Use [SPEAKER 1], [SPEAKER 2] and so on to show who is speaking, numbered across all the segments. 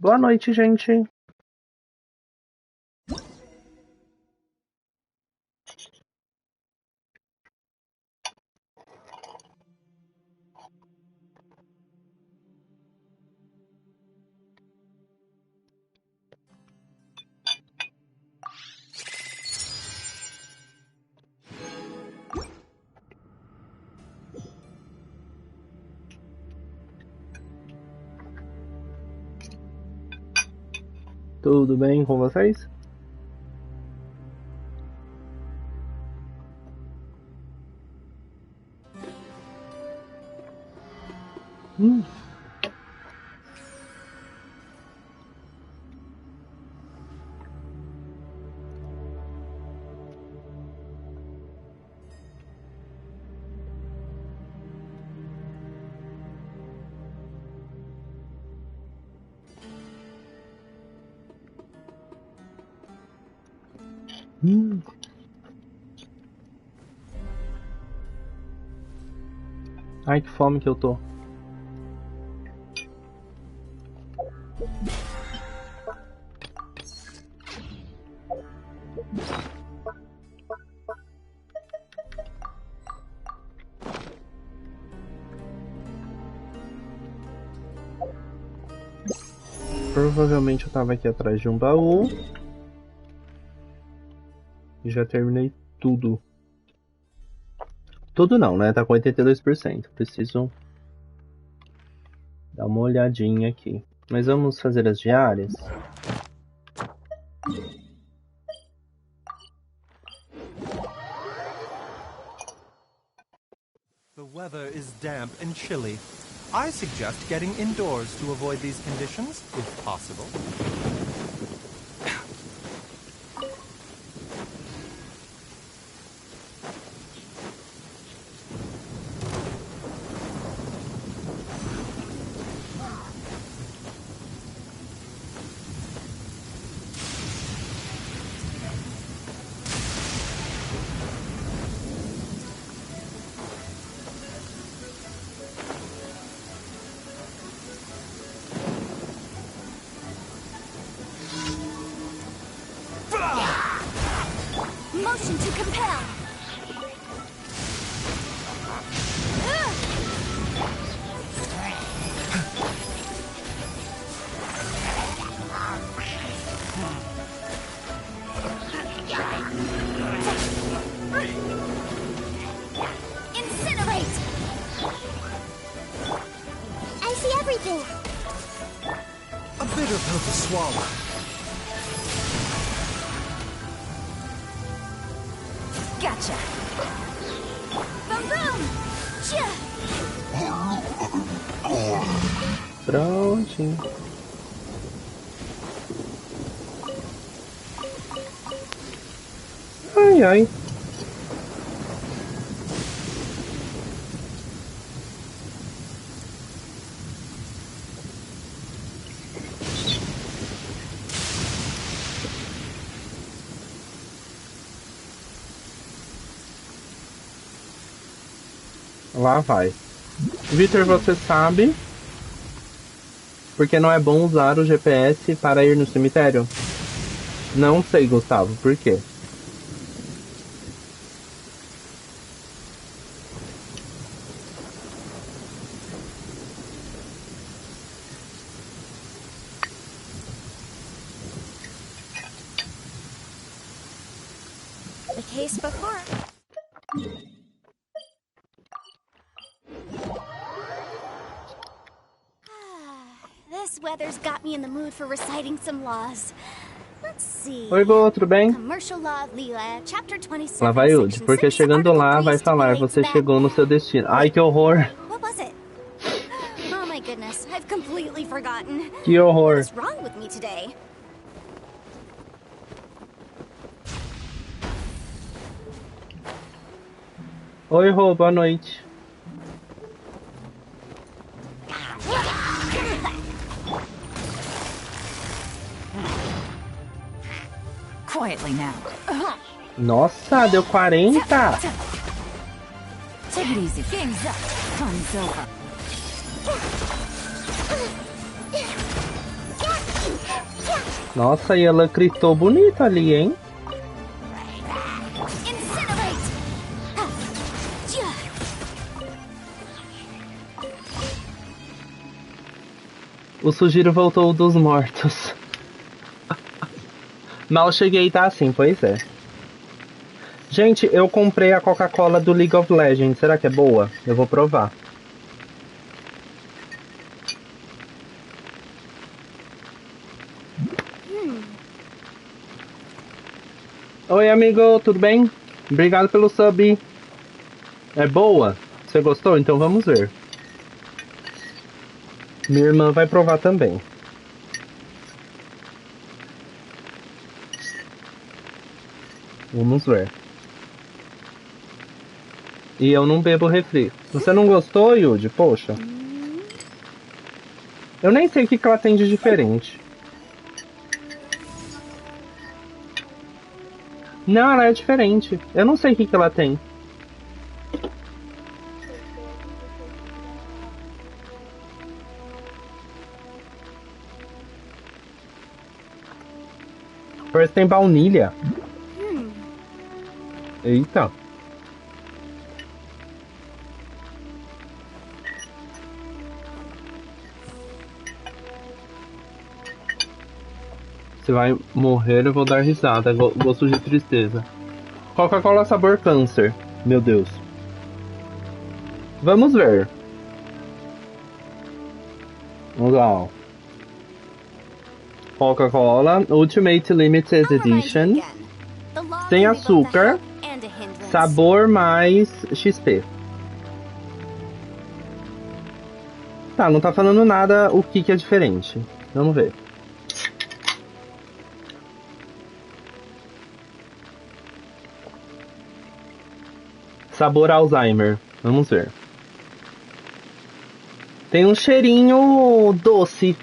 [SPEAKER 1] Boa noite, gente. Tudo bem com vocês? Hum. Ai, que fome que eu tô. Provavelmente eu tava aqui atrás de um baú. E já terminei tudo. Tudo não, né? Tá com 82%. Preciso dar uma olhadinha aqui. Mas vamos fazer as diárias?
[SPEAKER 2] The weather is damp and chilly. I suggest getting indoors to avoid these conditions, if possible.
[SPEAKER 3] Motion to compel. Incinerate. I see everything.
[SPEAKER 2] A bitter pill to swallow.
[SPEAKER 3] Gotcha. Boom boom. Chia.
[SPEAKER 1] Prontinho. Ai, ai. Lá vai. Victor, você sabe porque não é bom usar o GPS para ir no cemitério? Não sei, Gustavo, por quê?
[SPEAKER 3] The case before. This weather's got me in the mood for reciting some laws. Let's see.
[SPEAKER 1] Oi, Bo, tudo bem?
[SPEAKER 3] Commercial Law of Leela, Chapter 27.
[SPEAKER 1] Lá vai Ud, porque chegando lá vai falar, você chegou no seu destino. Ai, que horror!
[SPEAKER 3] What was it? Oh my goodness, I've completely forgotten.
[SPEAKER 1] Que horror!
[SPEAKER 3] What's wrong with me today?
[SPEAKER 1] Oi, Rô, boa noite.
[SPEAKER 4] Quietly now.
[SPEAKER 1] Nossa, deu 40!
[SPEAKER 4] Take it easy. Game's up. Fun's over.
[SPEAKER 1] Nossa, e ela gritou bonito ali, hein?
[SPEAKER 3] Incinerate!
[SPEAKER 1] O Sugiro voltou dos mortos. Mal cheguei, tá assim, pois é. Gente, eu comprei a Coca-Cola do League of Legends. Será que é boa? Eu vou provar. Oi, amigo, tudo bem? Obrigado pelo sub. É boa? Você gostou? Então vamos ver. Minha irmã vai provar também. Vamos ver. E eu não bebo refri. Você não gostou, Yudi? Poxa. Eu nem sei o que ela tem de diferente. Não, ela é diferente. Eu não sei o que ela tem. Parece que tem baunilha. Eita. Você vai morrer, eu vou dar risada. Gosto de tristeza. Coca-Cola sabor câncer. Meu Deus. Vamos ver. Vamos lá, ó. Coca-Cola Ultimate Limited Edition. Sem açúcar. Sabor mais XP. Tá, não tá falando nada o que é diferente. Vamos ver. Sabor Alzheimer. Vamos ver. Tem um cheirinho doce.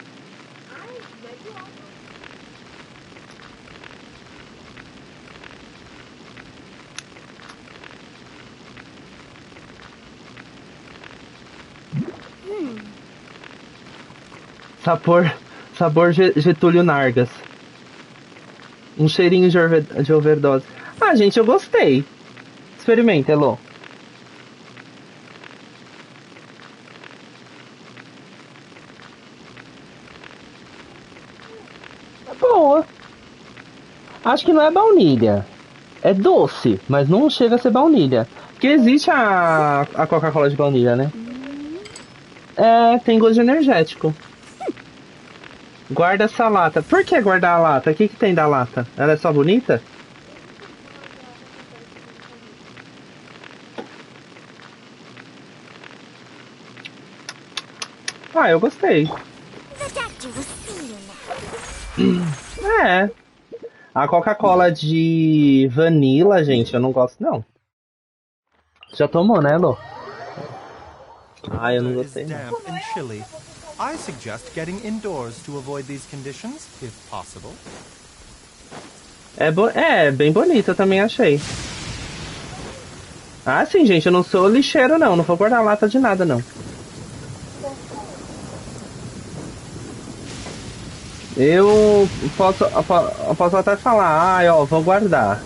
[SPEAKER 1] Sabor Getúlio Nargas. Um cheirinho de overdose. Ah, gente, eu gostei. Experimenta, Elô. É boa. Acho que não é baunilha. É doce, mas não chega a ser baunilha. Porque existe a Coca-Cola de baunilha, né? É, tem gosto de energético. Guarda essa lata. Por que guardar a lata? O que tem da lata? Ela é só bonita? Ah, eu gostei. É. A Coca-Cola de vanilla, gente, eu não gosto, não. Já tomou, né, Lô? Ah, eu não
[SPEAKER 2] Is
[SPEAKER 1] gostei, não.
[SPEAKER 2] damp and chilly. I suggest getting indoors to avoid these conditions, if possible.
[SPEAKER 1] É bem bonita, eu também achei. Ah, sim, gente, eu não sou lixeiro, não. Não vou guardar lata de nada, não. Eu posso até falar, ó, vou guardar.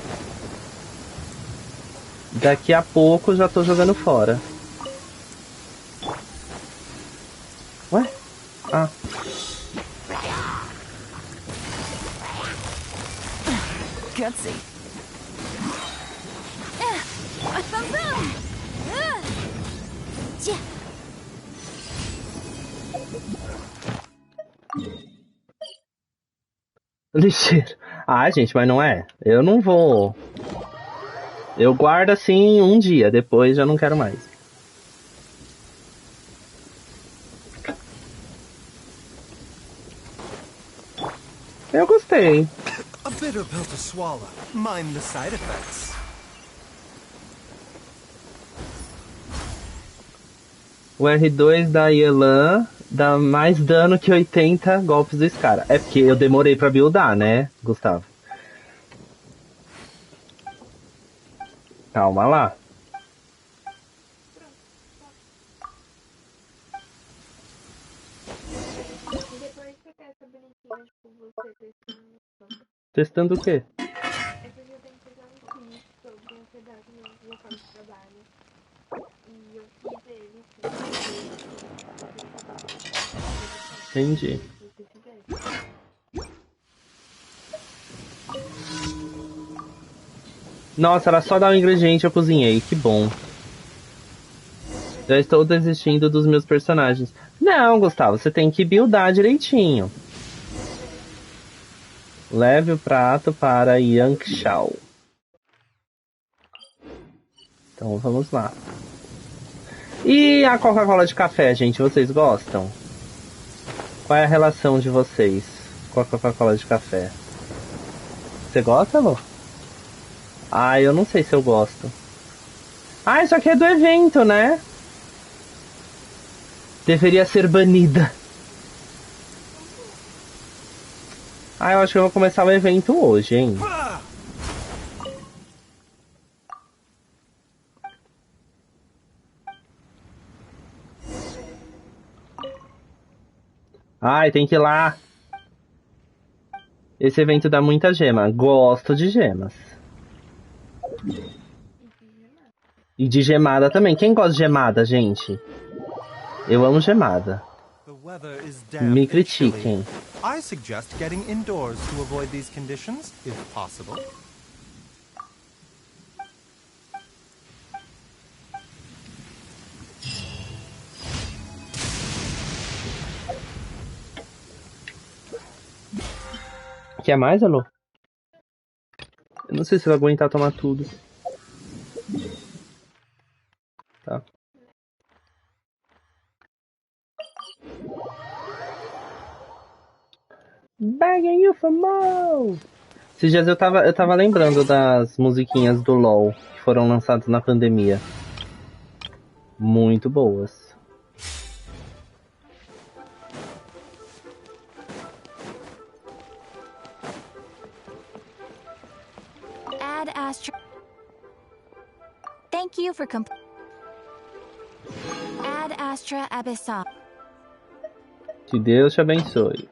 [SPEAKER 1] Daqui a pouco já tô jogando fora. Ué? Ah.
[SPEAKER 4] Gutsy.
[SPEAKER 1] Lixeiro. Ah, gente, mas não é. Eu não vou. Eu guardo assim um dia, depois já não quero mais. Eu gostei.
[SPEAKER 2] A bitter pill to swallow. Mind the side effects.
[SPEAKER 1] O R2 da Yelan dá mais dano que 80 golpes do Scar. É porque eu demorei pra buildar, né, Gustavo? Calma lá.
[SPEAKER 5] Depois você testa bonitinho, tipo,
[SPEAKER 1] Testando o quê?
[SPEAKER 5] É porque eu tenho que pegar um quiz sobre um pedaço no local de trabalho. E eu fiz ele,
[SPEAKER 1] Entendi.
[SPEAKER 5] se você fizer.
[SPEAKER 1] Nossa, era só dar um ingrediente e eu cozinhei. Que bom. Já estou desistindo dos meus personagens. Não, Gustavo, você tem que buildar direitinho. Leve o prato para Yankshao. Então vamos lá. E a Coca-Cola de café, gente, vocês gostam? Qual é a relação de vocês com a Coca-Cola de café? Você gosta, Lu? Ah, eu não sei se eu gosto. Ah, isso aqui é do evento, né? Deveria ser banida. Ah, eu acho que eu vou começar o evento hoje, hein? Ai, tem que ir lá. Esse evento dá muita gema. Gosto de gemas. E de gemada também. Quem gosta de gemada, gente? Eu amo gemada.
[SPEAKER 2] The weather is damp
[SPEAKER 1] Me
[SPEAKER 2] and chilly.
[SPEAKER 1] critiquem.
[SPEAKER 2] I suggest getting indoors to avoid these conditions, if possible.
[SPEAKER 1] Quer mais, Alô? Eu não sei se vai aguentar tomar tudo. Tá. Begging you for more. Esses dias eu tava lembrando das musiquinhas do LoL que foram lançadas na pandemia. Muito boas.
[SPEAKER 3] Ad Astra. Thank you for Ad Astra Abyssal.
[SPEAKER 1] Que Deus te abençoe.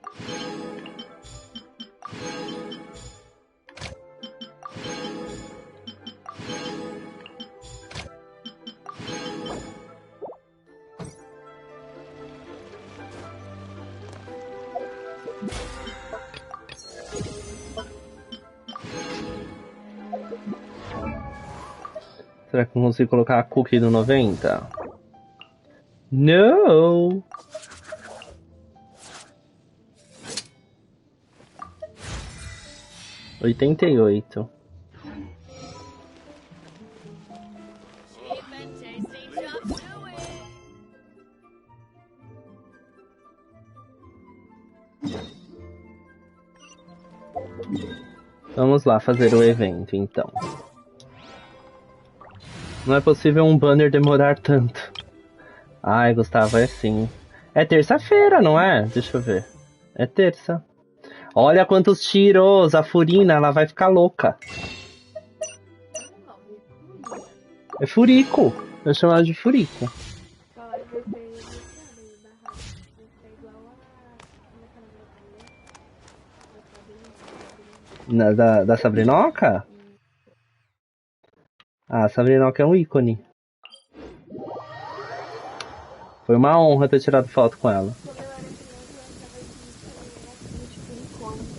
[SPEAKER 1] Será que eu consigo colocar a cookie no 90? No! $88. Vamos lá fazer o evento, então. Não é possível um banner demorar tanto. Ai, Gustavo, é sim. É terça-feira, não é? Deixa eu ver. É terça. Olha quantos tiros! A Furina, ela vai ficar louca. É Furico. Eu chamo ela de Furico.
[SPEAKER 5] Falaram que você é viciada em barraco. Você é igual a... Como é que é o nome da mulher?
[SPEAKER 1] Da Sabrinoca? Ah, a Sabrinoca é um ícone. Foi uma honra ter tirado foto com ela.
[SPEAKER 5] Quando eu era criança, eu achava que isso também era tipo icônico.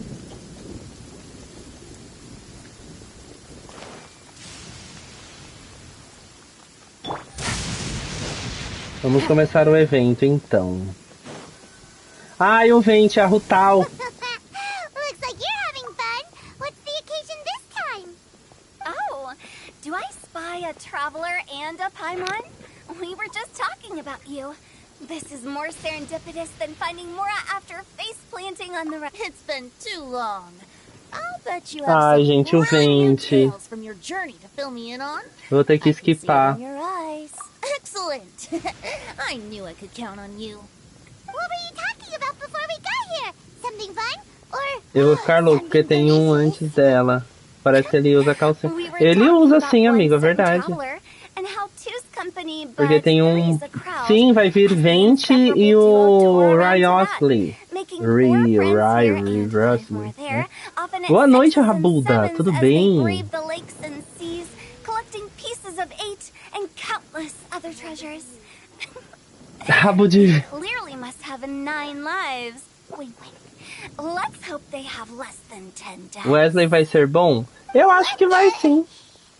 [SPEAKER 1] Vamos começar o evento, então. Ai, o Vente, a Rutal.
[SPEAKER 3] Looks like you're having fun. What's the occasion this time? Oh, do I spy a traveler and a Paimon? We were just talking about you. This is more serendipitous than finding Mora after face planting on the It's been too long. I'll bet you have
[SPEAKER 1] Ai,
[SPEAKER 3] some
[SPEAKER 1] gente, o
[SPEAKER 3] brand new
[SPEAKER 1] Vente.
[SPEAKER 3] tales from your journey to fill me in on.
[SPEAKER 1] Vou ter que
[SPEAKER 3] I can see it
[SPEAKER 1] esquipar.
[SPEAKER 3] in your eyes. Excellent. I knew I could count on you. What were you talking about before we got here? Something fun? Or
[SPEAKER 1] Eu vou ficar louco porque tem um antes dela. Parece que ele usa calcinha. Ele usa sim, amigo, é verdade. Porque tem um... Sim, vai vir Vente e o Ryosley. Boa noite, Rabuda. Tudo bem? Rabo de...
[SPEAKER 3] Clearly must have 9 lives. Wait. Let's hope they have less than 10 deaths.
[SPEAKER 1] Wesley vai ser bom? Eu acho que vai sim.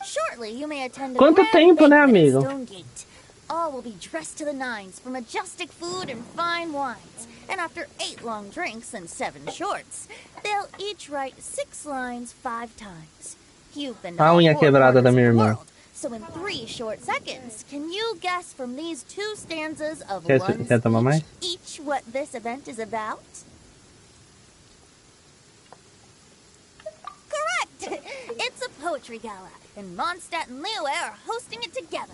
[SPEAKER 6] Shortly, you may attend a
[SPEAKER 1] Quanto tempo, né, amigo?
[SPEAKER 6] Stonegate. All will be dressed to the nines for majestic food and fine wines. And after 8 long drinks and 7 shorts, they'll each write 6 lines 5 times. You've been
[SPEAKER 1] A unha quebrada da minha irmã.
[SPEAKER 6] So in 3 short seconds, can you guess from these 2 stanzas of
[SPEAKER 1] Quer
[SPEAKER 6] one
[SPEAKER 1] tomar mais?
[SPEAKER 6] speech each what this event is about? Correct! It's a poetry gala, and Mondstadt and Liyue are hosting it together.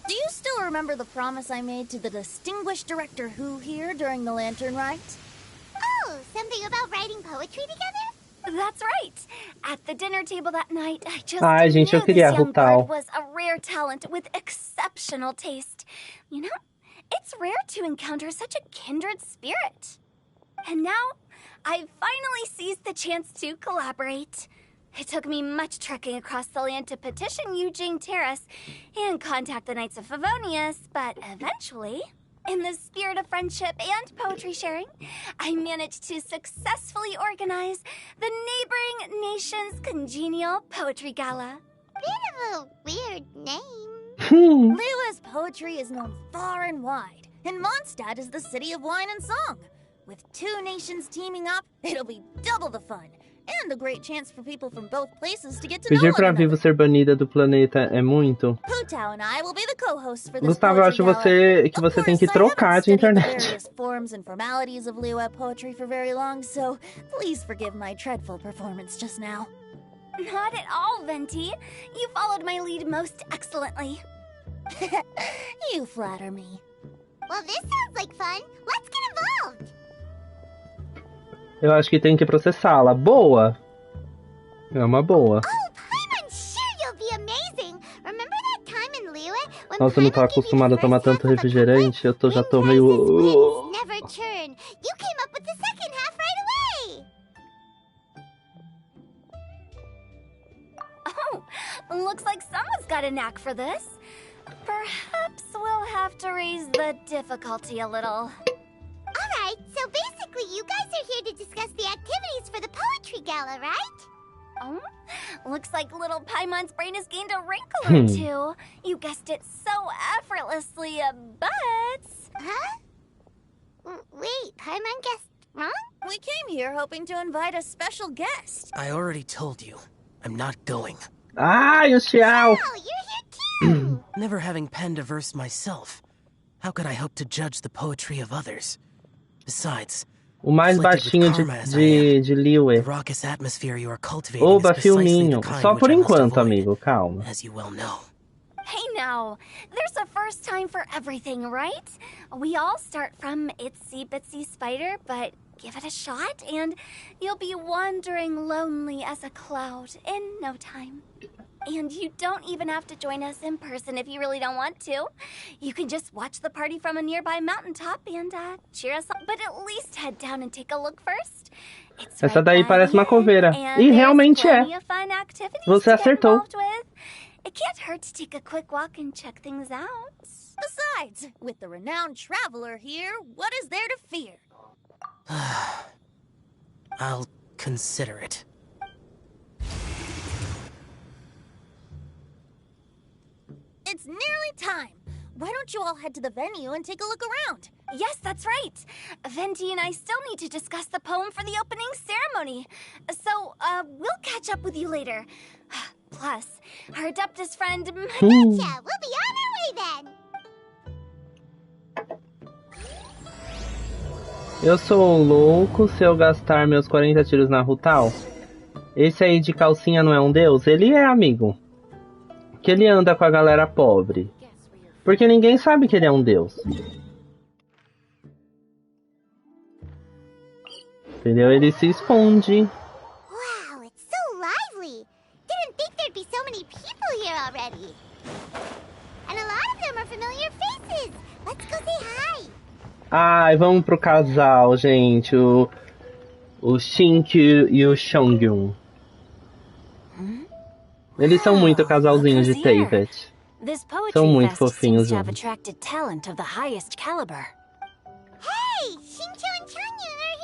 [SPEAKER 6] Do you still remember the promise I made to the distinguished director Who here during the lantern rite?
[SPEAKER 3] Oh, something about writing poetry together? That's right. At the dinner table that night, I just
[SPEAKER 1] Ai, gente, eu
[SPEAKER 3] knew
[SPEAKER 1] queria
[SPEAKER 3] this young
[SPEAKER 1] Rutal.
[SPEAKER 3] bird was a rare talent with exceptional taste. You know, it's rare to encounter such a kindred spirit. And now, I've finally seized the chance to collaborate. It took me much trekking across the land to petition Eugene Terrace and contact the Knights of Favonius, but eventually, in the spirit of friendship and poetry sharing, I managed to successfully organize the neighboring nation's congenial poetry gala. Bit of a weird name.
[SPEAKER 6] Liyue's poetry is known far and wide, and Mondstadt is the city of wine and song. With 2 nations teaming up, it'll be double the fun. And a great chance for people from both places to get to know
[SPEAKER 1] Pedir
[SPEAKER 6] one
[SPEAKER 1] pra
[SPEAKER 6] another.
[SPEAKER 1] Vivo ser banida do planeta é muito?
[SPEAKER 6] Putao and I will be the co-hosts for this
[SPEAKER 1] Gustavo, eu acho
[SPEAKER 6] poetry
[SPEAKER 1] que
[SPEAKER 6] gala.
[SPEAKER 1] você tem que
[SPEAKER 6] Of course, I
[SPEAKER 1] trocar
[SPEAKER 6] haven't
[SPEAKER 1] de
[SPEAKER 6] studied the
[SPEAKER 1] internet.
[SPEAKER 6] various forms and formalities of Liyue poetry for very long, so please forgive my dreadful performance just now.
[SPEAKER 3] Not at all, Venti. You followed my lead most excellently.
[SPEAKER 6] You flatter me.
[SPEAKER 3] Well, this sounds like fun. Let's get involved.
[SPEAKER 1] Eu acho que tem que processá-la. Boa. É uma boa.
[SPEAKER 3] Oh, Paimon, sure you'll be amazing. Remember that time in Liyue when
[SPEAKER 1] Nossa, eu não tô
[SPEAKER 3] Paimon gave you
[SPEAKER 1] acostumado a
[SPEAKER 3] the
[SPEAKER 1] tomar
[SPEAKER 3] first half
[SPEAKER 1] tanto
[SPEAKER 3] of a
[SPEAKER 1] refrigerante. Eu
[SPEAKER 3] couplet?
[SPEAKER 1] já tô
[SPEAKER 3] Wind
[SPEAKER 1] meio...
[SPEAKER 3] rises, winds never turn. You came up with the second half right away. Oh, looks like someone's got a knack for this. Perhaps we'll have to raise the difficulty a little. Alright, so basically you guys are here to discuss the activities for the poetry gala, right? Oh, looks like little Paimon's brain has gained a wrinkle or two. You guessed it so effortlessly, but... Huh? Wait, Paimon guessed wrong?
[SPEAKER 6] We came here hoping to invite a special guest.
[SPEAKER 7] I already told you. I'm not going.
[SPEAKER 1] Ai, o Xiao!
[SPEAKER 3] Oh, you're here too!
[SPEAKER 7] Never having penned a verse myself, how could I hope to judge the poetry of others? Besides,
[SPEAKER 1] O mais baixinho de
[SPEAKER 7] the
[SPEAKER 1] Liyue.
[SPEAKER 7] raucous atmosphere you are cultivating
[SPEAKER 1] Oba,
[SPEAKER 7] is precisely
[SPEAKER 1] filminho.
[SPEAKER 7] the kind
[SPEAKER 1] Só
[SPEAKER 7] which
[SPEAKER 1] por
[SPEAKER 7] I must
[SPEAKER 1] enquanto,
[SPEAKER 7] avoid,
[SPEAKER 1] amigo. Calma.
[SPEAKER 7] as you well know.
[SPEAKER 3] Hey now, there's a first time for everything, right? We all start from itsy bitsy spider, but give it a shot and you'll be wandering lonely as a cloud in no time. And you don't even have to join us in person if you really don't want to. You can just watch the party from a nearby mountaintop and cheer us on. But at least head down and take a look first. It's
[SPEAKER 1] Essa
[SPEAKER 3] right
[SPEAKER 1] daí
[SPEAKER 3] by
[SPEAKER 1] parece
[SPEAKER 3] the
[SPEAKER 1] uma
[SPEAKER 3] end,
[SPEAKER 1] coveira.
[SPEAKER 3] and
[SPEAKER 1] E
[SPEAKER 3] there's
[SPEAKER 1] realmente é.
[SPEAKER 3] plenty of fun activities
[SPEAKER 1] Você
[SPEAKER 3] to get
[SPEAKER 1] acertou.
[SPEAKER 3] involved with. It can't hurt to take a quick walk and check things out.
[SPEAKER 6] Besides, with the renowned traveler here, what is there to fear?
[SPEAKER 7] I'll consider it.
[SPEAKER 6] It's nearly time. Why don't you all head to the venue and take a look around?
[SPEAKER 3] Yes, that's right. Venti and I still need to discuss the poem for the opening ceremony. So, we'll catch up with you later. Plus, our Adeptus friend... Gotcha! We'll be on our way then!
[SPEAKER 1] Eu sou louco se eu gastar meus 40 tiros na Rutal. Esse aí de calcinha não é um deus? Ele é, amigo. Que ele anda com a galera pobre. Porque ninguém sabe que ele é um deus. Entendeu? Ele se esconde.
[SPEAKER 3] Wow, it's so lively! Didn't think there'd be so many people here already. And a lot of them are familiar faces. Let's go say hi.
[SPEAKER 1] Ai, vamos pro casal, gente. O Shinkyu e o Chongyun. Eles são muito casalzinhos de Tevet.
[SPEAKER 8] This poetry
[SPEAKER 1] São muito
[SPEAKER 8] fest
[SPEAKER 1] fofinhos
[SPEAKER 8] seems to have
[SPEAKER 1] juntos.
[SPEAKER 8] attracted talent of the highest caliber.
[SPEAKER 3] Hey, Shincho and Chungyun are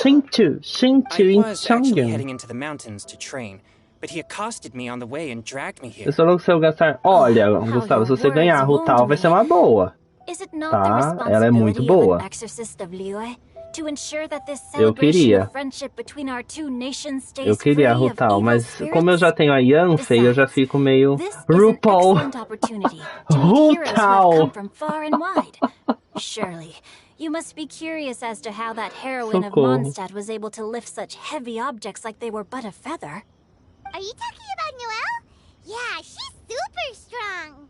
[SPEAKER 3] here too.
[SPEAKER 1] Shinkyu
[SPEAKER 9] I
[SPEAKER 1] e
[SPEAKER 9] was actually
[SPEAKER 1] Chongyun.
[SPEAKER 9] heading into the mountains to train, but he accosted me on the way and dragged me here.
[SPEAKER 1] Eu só se eu gastar... Olha,
[SPEAKER 8] How
[SPEAKER 1] Gustavo,
[SPEAKER 8] your
[SPEAKER 1] se você ganhar a
[SPEAKER 8] words
[SPEAKER 1] Rutal,
[SPEAKER 8] wound
[SPEAKER 1] vai ser
[SPEAKER 8] me.
[SPEAKER 1] uma boa.
[SPEAKER 8] Is it not
[SPEAKER 1] Tá,
[SPEAKER 8] the
[SPEAKER 1] ela é muito
[SPEAKER 8] responsibility of
[SPEAKER 1] boa.
[SPEAKER 8] an exorcist of Liyue to ensure that this
[SPEAKER 1] Eu
[SPEAKER 8] celebration
[SPEAKER 1] queria.
[SPEAKER 8] of friendship between our two nations stays
[SPEAKER 1] Eu queria a
[SPEAKER 8] free of
[SPEAKER 1] Rutal,
[SPEAKER 8] evil
[SPEAKER 1] mas
[SPEAKER 8] spirits?
[SPEAKER 1] como eu já tenho a Yanfei, eu já fico meio...
[SPEAKER 8] This is an
[SPEAKER 1] RuPaul!
[SPEAKER 8] excellent opportunity to meet heroes who have
[SPEAKER 1] Rutal!
[SPEAKER 8] come from far and wide. Surely, you must be curious as to how that heroine of
[SPEAKER 1] Socorro.
[SPEAKER 8] Mondstadt was able to lift such heavy objects like they were but a feather.
[SPEAKER 3] Are you talking about Noelle? Yeah, she's super strong.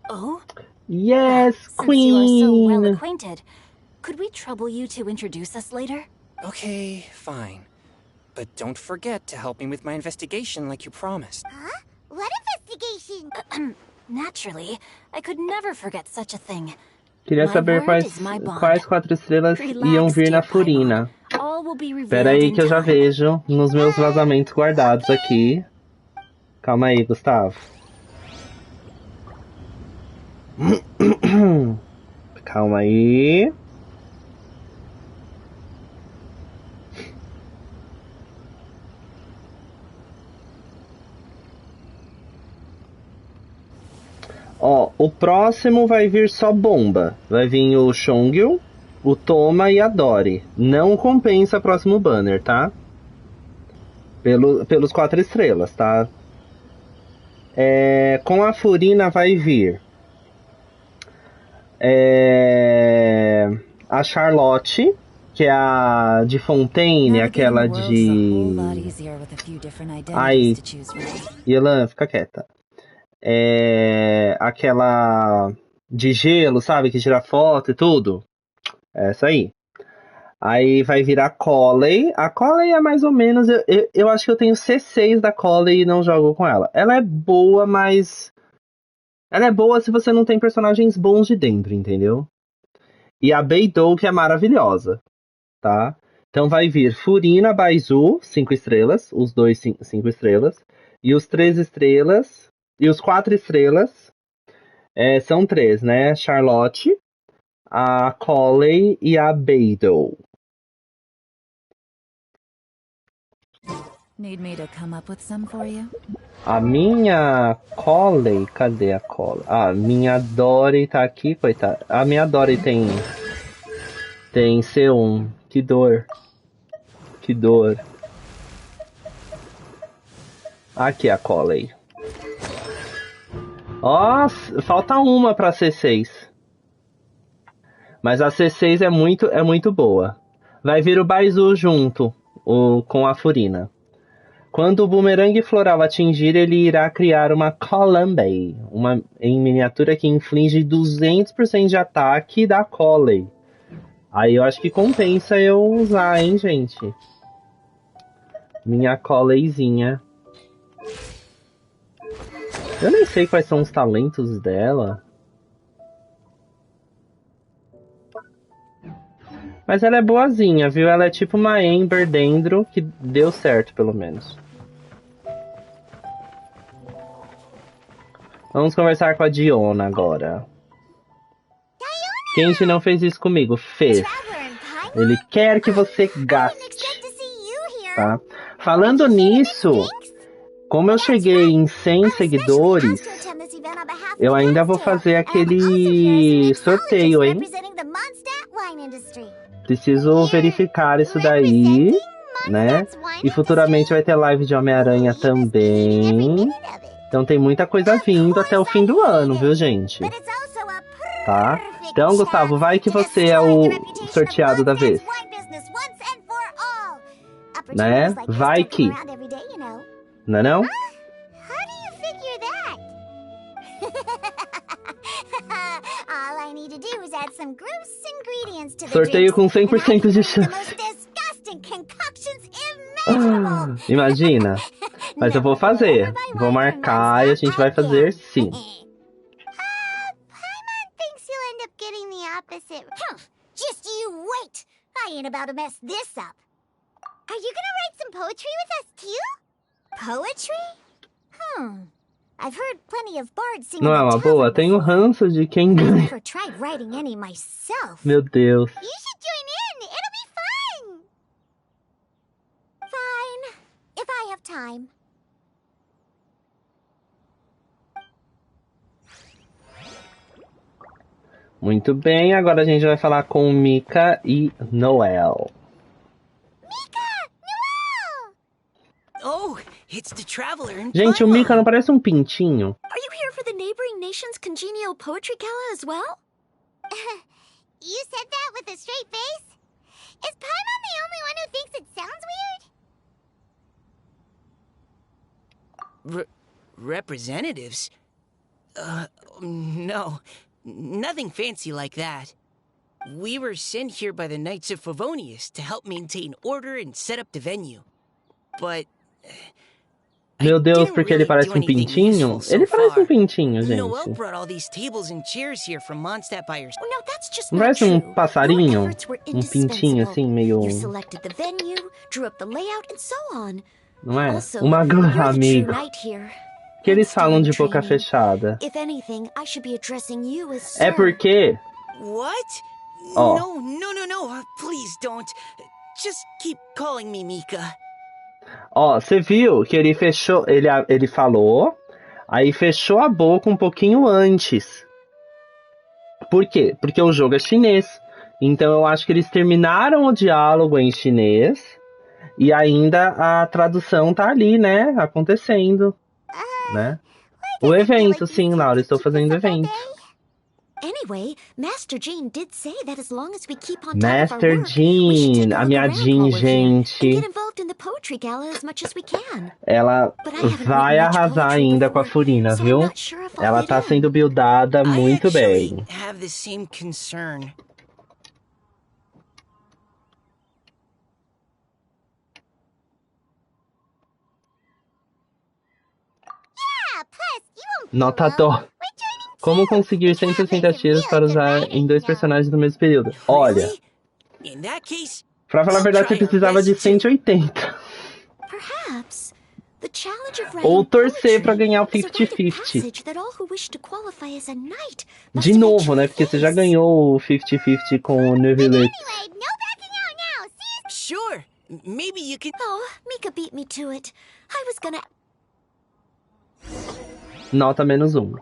[SPEAKER 8] Oh?
[SPEAKER 1] Yes,
[SPEAKER 8] Since you are so well
[SPEAKER 1] Queen!
[SPEAKER 8] acquainted, could we trouble you to introduce us later?
[SPEAKER 9] Okay, fine. But don't forget to help me with my investigation like you promised.
[SPEAKER 3] Huh? What investigation?
[SPEAKER 8] Naturally, I could never forget such a thing.
[SPEAKER 1] Queria
[SPEAKER 8] My
[SPEAKER 1] saber
[SPEAKER 8] word is my bond.
[SPEAKER 1] quais 4 estrelas iam
[SPEAKER 8] Relax,
[SPEAKER 1] vir na
[SPEAKER 8] dear Paimon.
[SPEAKER 1] Furina.
[SPEAKER 8] All will be revealed
[SPEAKER 1] Pera aí
[SPEAKER 8] in
[SPEAKER 1] que eu já
[SPEAKER 8] time.
[SPEAKER 1] vejo nos meus vazamentos guardados aqui. Calma aí, Gustavo. Calma aí. Ó, o próximo vai vir só bomba. Vai vir o Chongyu, o Toma e a Dory. Não compensa o próximo banner, tá? Pelos 4 estrelas, tá? Com a Furina vai vir a Charlotte, que é a de Fontaine, aquela de... Aí, Yelan, fica quieta. Aquela de gelo, sabe? Que tira foto e tudo. Essa aí. Aí vai vir a Colley. A Colley é mais ou menos... Eu acho que eu tenho C6 da Colley e não jogo com ela. Ela é boa, mas... Ela é boa se você não tem personagens bons de dentro, entendeu? E a Beidou, que é maravilhosa, tá? Então vai vir Furina, Baizu, 5 estrelas. Os dois 5 estrelas. E os 3 estrelas... E os 4 estrelas são 3, né? Charlotte, a Colley e a Beidou.
[SPEAKER 4] Need me to come up with some for you?
[SPEAKER 1] A minha Colley, cadê a Colley? Ah, minha Dory tá aqui, coitada. A minha Dory tem C1. Que dor. Que dor. Aqui a Colley. Ó, falta uma pra C6. Mas a C6 é muito boa. Vai vir o Baizu junto com a Furina. Quando o bumerangue floral atingir, ele irá criar uma Columbae, em miniatura que inflige 200% de ataque da Colley. Aí eu acho que compensa eu usar, hein, gente? Minha Colleyzinha. Eu nem sei quais são os talentos dela. Mas ela é boazinha, viu? Ela é tipo uma Amber Dendro que deu certo, pelo menos. Vamos conversar com a Diona agora. Kenji não fez isso comigo, fez. Ele quer que você gaste. Tá? Falando nisso... Como eu cheguei em 100 seguidores, eu ainda vou fazer aquele sorteio, hein? Preciso verificar isso daí, né? E futuramente vai ter live de Homem-Aranha também. Então tem muita coisa vindo até o fim do ano, viu, gente? Tá? Então, Gustavo, vai que você é o sorteado da vez. Né? Vai que... Não é não?
[SPEAKER 3] How do you figure that? All I need to do is add some gross ingredients to the
[SPEAKER 1] Sorteio com
[SPEAKER 3] drinks,
[SPEAKER 1] 100% de
[SPEAKER 3] and I can
[SPEAKER 1] chance.
[SPEAKER 3] make the most disgusting concoctions imaginable.
[SPEAKER 1] Imagina. Mas eu vou fazer. Vou marcar e a gente vai fazer sim.
[SPEAKER 3] Paimon thinks you'll end up getting the opposite. Just you wait. I ain't about to mess this up. Are you gonna write some poetry with us too? Poetry? I've heard plenty of bards sing
[SPEAKER 1] Não
[SPEAKER 3] in
[SPEAKER 1] é
[SPEAKER 3] the
[SPEAKER 1] uma boa?
[SPEAKER 3] tavern
[SPEAKER 1] Tenho
[SPEAKER 3] before.
[SPEAKER 1] ranço de quem
[SPEAKER 3] I've
[SPEAKER 1] ganha.
[SPEAKER 3] never tried writing any myself.
[SPEAKER 1] Meu Deus.
[SPEAKER 3] You should join in. It'll be fun. Fine, if I have time.
[SPEAKER 1] Muito bem, agora a gente vai falar com Mika e Noel.
[SPEAKER 7] Oh, it's the traveler in
[SPEAKER 1] Gente, o
[SPEAKER 7] Paimon.
[SPEAKER 1] Mika não parece um pintinho?
[SPEAKER 6] Are you here for the neighboring nation's congenial poetry gala as well?
[SPEAKER 3] You said that with a straight face? Is Paimon the only one who thinks it sounds weird?
[SPEAKER 7] Representatives? No. Nothing fancy like that. We were sent here by the Knights of Favonius to help maintain order and set up the venue. But...
[SPEAKER 1] Meu Deus, porque ele parece um pintinho? Ele parece um pintinho, gente.
[SPEAKER 7] Noel brought all these tables and chairs here from Mondstadt by yourself.
[SPEAKER 6] No, that's just
[SPEAKER 1] Não
[SPEAKER 6] not
[SPEAKER 1] parece um
[SPEAKER 6] true.
[SPEAKER 1] passarinho?
[SPEAKER 6] Your efforts were
[SPEAKER 1] Um pintinho assim,
[SPEAKER 6] indispensable.
[SPEAKER 1] meio...
[SPEAKER 6] You selected the venue, drew up the layout, and so on.
[SPEAKER 1] Não é?
[SPEAKER 6] Also,
[SPEAKER 1] Uma
[SPEAKER 6] you're the true
[SPEAKER 1] amigo.
[SPEAKER 6] knight here.
[SPEAKER 1] Que eles
[SPEAKER 6] I'm still
[SPEAKER 1] falam
[SPEAKER 6] in
[SPEAKER 1] de boca
[SPEAKER 6] training.
[SPEAKER 1] fechada.
[SPEAKER 6] If anything, I should be addressing you as
[SPEAKER 1] É
[SPEAKER 6] sir.
[SPEAKER 1] porque...
[SPEAKER 7] What?
[SPEAKER 1] Ó.
[SPEAKER 7] No. Please don't. Just keep calling me Mika.
[SPEAKER 1] Ó, você viu que ele fechou... Ele falou, aí fechou a boca um pouquinho antes. Por quê? Porque o jogo é chinês. Então eu acho que eles terminaram o diálogo em chinês e ainda a tradução tá ali, né? Acontecendo. Né? O evento, sim, Laura. Estou fazendo evento.
[SPEAKER 6] Anyway, Master Jean did say that as long as we keep on top of
[SPEAKER 1] Master
[SPEAKER 6] our work, we should
[SPEAKER 1] Jean,
[SPEAKER 6] take a
[SPEAKER 1] a
[SPEAKER 6] look
[SPEAKER 1] minha
[SPEAKER 6] around
[SPEAKER 1] Jean,
[SPEAKER 6] while we're here and
[SPEAKER 1] gente.
[SPEAKER 6] get involved in the poetry gala as much as we can.
[SPEAKER 1] Ela
[SPEAKER 6] But I haven't
[SPEAKER 1] vai
[SPEAKER 6] written much
[SPEAKER 1] arrasar
[SPEAKER 6] poetry
[SPEAKER 1] ainda com a
[SPEAKER 6] before,
[SPEAKER 1] Furina,
[SPEAKER 6] so I'm
[SPEAKER 1] viu?
[SPEAKER 6] not sure if I'll
[SPEAKER 1] Ela
[SPEAKER 6] fit
[SPEAKER 1] tá
[SPEAKER 6] in.
[SPEAKER 1] sendo buildada muito
[SPEAKER 7] I actually
[SPEAKER 1] bem.
[SPEAKER 7] have the same concern.
[SPEAKER 3] Yeah, plus, you won't be
[SPEAKER 1] Nota
[SPEAKER 3] alone.
[SPEAKER 1] dó.
[SPEAKER 3] We're joining
[SPEAKER 1] Como
[SPEAKER 3] too.
[SPEAKER 1] conseguir
[SPEAKER 3] The travelers
[SPEAKER 1] 160
[SPEAKER 3] are
[SPEAKER 1] tiros
[SPEAKER 3] really
[SPEAKER 1] para
[SPEAKER 3] good
[SPEAKER 1] usar
[SPEAKER 3] writers,
[SPEAKER 1] em 2
[SPEAKER 3] though.
[SPEAKER 1] personagens no mesmo período? Olha,
[SPEAKER 7] Really? In that case,
[SPEAKER 1] pra falar a
[SPEAKER 7] we'll
[SPEAKER 1] verdade, você
[SPEAKER 7] try our
[SPEAKER 1] precisava de
[SPEAKER 7] best to-
[SPEAKER 1] 180.
[SPEAKER 6] Perhaps the challenge of
[SPEAKER 1] Ou
[SPEAKER 6] writing
[SPEAKER 1] torcer pra
[SPEAKER 6] poetry
[SPEAKER 1] ganhar o
[SPEAKER 6] is a rite of
[SPEAKER 1] 50-50.
[SPEAKER 6] passage that all who wish to qualify as a knight must
[SPEAKER 1] De novo, né?
[SPEAKER 6] eventually
[SPEAKER 1] Porque você já
[SPEAKER 6] face.
[SPEAKER 1] ganhou o 50-50 com o Neuvillette.
[SPEAKER 3] Anyway, no backing out now. See you.
[SPEAKER 7] Sure. Maybe you can...
[SPEAKER 6] Oh, Mika beat me to it. I was gonna...
[SPEAKER 1] Nota -1.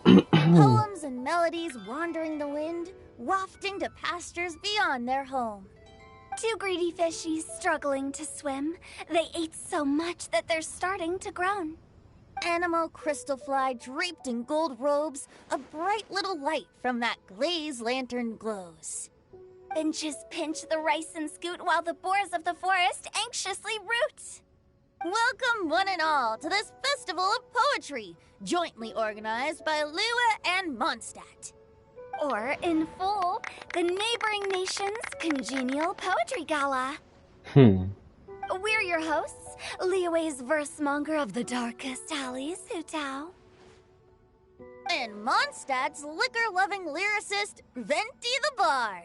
[SPEAKER 6] Poems and melodies wandering the wind, wafting to pastures beyond their home.
[SPEAKER 8] Two greedy fishies struggling to swim. They ate so much that they're starting to groan.
[SPEAKER 6] Animal crystal fly draped in gold robes, a bright little light from that glazed lantern glows.
[SPEAKER 8] Finches pinch the rice and scoot while the boars of the forest anxiously root.
[SPEAKER 6] Welcome, one and all, to this festival of poetry, jointly organized by Lua and Mondstadt.
[SPEAKER 8] Or, in full, the neighboring nation's congenial poetry gala. We're your hosts, Liyue's verse-monger of the darkest alleys, Hutao.
[SPEAKER 6] And Mondstadt's liquor-loving lyricist, Venti the Bard.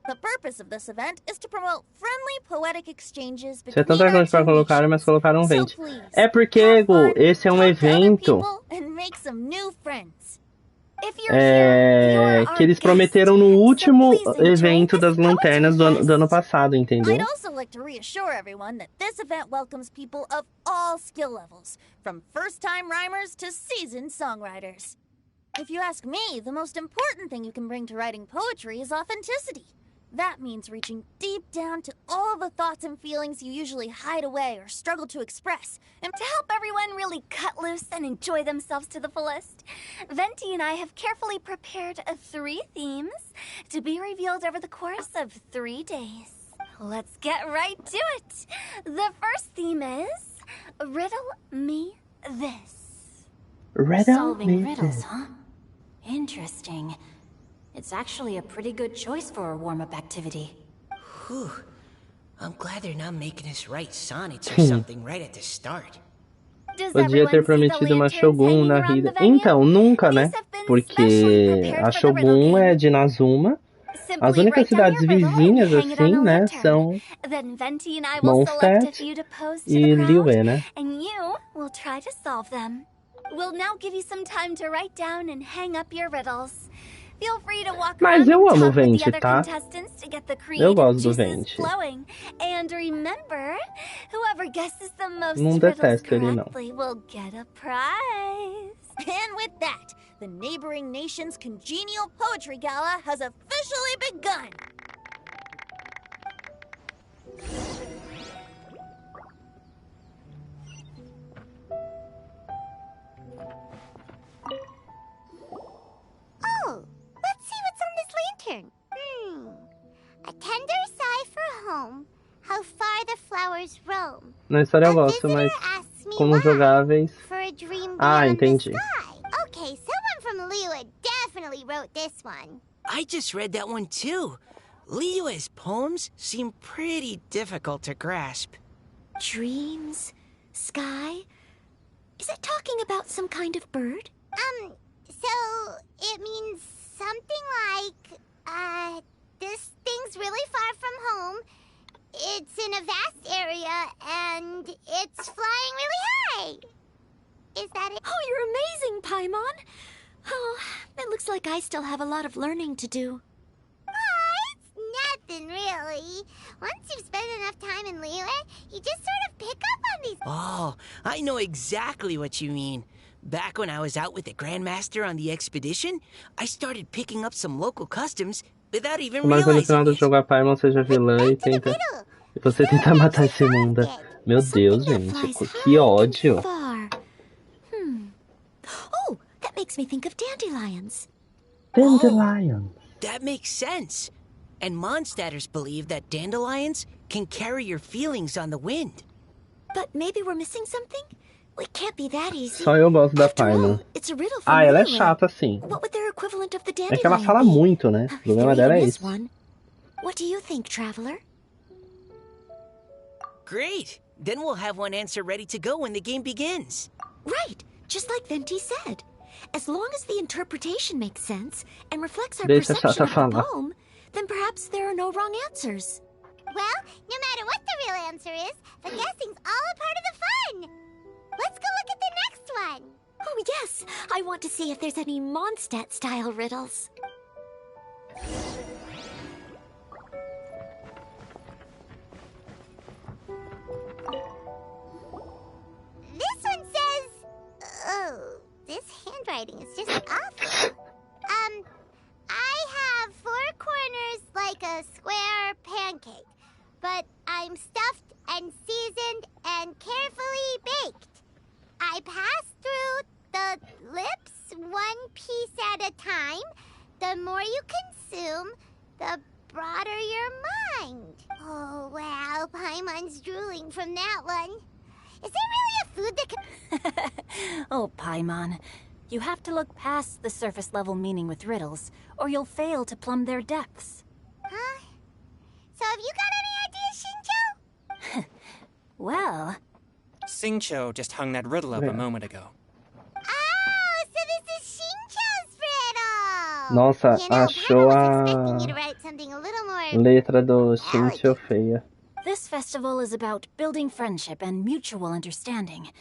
[SPEAKER 6] The purpose of this event is to promote friendly poetic exchanges
[SPEAKER 1] Tinha
[SPEAKER 6] between
[SPEAKER 1] tanta
[SPEAKER 6] our
[SPEAKER 1] coisa pra
[SPEAKER 6] two
[SPEAKER 1] colocar,
[SPEAKER 6] nations.
[SPEAKER 1] mas colocaram
[SPEAKER 6] So
[SPEAKER 1] 20.
[SPEAKER 6] please,
[SPEAKER 1] É porque,
[SPEAKER 6] have fun,
[SPEAKER 1] Gu, esse é um
[SPEAKER 6] talk to other
[SPEAKER 1] evento
[SPEAKER 6] people, and make some new friends.
[SPEAKER 8] If you're here, you're our
[SPEAKER 1] que eles
[SPEAKER 8] guest.
[SPEAKER 1] prometeram no último
[SPEAKER 8] So please enjoy
[SPEAKER 1] evento
[SPEAKER 8] this
[SPEAKER 1] das lanternas
[SPEAKER 8] poetry
[SPEAKER 1] do ano
[SPEAKER 8] fest.
[SPEAKER 1] passado, entendeu?
[SPEAKER 6] I'd also like to reassure everyone that this event welcomes people of all skill levels, from first-time rhymers to seasoned songwriters. If you ask me, the most important thing you can bring to writing poetry is authenticity. That means reaching deep down to all the thoughts and feelings you usually hide away or struggle to express.
[SPEAKER 8] And to help everyone really cut loose and enjoy themselves to the fullest, Venti and I have carefully prepared 3 themes to be revealed over the course of 3 days. Let's get right to it. The first theme is Riddle Me This. Solving riddles, huh? Interesting. It's actually a pretty good choice for a warm-up activity.
[SPEAKER 7] Whew. I'm glad they're not making us write sonnets or something right at the start.
[SPEAKER 8] Does
[SPEAKER 1] Podia ter
[SPEAKER 8] everyone see the
[SPEAKER 1] prometido uma
[SPEAKER 8] lanterns
[SPEAKER 1] Shogun
[SPEAKER 8] hanging
[SPEAKER 1] na
[SPEAKER 8] around the
[SPEAKER 1] Rida.
[SPEAKER 8] venue?
[SPEAKER 1] Então, nunca,
[SPEAKER 8] These
[SPEAKER 1] né?
[SPEAKER 8] have been
[SPEAKER 1] Porque
[SPEAKER 8] specially
[SPEAKER 1] a
[SPEAKER 8] prepared for the riddle
[SPEAKER 1] Shogun é
[SPEAKER 8] game.
[SPEAKER 1] de Inazuma. As
[SPEAKER 8] Simply
[SPEAKER 1] únicas
[SPEAKER 8] write down
[SPEAKER 1] cidades
[SPEAKER 8] your riddle and
[SPEAKER 1] vizinhas,
[SPEAKER 8] hang it on
[SPEAKER 1] assim,
[SPEAKER 8] a
[SPEAKER 1] né?
[SPEAKER 8] lantern.
[SPEAKER 1] São
[SPEAKER 8] Then Venti and I will select a
[SPEAKER 1] Mondstadt
[SPEAKER 8] few to pose to
[SPEAKER 1] e
[SPEAKER 8] the crowd,
[SPEAKER 1] Liyue, né?
[SPEAKER 8] and you will try to solve them. We'll now give you some time to write down and hang up your riddles. Feel free to walk
[SPEAKER 1] Mas
[SPEAKER 8] around
[SPEAKER 1] eu
[SPEAKER 8] and
[SPEAKER 1] amo o
[SPEAKER 8] talk with the
[SPEAKER 1] Venti,
[SPEAKER 8] other
[SPEAKER 1] tá?
[SPEAKER 8] contestants to get the
[SPEAKER 1] Eu
[SPEAKER 8] creative
[SPEAKER 1] gosto do
[SPEAKER 8] juices
[SPEAKER 1] Venti.
[SPEAKER 8] flowing. And remember, whoever guesses the most
[SPEAKER 1] Não
[SPEAKER 8] riddles
[SPEAKER 1] detesto ele, não.
[SPEAKER 8] correctly will get a prize.
[SPEAKER 6] And with that, the neighboring nation's congenial poetry gala has officially begun.
[SPEAKER 3] Oh, let's see what's on this lantern. A tender sigh for home, how far the flowers roam.
[SPEAKER 1] Na história eu
[SPEAKER 3] A
[SPEAKER 1] gosto,
[SPEAKER 3] visitor
[SPEAKER 1] mas
[SPEAKER 3] asks me
[SPEAKER 1] como
[SPEAKER 3] why,
[SPEAKER 1] jogáveis.
[SPEAKER 3] for a dream
[SPEAKER 1] Ah,
[SPEAKER 3] beyond the
[SPEAKER 1] entendi.
[SPEAKER 3] sky. Okay, someone from Liyue definitely wrote this one.
[SPEAKER 7] I just read that one too. Liyue's poems seem pretty difficult to grasp.
[SPEAKER 6] Dreams? Sky? Is it talking about some kind of bird?
[SPEAKER 3] So it means something like, this thing's really far from home. It's in a vast area, and it's flying really high. Is that it?
[SPEAKER 6] Oh, you're amazing, Paimon. Oh, it looks like I still have a lot of learning to do.
[SPEAKER 3] It's nothing, really. Once you've spent enough time in Liyue, you just sort of pick up on these...
[SPEAKER 7] Oh, I know exactly what you mean. Back when I was out with the Grandmaster on the expedition, I started picking up some local customs without even
[SPEAKER 1] Mas no final
[SPEAKER 7] realizing
[SPEAKER 1] do
[SPEAKER 7] it.
[SPEAKER 1] jogo a Paimon seja vilã e tenta. E você tenta matar esse mundo. Meu Deus, gente. Que ódio.
[SPEAKER 6] Far. Oh, that makes me think of dandelions.
[SPEAKER 1] Dandelion.
[SPEAKER 7] That makes sense. And Mondstadters believe that dandelions can carry your feelings on the wind.
[SPEAKER 6] But maybe we're missing something? It can't be that easy.
[SPEAKER 1] Só eu gosto da
[SPEAKER 6] After all,
[SPEAKER 1] Paimon.
[SPEAKER 6] it's a riddle from
[SPEAKER 1] Ah, ela é
[SPEAKER 6] Liyue.
[SPEAKER 1] chata, sim.
[SPEAKER 6] What would their equivalent of the
[SPEAKER 1] É
[SPEAKER 6] dandelion
[SPEAKER 1] que ela fala
[SPEAKER 6] be?
[SPEAKER 1] muito, né? O problema
[SPEAKER 6] Three
[SPEAKER 1] dela
[SPEAKER 6] in
[SPEAKER 1] é
[SPEAKER 6] this
[SPEAKER 1] isso.
[SPEAKER 6] one. What do you think, Traveler?
[SPEAKER 7] Great. Then we'll have one answer ready to go when the game begins.
[SPEAKER 6] Right, just like Venti said. As long as the interpretation makes sense and reflects our
[SPEAKER 1] Deixa a
[SPEAKER 6] perception
[SPEAKER 1] chata
[SPEAKER 6] of the
[SPEAKER 1] falar.
[SPEAKER 6] poem, then perhaps there are no wrong answers.
[SPEAKER 3] Well, no matter what the real answer is, the guessing's all a part of the fun. Let's go look at the next one.
[SPEAKER 6] Oh, yes, I want to see if there's any Mondstadt-style riddles.
[SPEAKER 3] This one says... Oh, this handwriting is just awful. I have 4 corners like a square pancake, but I'm stuffed and seasoned and carefully baked. I pass through the lips 1 piece at a time. The more you consume, the broader your mind. Oh, wow, Paimon's drooling from that one. Is there really a food that can...
[SPEAKER 8] Oh, Paimon. You have to look past the surface-level meaning with riddles, or you'll fail to plumb their depths.
[SPEAKER 3] Huh? So have you got any ideas, Shinjo?
[SPEAKER 8] Well,
[SPEAKER 9] Singcho just hung that riddle up a moment ago.
[SPEAKER 3] Oh, so this is Shinjo's riddle!
[SPEAKER 1] Nossa,
[SPEAKER 3] You know,
[SPEAKER 1] achou
[SPEAKER 3] Paimon was
[SPEAKER 1] a
[SPEAKER 3] expecting you to write something a little more...
[SPEAKER 1] letra do Shincho feia.
[SPEAKER 8] this festival is about building friendship and mutual understanding.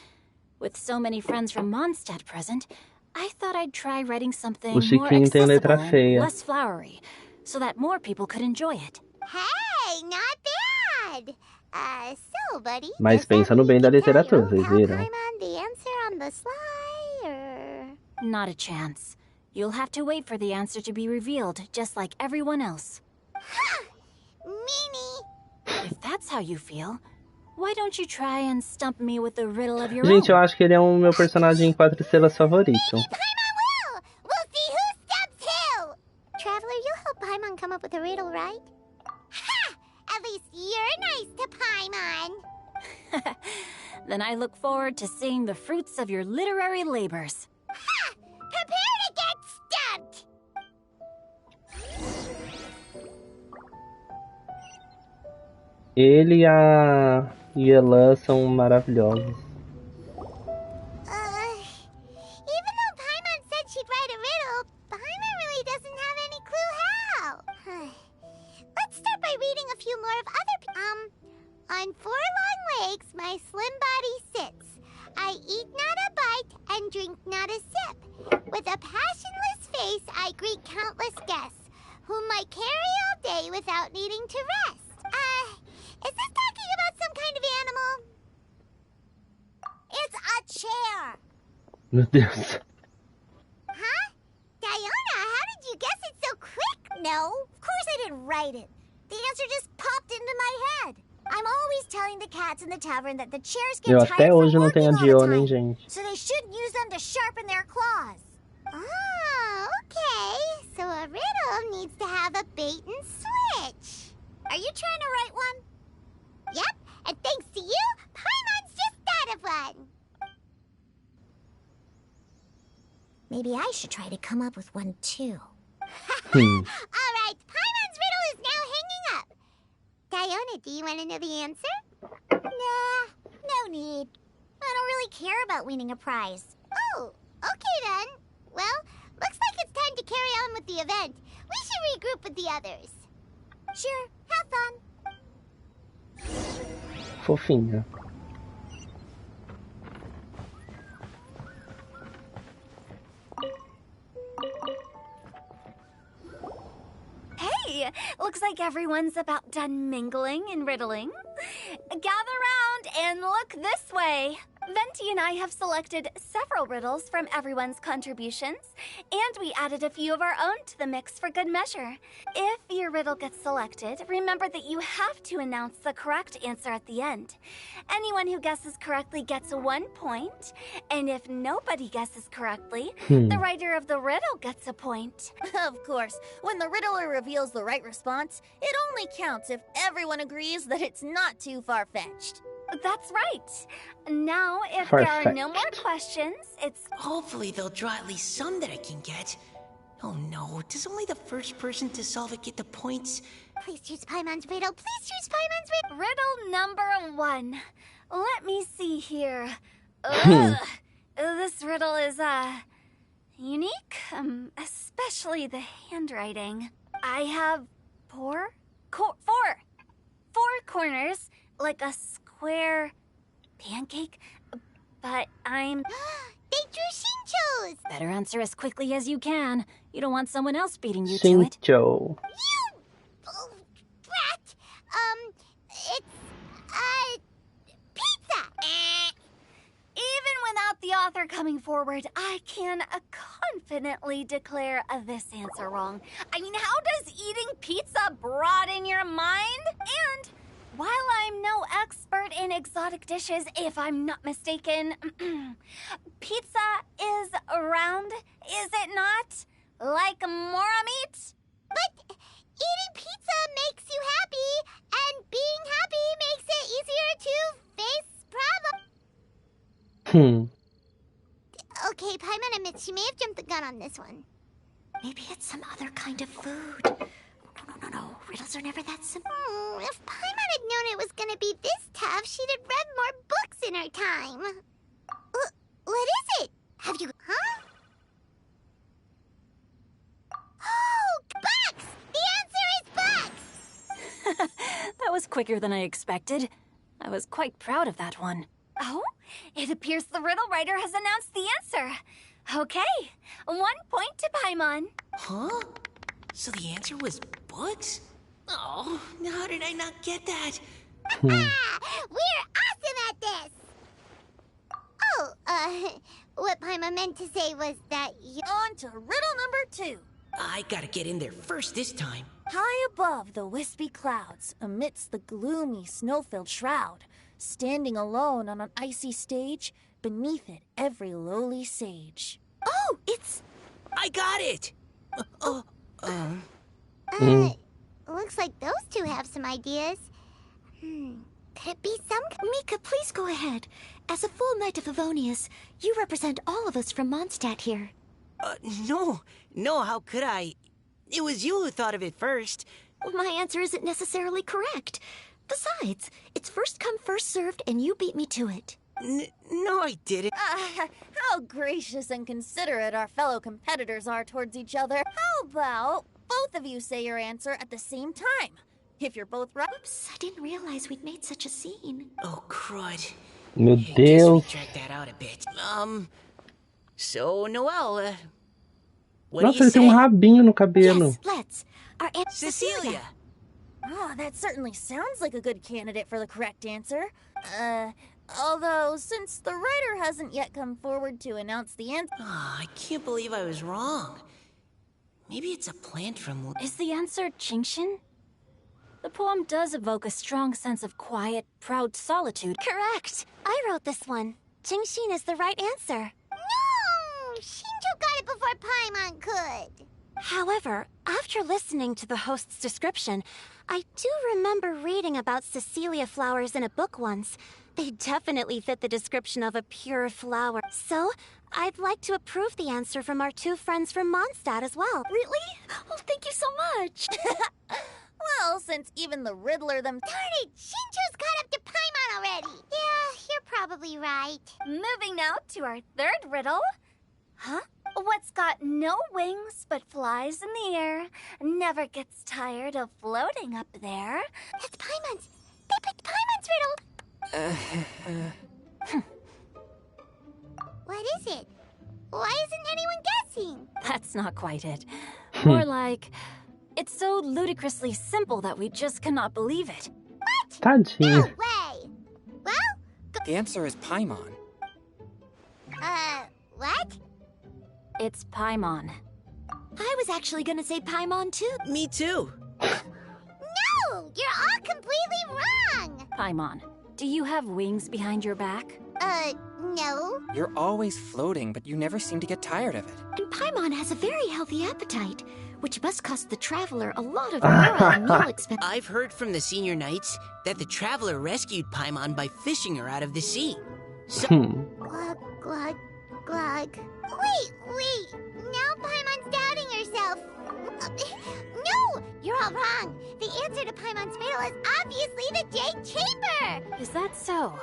[SPEAKER 8] With so many friends from Mondstadt present, I thought I'd try writing something
[SPEAKER 1] O
[SPEAKER 8] more
[SPEAKER 1] Chiquinho tem
[SPEAKER 8] accessible
[SPEAKER 1] letra
[SPEAKER 8] and
[SPEAKER 1] feia.
[SPEAKER 8] less flowery, so that more people could enjoy it.
[SPEAKER 3] Hey, not bad! So, buddy...
[SPEAKER 1] Mas
[SPEAKER 3] does that
[SPEAKER 1] pensa no
[SPEAKER 3] mean
[SPEAKER 1] bem da
[SPEAKER 3] you can tell
[SPEAKER 1] literatura,
[SPEAKER 3] your
[SPEAKER 1] vocês
[SPEAKER 3] pal
[SPEAKER 1] viram?
[SPEAKER 3] Paimon the answer on the sly, or...
[SPEAKER 8] Not a chance. You'll have to wait for the answer to be revealed, just like everyone else.
[SPEAKER 3] Meanie!
[SPEAKER 8] If that's how you feel, why don't you try and stump me with a riddle of your
[SPEAKER 1] Gente, eu
[SPEAKER 8] own?
[SPEAKER 1] acho que ele é o meu personagem 4 estrelas favorito.
[SPEAKER 3] Paimon will! We'll see who stumps who! Traveler, you'll help Paimon come up with a riddle, right? Ha! At least you're nice to Paimon!
[SPEAKER 8] Then I look forward to seeing the fruits of your literary labors.
[SPEAKER 3] Ha! Prepare to get stumped!
[SPEAKER 1] Ele e a Yelan são maravilhosos.
[SPEAKER 3] few more of other on 4 long legs, my slim body sits. I eat not a bite and drink not a sip. With a passionless face, I greet countless guests, whom I carry all day without needing to rest. Is this talking about some kind of animal? It's a chair.
[SPEAKER 1] Meu Deus.
[SPEAKER 3] Huh? Diona, how did you guess it so quick? No, of course I didn't write it. The answer just popped into my head. I'm always telling the cats in the tavern that the chairs get
[SPEAKER 1] Eu
[SPEAKER 3] tired
[SPEAKER 1] até
[SPEAKER 3] from
[SPEAKER 1] hoje não
[SPEAKER 3] working
[SPEAKER 1] tenho a
[SPEAKER 3] all the
[SPEAKER 1] Diona, hein,
[SPEAKER 3] time,
[SPEAKER 1] gente.
[SPEAKER 3] so they shouldn't use them to sharpen their claws. Oh, okay. So a riddle needs to have a bait and switch. Are you trying to write one? Yep, and thanks to you, Paimon's just thought of one. Maybe I should try to come up with one too. All right, Paimon's riddle is now hanging up. Diona, do you want to know the answer? Nah, no need. I don't really care about winning a prize. Oh, okay then. Well, looks like it's time to carry on with the event. We should regroup with the others. Sure, have fun.
[SPEAKER 1] Fofinha.
[SPEAKER 8] Hey, looks like everyone's about done mingling and riddling. Gather round and look this way. Venti and I have selected several riddles from everyone's contributions, and we added a few of our own to the mix for good measure. If your riddle gets selected, remember that you have to announce the correct answer at the end. Anyone who guesses correctly gets 1 point, and if nobody guesses correctly, the writer of the riddle gets a point.
[SPEAKER 6] Of course, when the riddler reveals the right response, it only counts if everyone agrees that it's not too far-fetched.
[SPEAKER 8] That's right. Now, if there are no more questions, it's...
[SPEAKER 7] Hopefully they'll draw at least some that I can get. Oh no, does only the first person to solve it get the points?
[SPEAKER 3] Please choose Paimon's riddle. Please choose Paimon's riddle.
[SPEAKER 8] Riddle number 1. Let me see here. This riddle is, unique, especially the handwriting. I have four corners, like a square pancake, but I'm...
[SPEAKER 3] They drew Shincho's!
[SPEAKER 10] Better answer as quickly as you can. You don't want someone else beating you to it.
[SPEAKER 1] Shincho.
[SPEAKER 3] You... brat! It's... pizza!
[SPEAKER 8] Even without the author coming forward, I can confidently declare this answer wrong. I mean, how does eating pizza broaden your mind? And while I'm no expert in exotic dishes, if I'm not mistaken, pizza is round, is it not? Like mora meat?
[SPEAKER 3] But eating pizza makes you happy, and being happy makes it easier to face problems. Okay, Paimon admits she may have jumped the gun on this one.
[SPEAKER 6] Maybe it's some other kind of food. No. Riddles are never that simple.
[SPEAKER 3] If Paimon had known it was gonna be this tough, she'd have read more books in her time. What is it? Have you... Huh? Oh, bucks! The answer is bucks!
[SPEAKER 10] That was quicker than I expected. I was quite proud of that one.
[SPEAKER 8] Oh, it appears the riddle writer has announced the answer. Okay, 1 point to Paimon.
[SPEAKER 7] Huh? So the answer was books? Oh, how did I not get that?
[SPEAKER 3] We're awesome at this! Oh, what Paimon meant to say was that you...
[SPEAKER 6] On to riddle number 2.
[SPEAKER 7] I gotta get in there first this time.
[SPEAKER 6] High above the wispy clouds, amidst the gloomy snow-filled shroud, standing alone on an icy stage, beneath it every lowly sage.
[SPEAKER 8] Oh, it's...
[SPEAKER 7] I got it!
[SPEAKER 3] Looks like those two have some ideas. Could it be some...
[SPEAKER 6] Mika, please go ahead. As a full Knight of Favonius, you represent all of us from Mondstadt here.
[SPEAKER 7] No, how could I? It was you who thought of it first.
[SPEAKER 6] My answer isn't necessarily correct. Besides, it's first come, first served, and you beat me to it.
[SPEAKER 7] No, I didn't.
[SPEAKER 6] How gracious and considerate our fellow competitors are towards each other. How about both of you say your answer at the same time? If you're both right.
[SPEAKER 8] Oops, I didn't realize we'd made such a scene.
[SPEAKER 7] Oh, crud.
[SPEAKER 1] Meu
[SPEAKER 7] Guess we
[SPEAKER 1] Deus.
[SPEAKER 7] dragged that out a bit. So, Noelle, what do
[SPEAKER 1] Nossa,
[SPEAKER 7] you
[SPEAKER 1] ele tem um
[SPEAKER 7] say?
[SPEAKER 1] rabinho no cabelo.
[SPEAKER 6] Yes, let's. Our Aunt
[SPEAKER 7] Cecilia!
[SPEAKER 6] Oh, that certainly sounds like a good candidate for the correct answer. Although, since the writer hasn't yet come forward to announce the answer...
[SPEAKER 7] Oh, I can't believe I was wrong. Maybe it's a plant from...
[SPEAKER 10] Is the answer Qingshin? The poem does evoke a strong sense of quiet, proud solitude.
[SPEAKER 8] Correct. I wrote this one. Qingshin is the right answer. No! Shinjo got it before Paimon could. However, after listening to the host's description, I do remember reading about Cecilia flowers in a book once. They definitely fit the description of a pure flower. So, I'd like to approve the answer from our two friends from Mondstadt as well.
[SPEAKER 6] Really? Oh, thank you so much. Well, since even the Riddler
[SPEAKER 8] Darn it! Shinjo's caught up to Paimon already. Yeah, you're probably right.
[SPEAKER 3] Moving now to our third riddle. Huh? What's got no wings but flies in the air, never gets tired of floating up there?
[SPEAKER 8] That's Paimon's. They picked Paimon's riddle. What is it? Why isn't anyone guessing?
[SPEAKER 10] That's not quite it. More like, it's so ludicrously simple that we just cannot believe it.
[SPEAKER 8] What?
[SPEAKER 1] Tadinho.
[SPEAKER 8] No way. Well,
[SPEAKER 9] The answer is Paimon.
[SPEAKER 8] what?
[SPEAKER 10] It's Paimon.
[SPEAKER 8] I was actually gonna say Paimon too.
[SPEAKER 7] Me too.
[SPEAKER 8] No! You're all completely wrong!
[SPEAKER 10] Paimon, do you have wings behind your back?
[SPEAKER 8] No.
[SPEAKER 9] You're always floating, but you never seem to get tired of it.
[SPEAKER 8] And Paimon has a very healthy appetite, which must cost the traveler a lot of moral meal expense.
[SPEAKER 7] I've heard from the senior knights that the traveler rescued Paimon by fishing her out of the sea. So,
[SPEAKER 8] Glug, glug, glug. Wait! Now Paimon's doubting herself. No! You're all wrong. The answer to Paimon's riddle is obviously the Jade Chamber!
[SPEAKER 10] Is that so?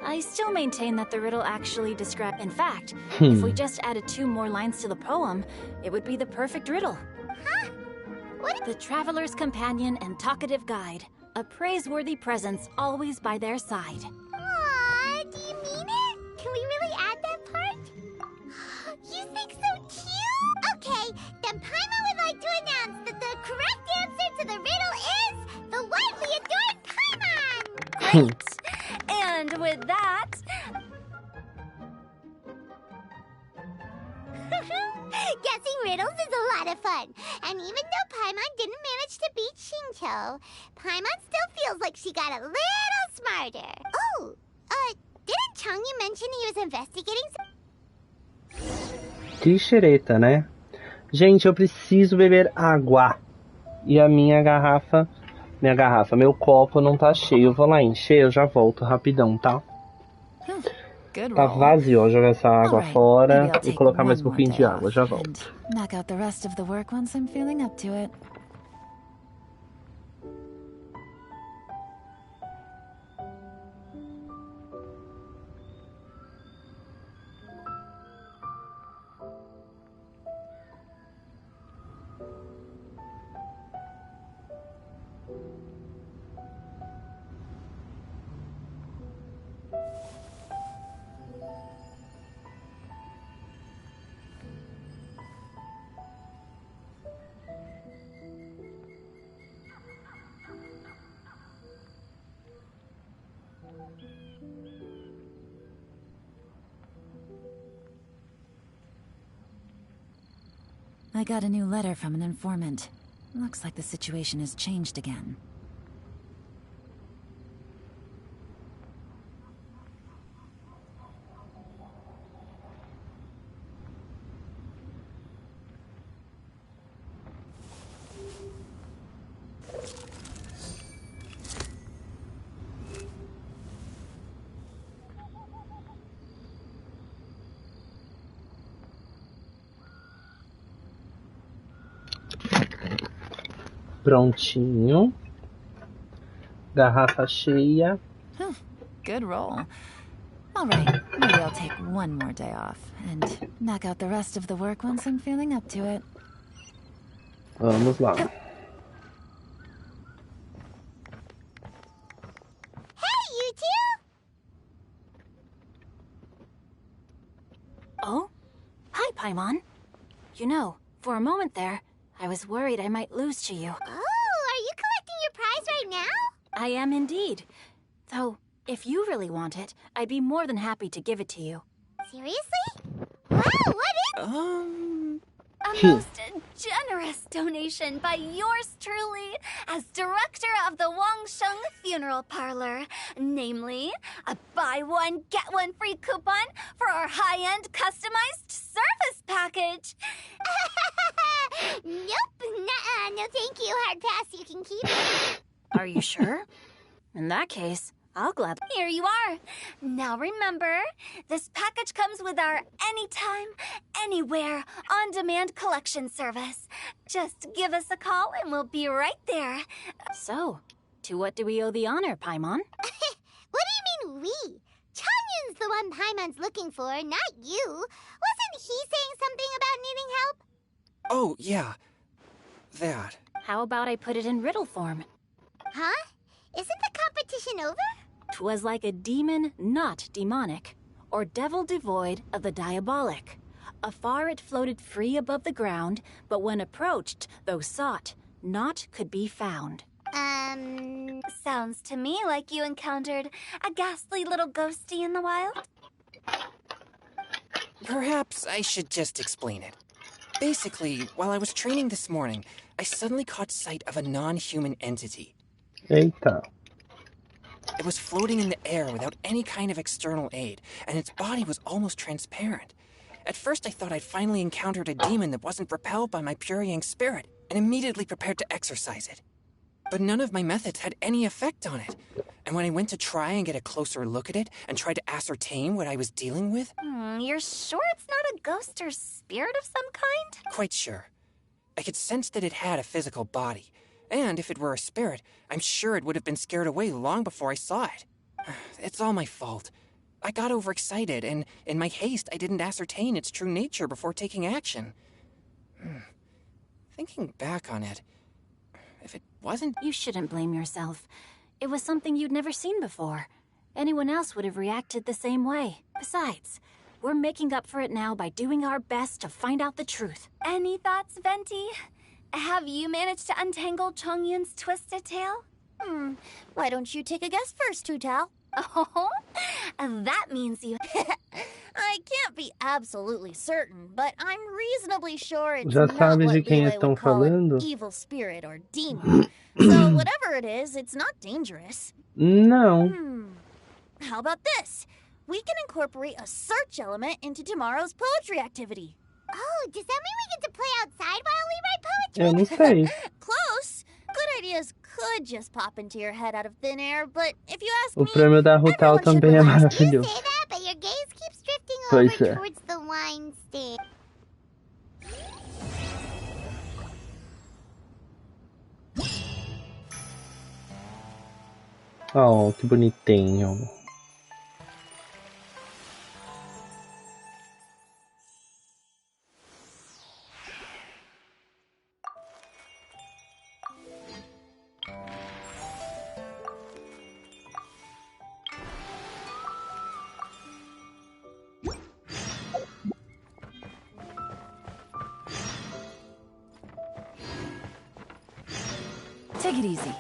[SPEAKER 10] I still maintain that the riddle actually describes... In fact, if we just added 2 more lines to the poem, it would be the perfect riddle.
[SPEAKER 8] Huh? What?
[SPEAKER 10] The traveler's companion and talkative guide, a praiseworthy presence always by their side.
[SPEAKER 8] Aw, do you mean it? Can we really add that part? You think so cute? Okay, then Paimon would like to announce that the correct answer to the riddle is the widely adored Paimon!
[SPEAKER 3] Great! And with that...
[SPEAKER 8] Guessing riddles is a lot of fun. And even though Paimon didn't manage to beat Shinto, Paimon still feels like she got a little smarter. Oh, didn't Changyu mention he was investigating
[SPEAKER 1] Que xereta, né? Gente, eu preciso beber água. E a meu copo não tá cheio. Eu vou lá encher, eu já volto rapidão, tá? Tá vazio, ó. Jogar essa água fora e colocar mais um pouquinho de água. Já volto.
[SPEAKER 4] Knock out the rest of the work once I'm feeling up to it. I got a new letter from an informant. Looks like the situation has changed again.
[SPEAKER 1] Prontinho. Garrafa cheia.
[SPEAKER 4] Good roll. All right, maybe I'll take one more day off and knock out the rest of the work once I'm feeling up to it.
[SPEAKER 1] Vamos lá.
[SPEAKER 10] Paimon. You know, for a moment there, I was worried I might lose to you.
[SPEAKER 3] Oh, are you collecting your prize right now?
[SPEAKER 10] I am indeed. Though, if you really want it, I'd be more than happy to give it to you.
[SPEAKER 3] Seriously? Wow, what is...
[SPEAKER 8] A most generous donation by yours truly as director of the Wangsheng Funeral Parlor. Namely, a buy one, get one free coupon for our high-end customized service package.
[SPEAKER 3] Nope, nuh-uh, no thank you, hard pass, you can keep it.
[SPEAKER 10] Are you sure? In that case, I'll gladly.
[SPEAKER 8] Here you are. Now remember, this package comes with our anytime, anywhere, on-demand collection service. Just give us a call and we'll be right there.
[SPEAKER 10] So, to what do we owe the honor, Paimon?
[SPEAKER 3] What do you mean we? Changyun's the one Paimon's looking for, not you. Wasn't he saying something about needing help?
[SPEAKER 9] Oh, yeah. That.
[SPEAKER 10] How about I put it in riddle form?
[SPEAKER 3] Huh? Isn't the competition over?
[SPEAKER 10] 'Twas like a demon not demonic, or devil devoid of the diabolic. Afar it floated free above the ground, but when approached, though sought, naught could be found.
[SPEAKER 8] Sounds to me like you encountered a ghastly little ghosty in the wild.
[SPEAKER 9] Perhaps I should just explain it. Basically, while I was training this morning, I suddenly caught sight of a non-human entity.
[SPEAKER 1] Eita.
[SPEAKER 9] It was floating in the air without any kind of external aid, and its body was almost transparent. At first I thought I'd finally encountered a demon that wasn't repelled by my pure yang spirit, and immediately prepared to exorcise it. But none of my methods had any effect on it, and when I went to try and get a closer look at it and try to ascertain what I was dealing with...
[SPEAKER 8] You're sure it's not a ghost or spirit of some kind?
[SPEAKER 9] Quite sure. I could sense that it had a physical body, and if it were a spirit, I'm sure it would have been scared away long before I saw it. It's all my fault. I got overexcited, and in my haste, I didn't ascertain its true nature before taking action. Thinking back on it, if it wasn't...
[SPEAKER 10] You shouldn't blame yourself. It was something you'd never seen before. Anyone else would have reacted the same way. Besides, we're making up for it now by doing our best to find out the truth.
[SPEAKER 8] Any thoughts, Venti? Have you managed to untangle Chongyun's twisted tail?
[SPEAKER 6] Why don't you take a guess first, Tutao?
[SPEAKER 8] Oh, that means you...
[SPEAKER 6] I can't be absolutely certain, but I'm reasonably sure it's
[SPEAKER 1] Já
[SPEAKER 6] not
[SPEAKER 1] sabe
[SPEAKER 6] what
[SPEAKER 1] de quem
[SPEAKER 6] Leeway
[SPEAKER 1] estão
[SPEAKER 6] would call an
[SPEAKER 1] falando?
[SPEAKER 6] evil spirit or demon. So whatever it is, it's not dangerous.
[SPEAKER 1] Não.
[SPEAKER 6] How about this? We can incorporate a search element into tomorrow's poetry activity.
[SPEAKER 3] Oh, does that mean we get to play outside while we write poetry?
[SPEAKER 1] Eu não sei.
[SPEAKER 6] Close. Good ideas could just pop into your head out of thin air, but if you ask
[SPEAKER 1] O
[SPEAKER 6] me,
[SPEAKER 1] prêmio da Rutal
[SPEAKER 6] everyone should
[SPEAKER 1] também é
[SPEAKER 6] relax.
[SPEAKER 3] You
[SPEAKER 1] maravilhoso.
[SPEAKER 3] say that, but your gaze keeps drifting
[SPEAKER 1] Pois
[SPEAKER 3] over
[SPEAKER 1] é.
[SPEAKER 3] towards the wine stand.
[SPEAKER 1] Oh, que bonitinho.
[SPEAKER 10] Take it easy.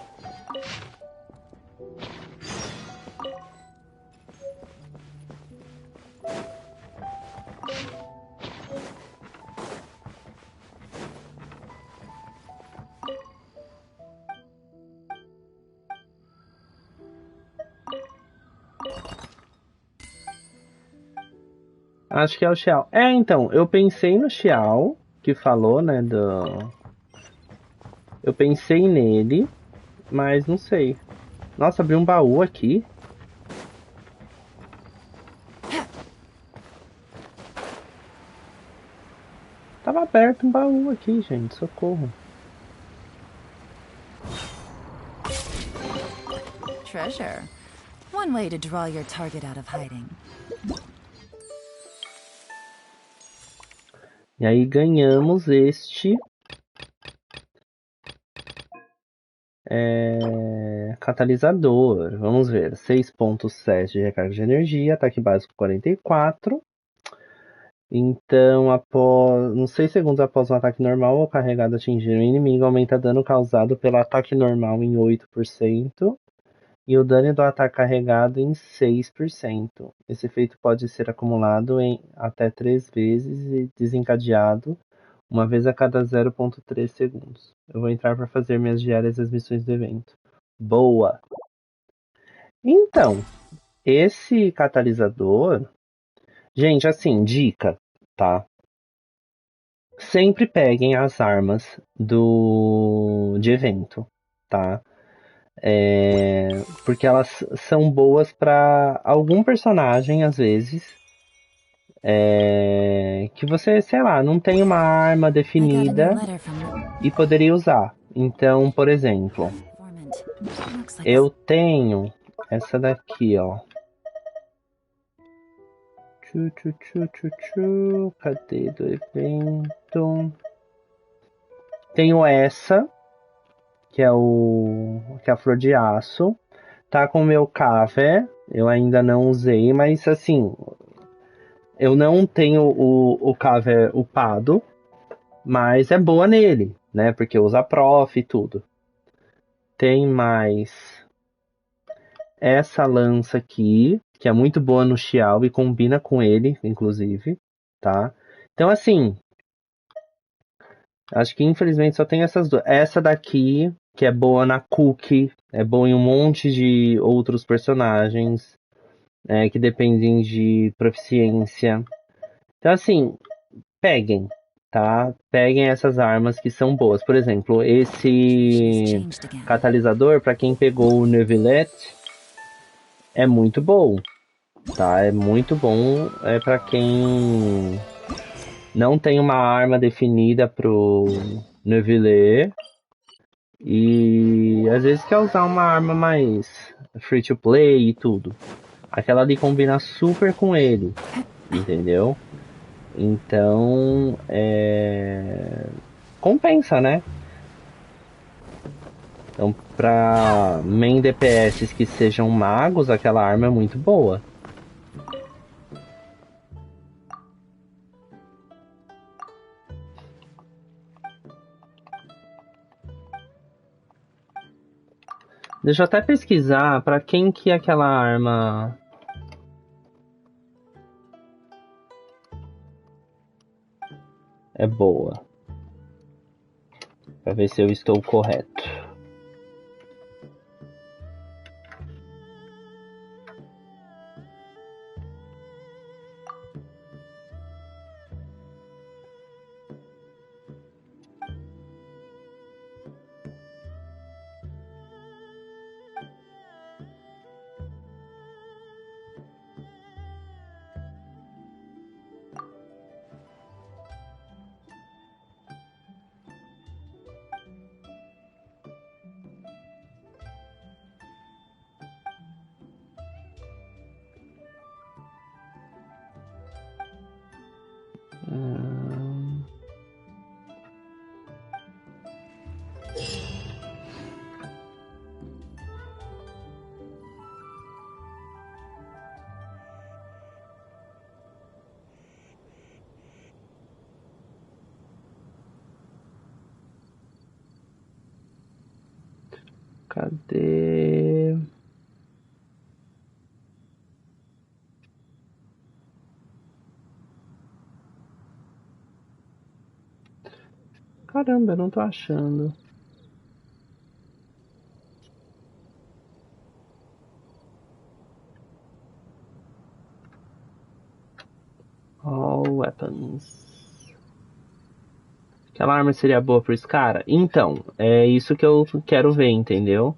[SPEAKER 1] Acho que é o Xiao. É, então, eu pensei no Xiao, que falou, né, do... Eu pensei nele, mas não sei. Nossa, abriu um baú aqui. Tava aberto um baú aqui, gente, socorro.
[SPEAKER 4] Treasure. One way to draw your target out of hiding.
[SPEAKER 1] E aí ganhamos este catalisador. Vamos ver. 6.7 de recarga de energia, ataque básico 44. Então, após uns 6 segundos após um ataque normal ou carregado atingir o inimigo, aumenta dano causado pelo ataque normal em 8% e o dano do ataque carregado em 6%. Esse efeito pode ser acumulado em até 3 vezes e desencadeado uma vez a cada 0,3 segundos. Eu vou entrar para fazer minhas diárias e as missões do evento. Boa! Então, esse catalisador. Gente, assim, dica, tá? Sempre peguem as armas de evento, tá? Porque elas são boas para algum personagem, às vezes, que você, sei lá, não tem uma arma
[SPEAKER 4] I got a new
[SPEAKER 1] definida
[SPEAKER 4] letter from the
[SPEAKER 1] e poderia usar. Então, por exemplo,
[SPEAKER 4] informant. Looks like
[SPEAKER 1] eu tenho essa daqui, ó. Cadê do evento? Tenho essa, que é a flor de aço. Tá com o meu café, eu ainda não usei, mas assim, eu não tenho o café upado, mas é boa nele, né? Porque usa prof e tudo. Tem mais essa lança aqui, que é muito boa no Xiao e combina com ele, inclusive, tá? Então assim, acho que infelizmente só tem essas duas. Essa daqui, que é boa na Cookie, é boa em um monte de outros personagens, que dependem de proficiência. Então, assim, peguem, tá? Peguem essas armas que são boas. Por exemplo,
[SPEAKER 4] she's
[SPEAKER 1] esse
[SPEAKER 4] changed again.
[SPEAKER 1] catalisador, para quem pegou o Neuvillette, é muito bom, tá? É muito bom. É para quem não tem uma arma definida pro Neuvillette e às vezes quer usar uma arma mais free to play e tudo. Aquela ali combina super com ele, entendeu? Então, compensa, né? Então, pra main DPS que sejam magos, aquela arma é muito boa. Deixa eu até pesquisar pra quem que aquela arma é boa. Pra ver se eu estou correto. Cadê? Caramba, eu não tô achando. All weapons. Aquela arma seria boa pro esse cara? Então, é isso que eu quero ver, entendeu?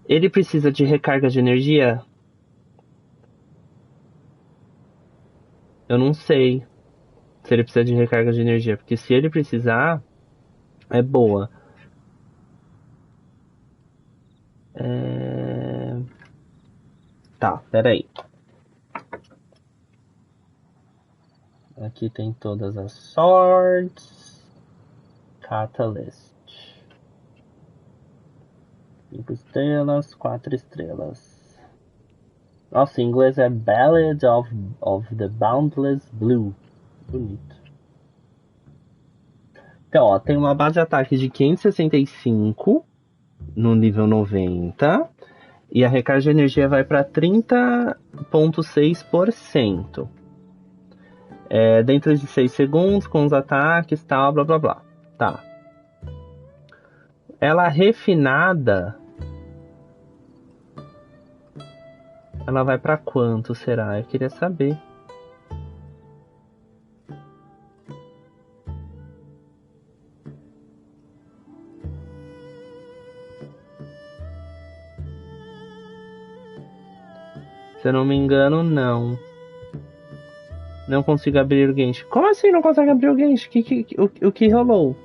[SPEAKER 1] Ele precisa de recarga de energia? Eu não sei se ele precisa de recarga de energia, porque se ele precisar, é boa. Tá, peraí. Aqui tem todas as swords. Catalyst. 5 estrelas, 4 estrelas. Nossa, em inglês é Ballad of the Boundless Blue. Bonito. Então, ó, tem uma base de ataque de 565 no nível 90. E a recarga de energia vai para 30,6%. Dentro de 6 segundos, com os ataques, tal, blá blá blá. Tá. Ela refinada. Ela vai para quanto, será? Eu queria saber. Se eu não me engano, não. Não consigo abrir o Genshi. Como assim não consegue abrir o Genshi? O que rolou?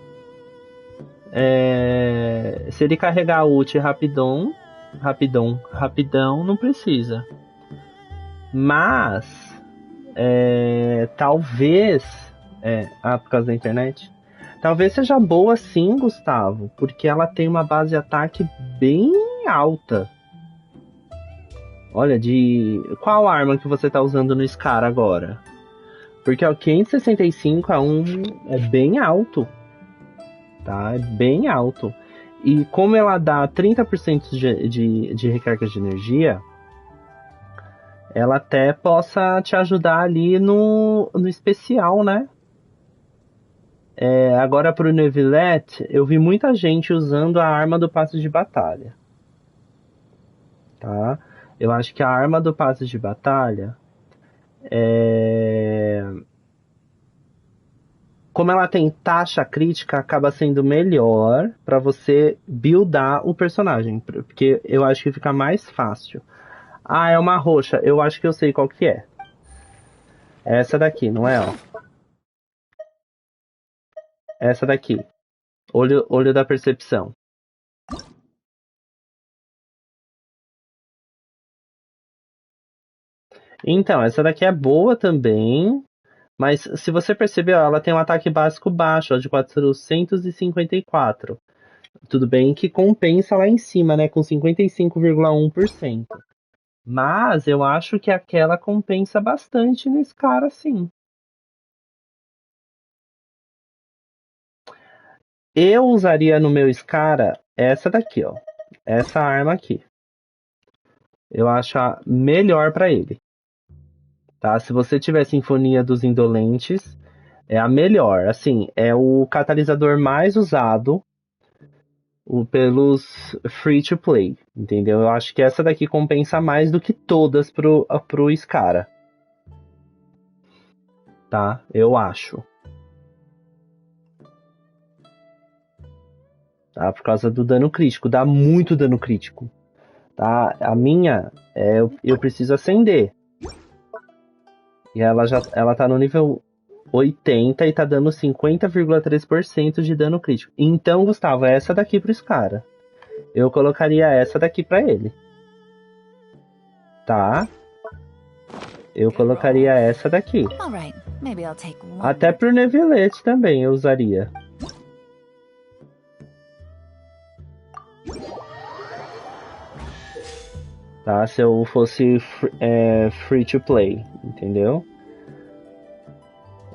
[SPEAKER 1] Se ele carregar a ult rapidão, não precisa. Mas, talvez... por causa da internet. Talvez seja boa sim, Gustavo, porque ela tem uma base de ataque bem alta. Olha, qual arma que você tá usando no Scar agora? Porque o 565 é bem alto. Tá? É bem alto. E como ela dá 30% de recarga de energia, ela até possa te ajudar ali no especial, né? Agora pro Neuvillette, eu vi muita gente usando a arma do passe de batalha. Tá? Eu acho que a arma do passe de batalha como ela tem taxa crítica, acaba sendo melhor para você buildar o personagem, porque eu acho que fica mais fácil. Ah, é uma roxa, eu acho que eu sei qual que é. É essa daqui, não é? Ó. Essa daqui. Olho da percepção. Então, essa daqui é boa também, mas se você perceber, ó, ela tem um ataque básico baixo, ó, de 454. Tudo bem que compensa lá em cima, né, com 55,1%. Mas eu acho que aquela compensa bastante nesse cara, sim. Eu usaria no meu Scara essa daqui, ó. Essa arma aqui. Eu acho a melhor pra ele. Tá? Se você tiver Sinfonia dos Indolentes, é a melhor. Assim, é o catalisador mais usado pelos free to play. Entendeu? Eu acho que essa daqui compensa mais do que todas pro Scara. Tá? Eu acho. Tá? Por causa do dano crítico. Dá muito dano crítico. Tá? A minha, eu preciso acender. E ela tá no nível 80 e tá dando 50,3% de dano crítico. Então, Gustavo, é essa daqui pro Scara. Eu colocaria essa daqui pra ele. Tá? Eu colocaria essa daqui. Até pro Neuvillette também eu usaria. Tá? Se eu fosse free to play, entendeu?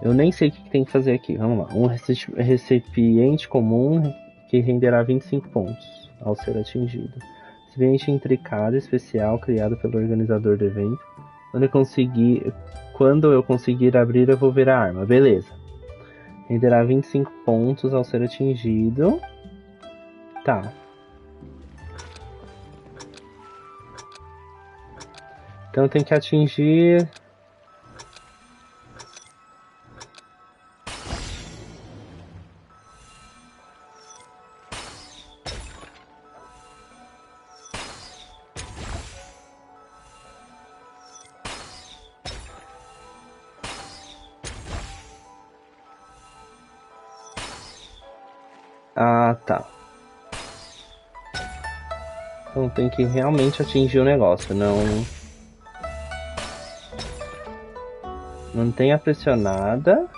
[SPEAKER 1] Eu nem sei o que tem que fazer aqui. Vamos lá. Um recipiente comum que renderá 25 pontos ao ser atingido. Recipiente intricado especial criado pelo organizador do evento. Quando eu conseguir abrir, eu vou ver a arma. Beleza. Renderá 25 pontos ao ser atingido. Tá. Então tem que atingir... Ah, tá. Então tem que realmente atingir o negócio, não... Mantenha pressionada.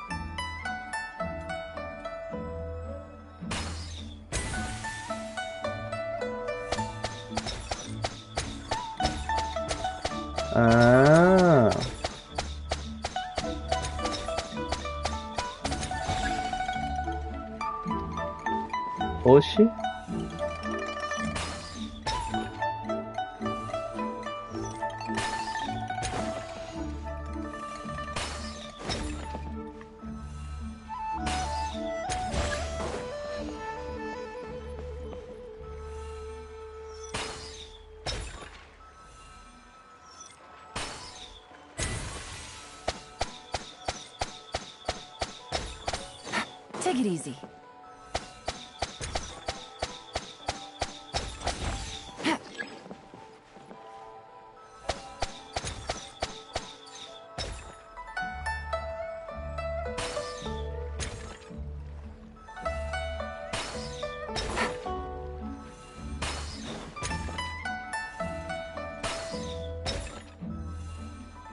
[SPEAKER 1] Ah. Oxi.
[SPEAKER 4] Take it easy.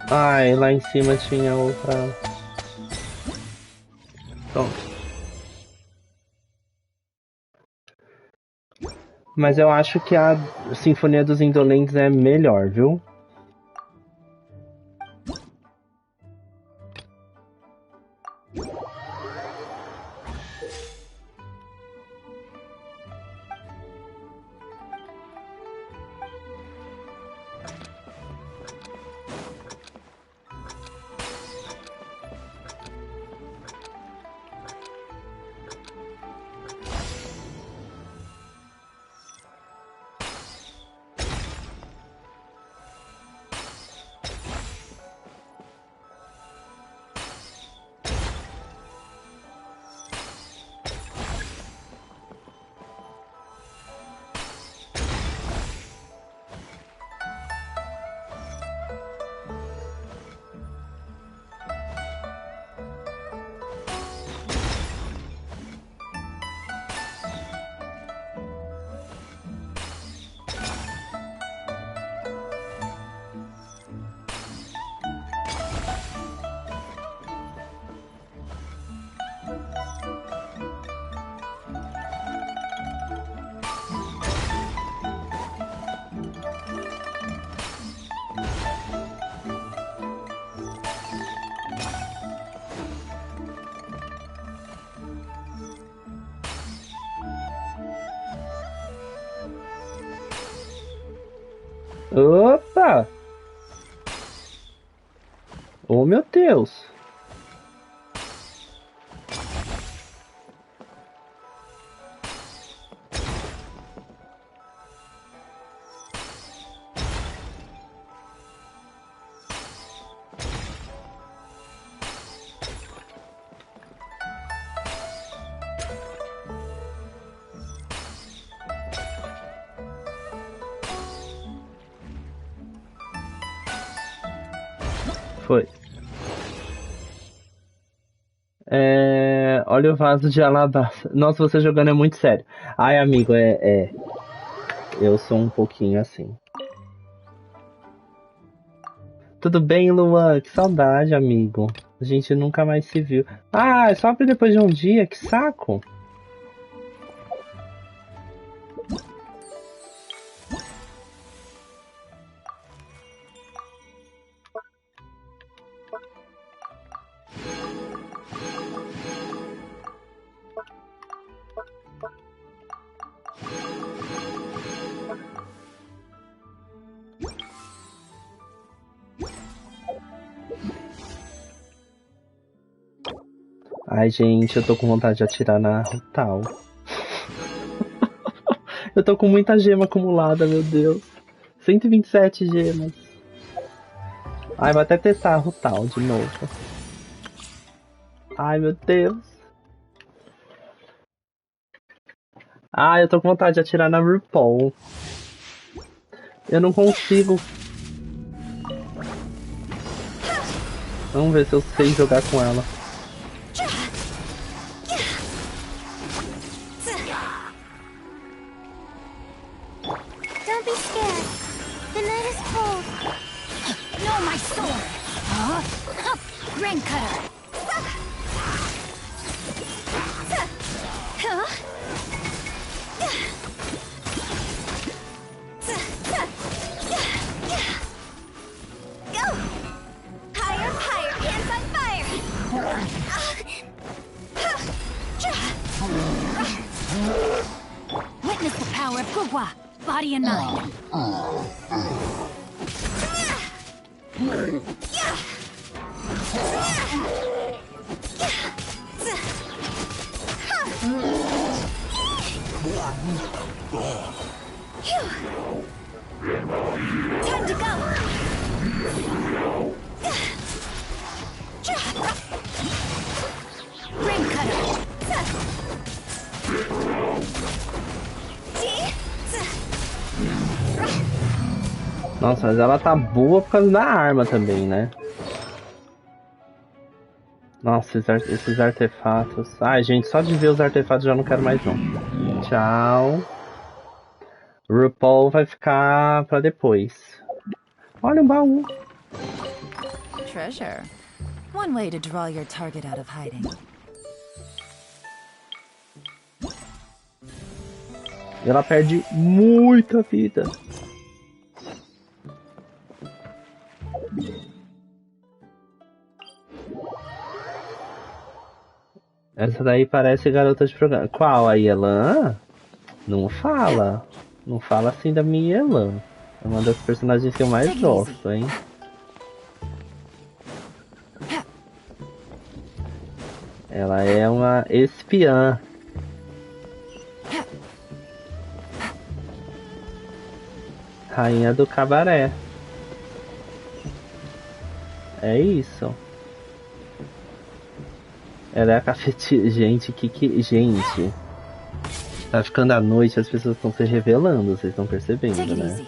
[SPEAKER 1] Ai, lá em cima tinha outra. Pronto. Mas eu acho que a Sinfonia dos Indolentes é melhor, viu? Opa! Oh, meu Deus! Foi. Olha o vaso de alabastro. Nossa, você jogando é muito sério. Ai, amigo, eu sou um pouquinho assim. Tudo bem, Luan? Que saudade, amigo. A gente nunca mais se viu. Ah, é só pra depois de um dia? Que saco. Ai, gente, eu tô com vontade de atirar na Rutal. Eu tô com muita gema acumulada, meu Deus. 127 gemas. Ai, vou até testar a Rutal de novo. Ai, meu Deus. Ai, eu tô com vontade de atirar na RuPaul. Eu não consigo. Vamos ver se eu sei jogar com ela.
[SPEAKER 3] Don't be scared. The night is cold.
[SPEAKER 10] No, my sword! Grain cutter! power of Gugwa, body and mind.
[SPEAKER 8] Time to go.
[SPEAKER 10] Ring cutter.
[SPEAKER 1] Nossa, mas ela tá boa por causa da arma também, né? Nossa, esses artefatos. Ai, gente, só de ver os artefatos já não quero mais não. Tchau. RuPaul vai ficar pra depois. Olha um baú.
[SPEAKER 4] Treasure. One way to draw your target out of hiding.
[SPEAKER 1] Ela perde muita vida. Essa daí parece garota de programa. Qual? A Yelan? Não fala. Não fala assim da minha Yelan. É uma das personagens que eu mais gosto, hein? Ela é uma espiã. Rainha do cabaré. É isso. Ela é a cafeteira. Gente, Gente. Tá ficando à noite, as pessoas estão se revelando, vocês estão percebendo, né?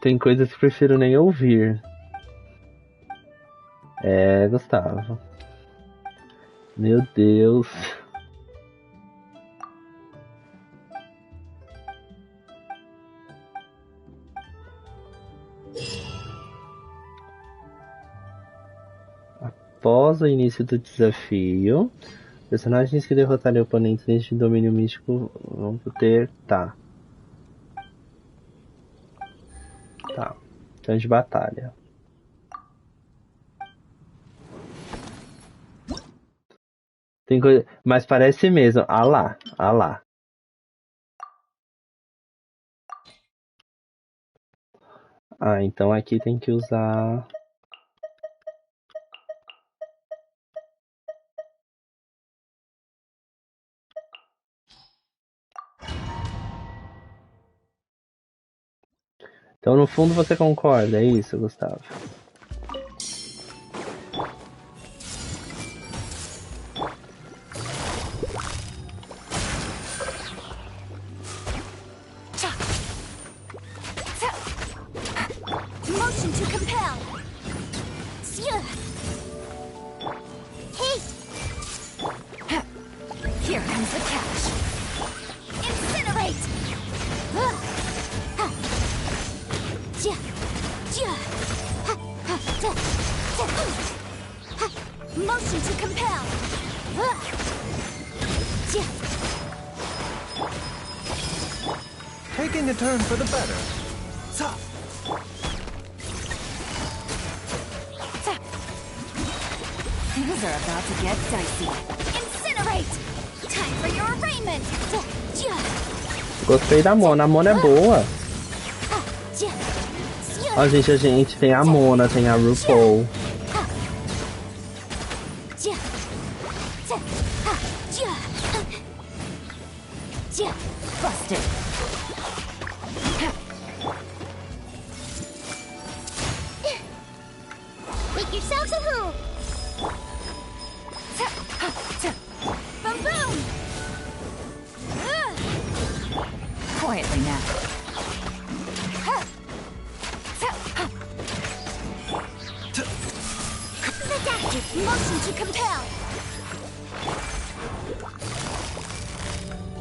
[SPEAKER 1] Tem coisas que prefiro nem ouvir. É, Gustavo. Meu Deus. Após o início do desafio, personagens que derrotarem oponentes neste domínio místico vão ter... Tá. Então de batalha. Tem coisa... Mas parece mesmo. Ah lá. Ah, então aqui tem que usar... Então no fundo você concorda, é isso, Gustavo?
[SPEAKER 8] Motion to compel.
[SPEAKER 10] Here comes the catch.
[SPEAKER 8] Incinerate. Motion to compel.
[SPEAKER 2] Taking a turn for the better.
[SPEAKER 10] Things are about to get dicey.
[SPEAKER 8] Incinerate. Time for your arraignment.
[SPEAKER 1] Gostei da Mona, a Mona é boa. Ó, gente, a gente tem a Mona, tem a RuPaul.
[SPEAKER 10] Busted.
[SPEAKER 8] Make yourselves at home. Boom, boom.
[SPEAKER 10] Quietly now.
[SPEAKER 8] Motion to compel.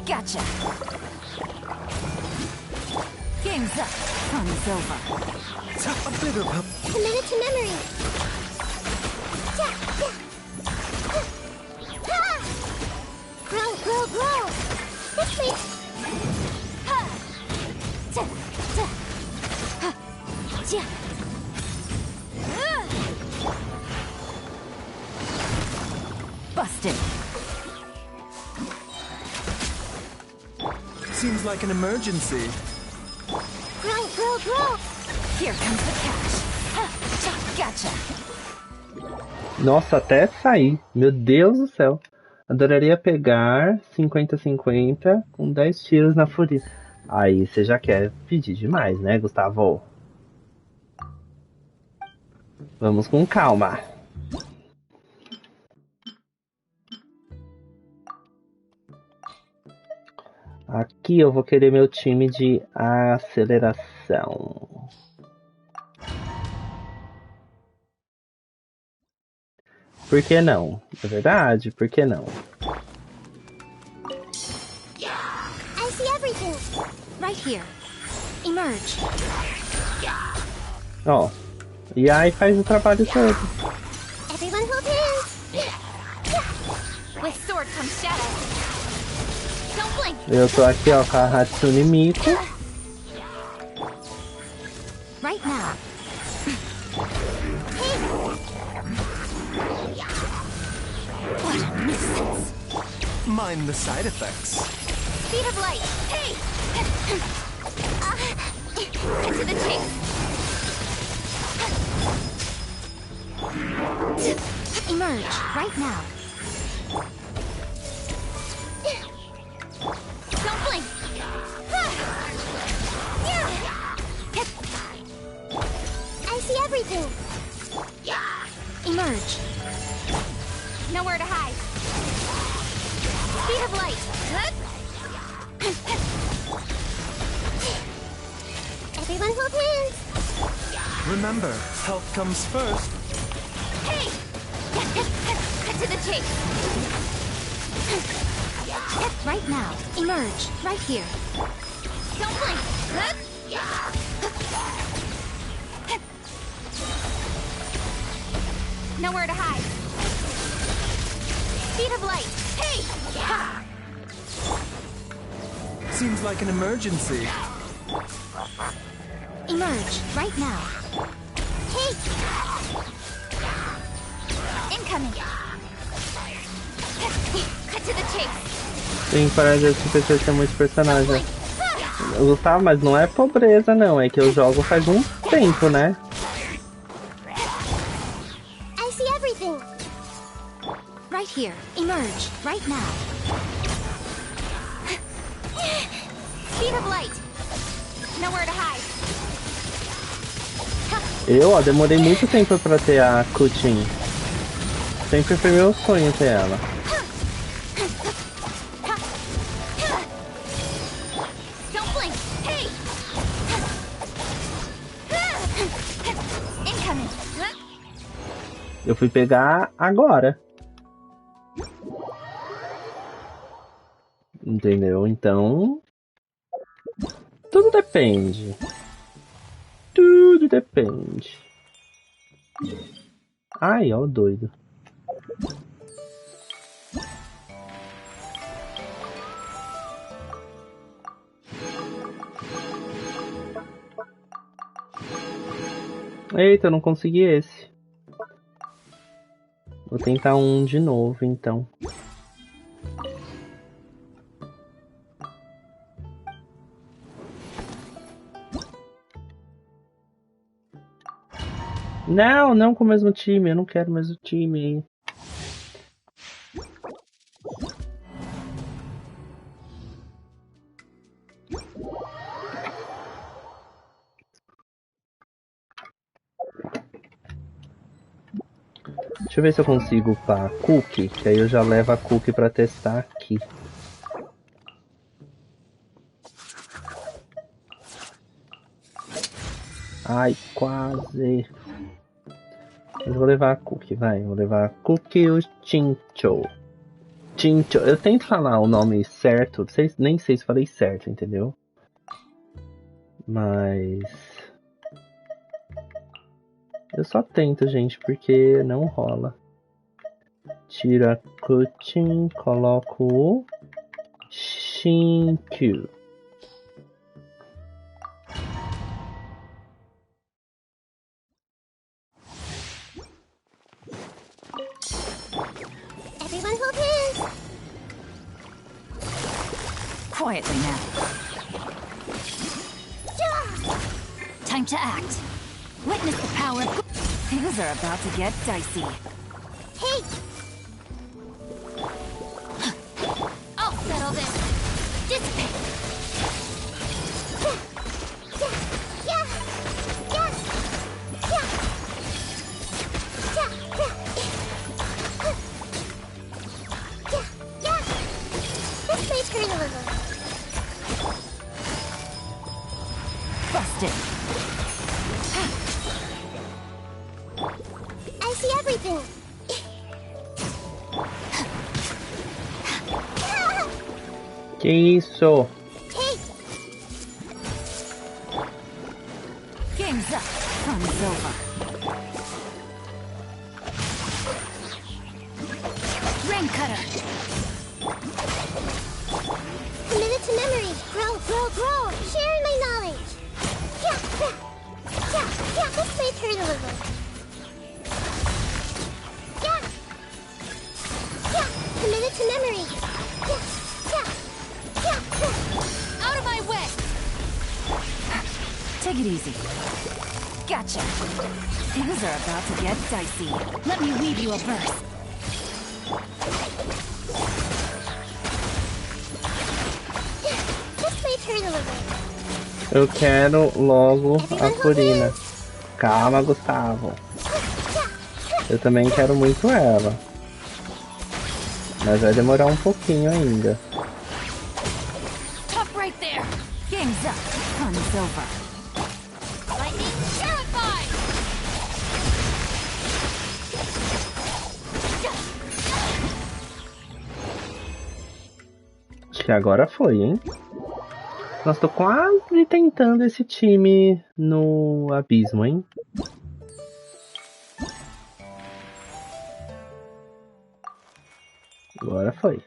[SPEAKER 10] Gotcha. Game's up. Fun's over.
[SPEAKER 2] A bitter pup.
[SPEAKER 8] Commit it to memory. Grow. This way.
[SPEAKER 10] Busted.
[SPEAKER 2] Seems like an emergency.
[SPEAKER 3] Grow.
[SPEAKER 10] Here comes the cash. Gotcha.
[SPEAKER 1] Nossa, até sair. Meu Deus do céu. Adoraria pegar 50-50 com 10 tiros na fúria. Aí você já quer pedir demais, né, Gustavo? Vamos com calma. Aqui eu vou querer meu time de aceleração. Por que não? É verdade, por que não?
[SPEAKER 3] I see everything.
[SPEAKER 10] Right here. Emerge.
[SPEAKER 1] Ó, e aí faz o trabalho todo.
[SPEAKER 3] Everyone hold hands.
[SPEAKER 8] With sword comes shadow. Don't blink.
[SPEAKER 1] Eu tô aqui, ó, com a Hatsune Miku.
[SPEAKER 10] Right now.
[SPEAKER 2] Mind the side effects.
[SPEAKER 8] Speed of light. Hey! Cut to the chase.
[SPEAKER 10] Emerge. Right now.
[SPEAKER 8] Don't blink.
[SPEAKER 3] I see everything.
[SPEAKER 10] Emerge.
[SPEAKER 8] Nowhere to hide. Speed of light.
[SPEAKER 3] Everyone hold hands.
[SPEAKER 2] Remember, health comes first.
[SPEAKER 8] Hey! Cut to the chase.
[SPEAKER 10] Right now. Emerge. Right here.
[SPEAKER 8] Don't blink. Nowhere to hide. Speed of light. Hey!
[SPEAKER 2] Seems like an emergency.
[SPEAKER 10] Emerge. Right now.
[SPEAKER 3] Hey,
[SPEAKER 8] Incoming. Cut to the chase.
[SPEAKER 1] Sim, parece que precisa ter muitos personagens. Gustavo, mas não é pobreza não, é que eu jogo faz um tempo, né?
[SPEAKER 3] I see everything.
[SPEAKER 10] Right here. Emerge. Right now.
[SPEAKER 8] Speed of light. Nowhere to hide.
[SPEAKER 1] Eu, ó, demorei muito tempo pra ter a Kuchin. Sempre foi meu sonho ter ela.
[SPEAKER 8] Don't blink. Hey! Incoming.
[SPEAKER 1] Eu fui pegar agora. Entendeu? Então... Tudo depende. Tudo depende. Ai, ó o doido. Eita, eu não consegui esse. Vou tentar um de novo, então. Não, não com o mesmo time. Eu não quero o mesmo time. Deixa eu ver se eu consigo upar a Cookie, que aí eu já levo a Cookie pra testar aqui. Ai, quase. Mas vou levar a Cookie, vai. Vou levar a Cookie e o Chincho. Chincho. Eu tento falar o nome certo, nem sei se falei certo, entendeu? Mas... eu só tento, gente, porque não rola. Tira a Kuchin, coloco o Shinkyu.
[SPEAKER 10] Quietly now. Time to act. Witness the power of... Things are about to get dicey.
[SPEAKER 3] Hey! I'll settle this. Dissipate. Yeah. This may turn a little.
[SPEAKER 10] Busted.
[SPEAKER 3] I see everything.
[SPEAKER 1] Que isso?
[SPEAKER 3] Hey!
[SPEAKER 10] Game's up. Fun's over. Rain cutter.
[SPEAKER 3] Commit it to memory. Grow. Sharing my knowledge. Yeah. This may turn a little. Yeah. Commit it to memory. Yeah.
[SPEAKER 10] Out of my way! Take it easy. Gotcha. Things are about to get dicey. Let me weave you a verse.
[SPEAKER 3] This may turn a little.
[SPEAKER 1] Eu quero logo a Corina. Calma, Gustavo. Eu também quero muito ela. Mas vai demorar um pouquinho ainda.
[SPEAKER 10] Top right there. Game's up. Fun's over.
[SPEAKER 3] Lightning terrified.
[SPEAKER 1] Acho que agora foi, hein? Nossa, tô quase tentando esse time no abismo, hein? Agora foi.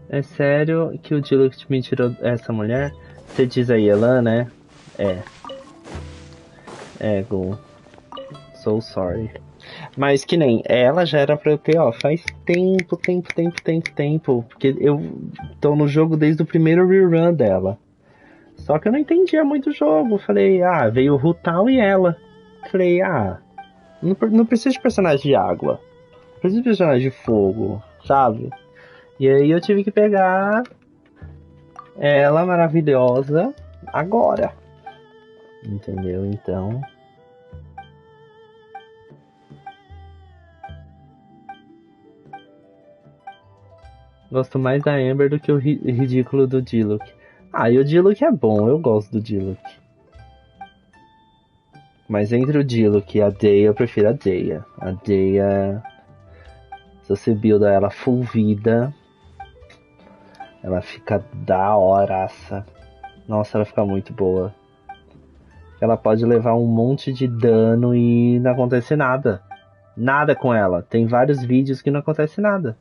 [SPEAKER 1] É sério que o Diluc me tirou essa mulher? Você diz a Yelan, né? É, Gu. So sorry. Mas que nem, ela já era pra eu ter, ó, faz tempo. Porque eu tô no jogo desde o primeiro rerun dela. Só que eu não entendia muito o jogo. Falei, veio o Rutal e ela. Falei, não precisa de personagem de água. Precisa de personagem de fogo, sabe? E aí eu tive que pegar ela maravilhosa agora. Entendeu? Então... Gosto mais da Amber do que o ridículo do Diluc. E o Diluc é bom, eu gosto do Diluc. Mas entre o Diluc e a Deia, eu prefiro a Deia. A Deia, se você builda ela full vida, ela fica da horaça. Nossa, ela fica muito boa. Ela pode levar um monte de dano e não acontece nada. Nada com ela. Tem vários vídeos que não acontece nada.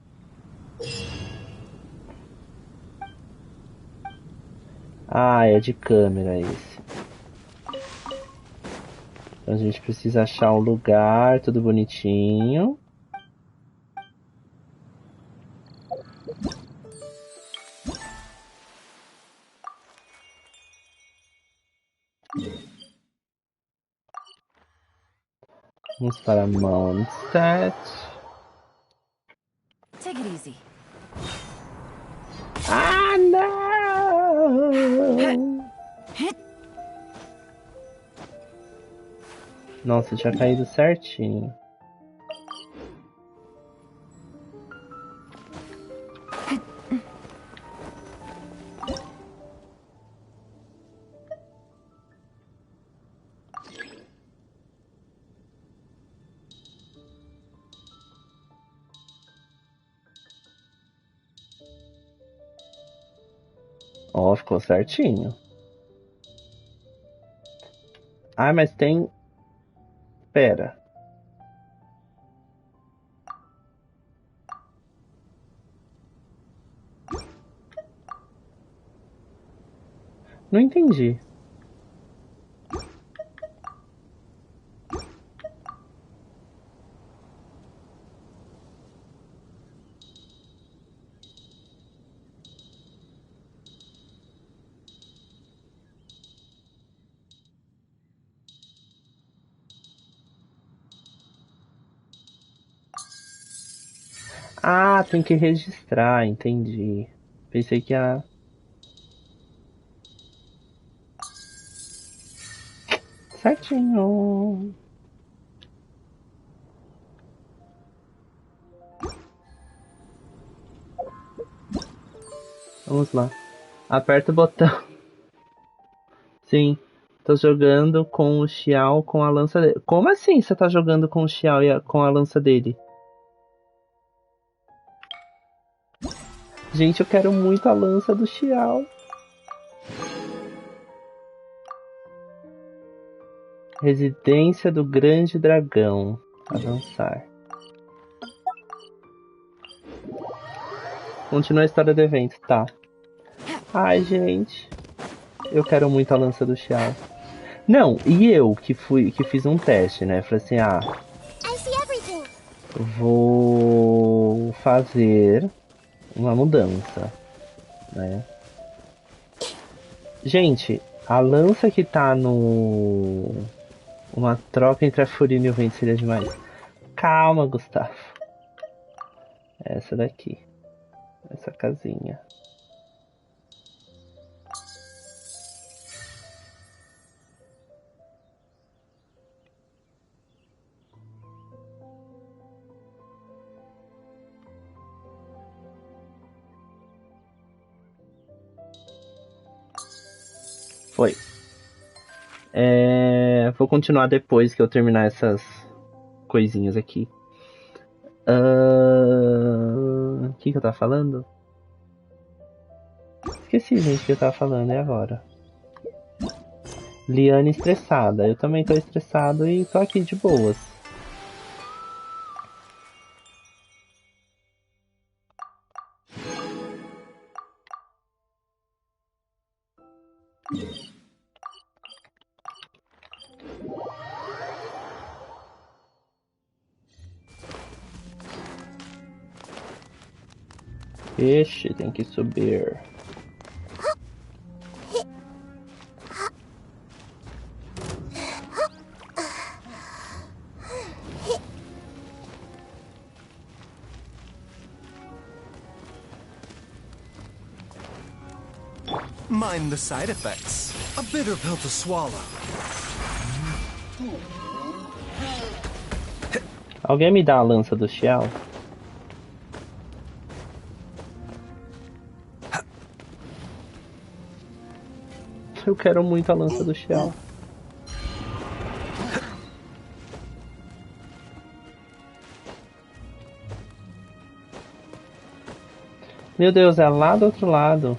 [SPEAKER 1] É de câmera esse. Então a gente precisa achar um lugar, tudo bonitinho. Vamos para Mondstadt.
[SPEAKER 10] Take it easy.
[SPEAKER 1] Não! Nossa, tinha caído certinho. Ó, ficou certinho. Mas tem... Pera. Não entendi. Ah, tem que registrar, entendi. Pensei que a... Certinho. Vamos lá. Aperta o botão. Sim. Tô jogando com o Xiao com a lança dele. Como assim você tá jogando com o Xiao com a lança dele? Gente, eu quero muito a lança do Xiao. Residência do Grande Dragão. Avançar. Continua a história do evento, tá. Ai, gente. Eu quero muito a lança do Xiao. Não, e eu que fiz um teste, né? Falei assim, vou fazer uma mudança, né? Gente, a lança que tá no... Uma troca entre a Furina e o Vento seria demais. Calma, Gustavo. Essa daqui. Essa casinha. Foi. Vou continuar depois que eu terminar essas coisinhas aqui. O que eu tava falando? Esqueci, gente, o que eu tava falando. É agora. Liane estressada. Eu também tô estressado e tô aqui de boas. Peixe tem que subir.
[SPEAKER 2] Mind the side effects. A bitter pill to swallow.
[SPEAKER 1] Alguém me dá a lança do Xiao? Eu quero muito a lança do Xiao. Meu Deus, é lá do outro lado.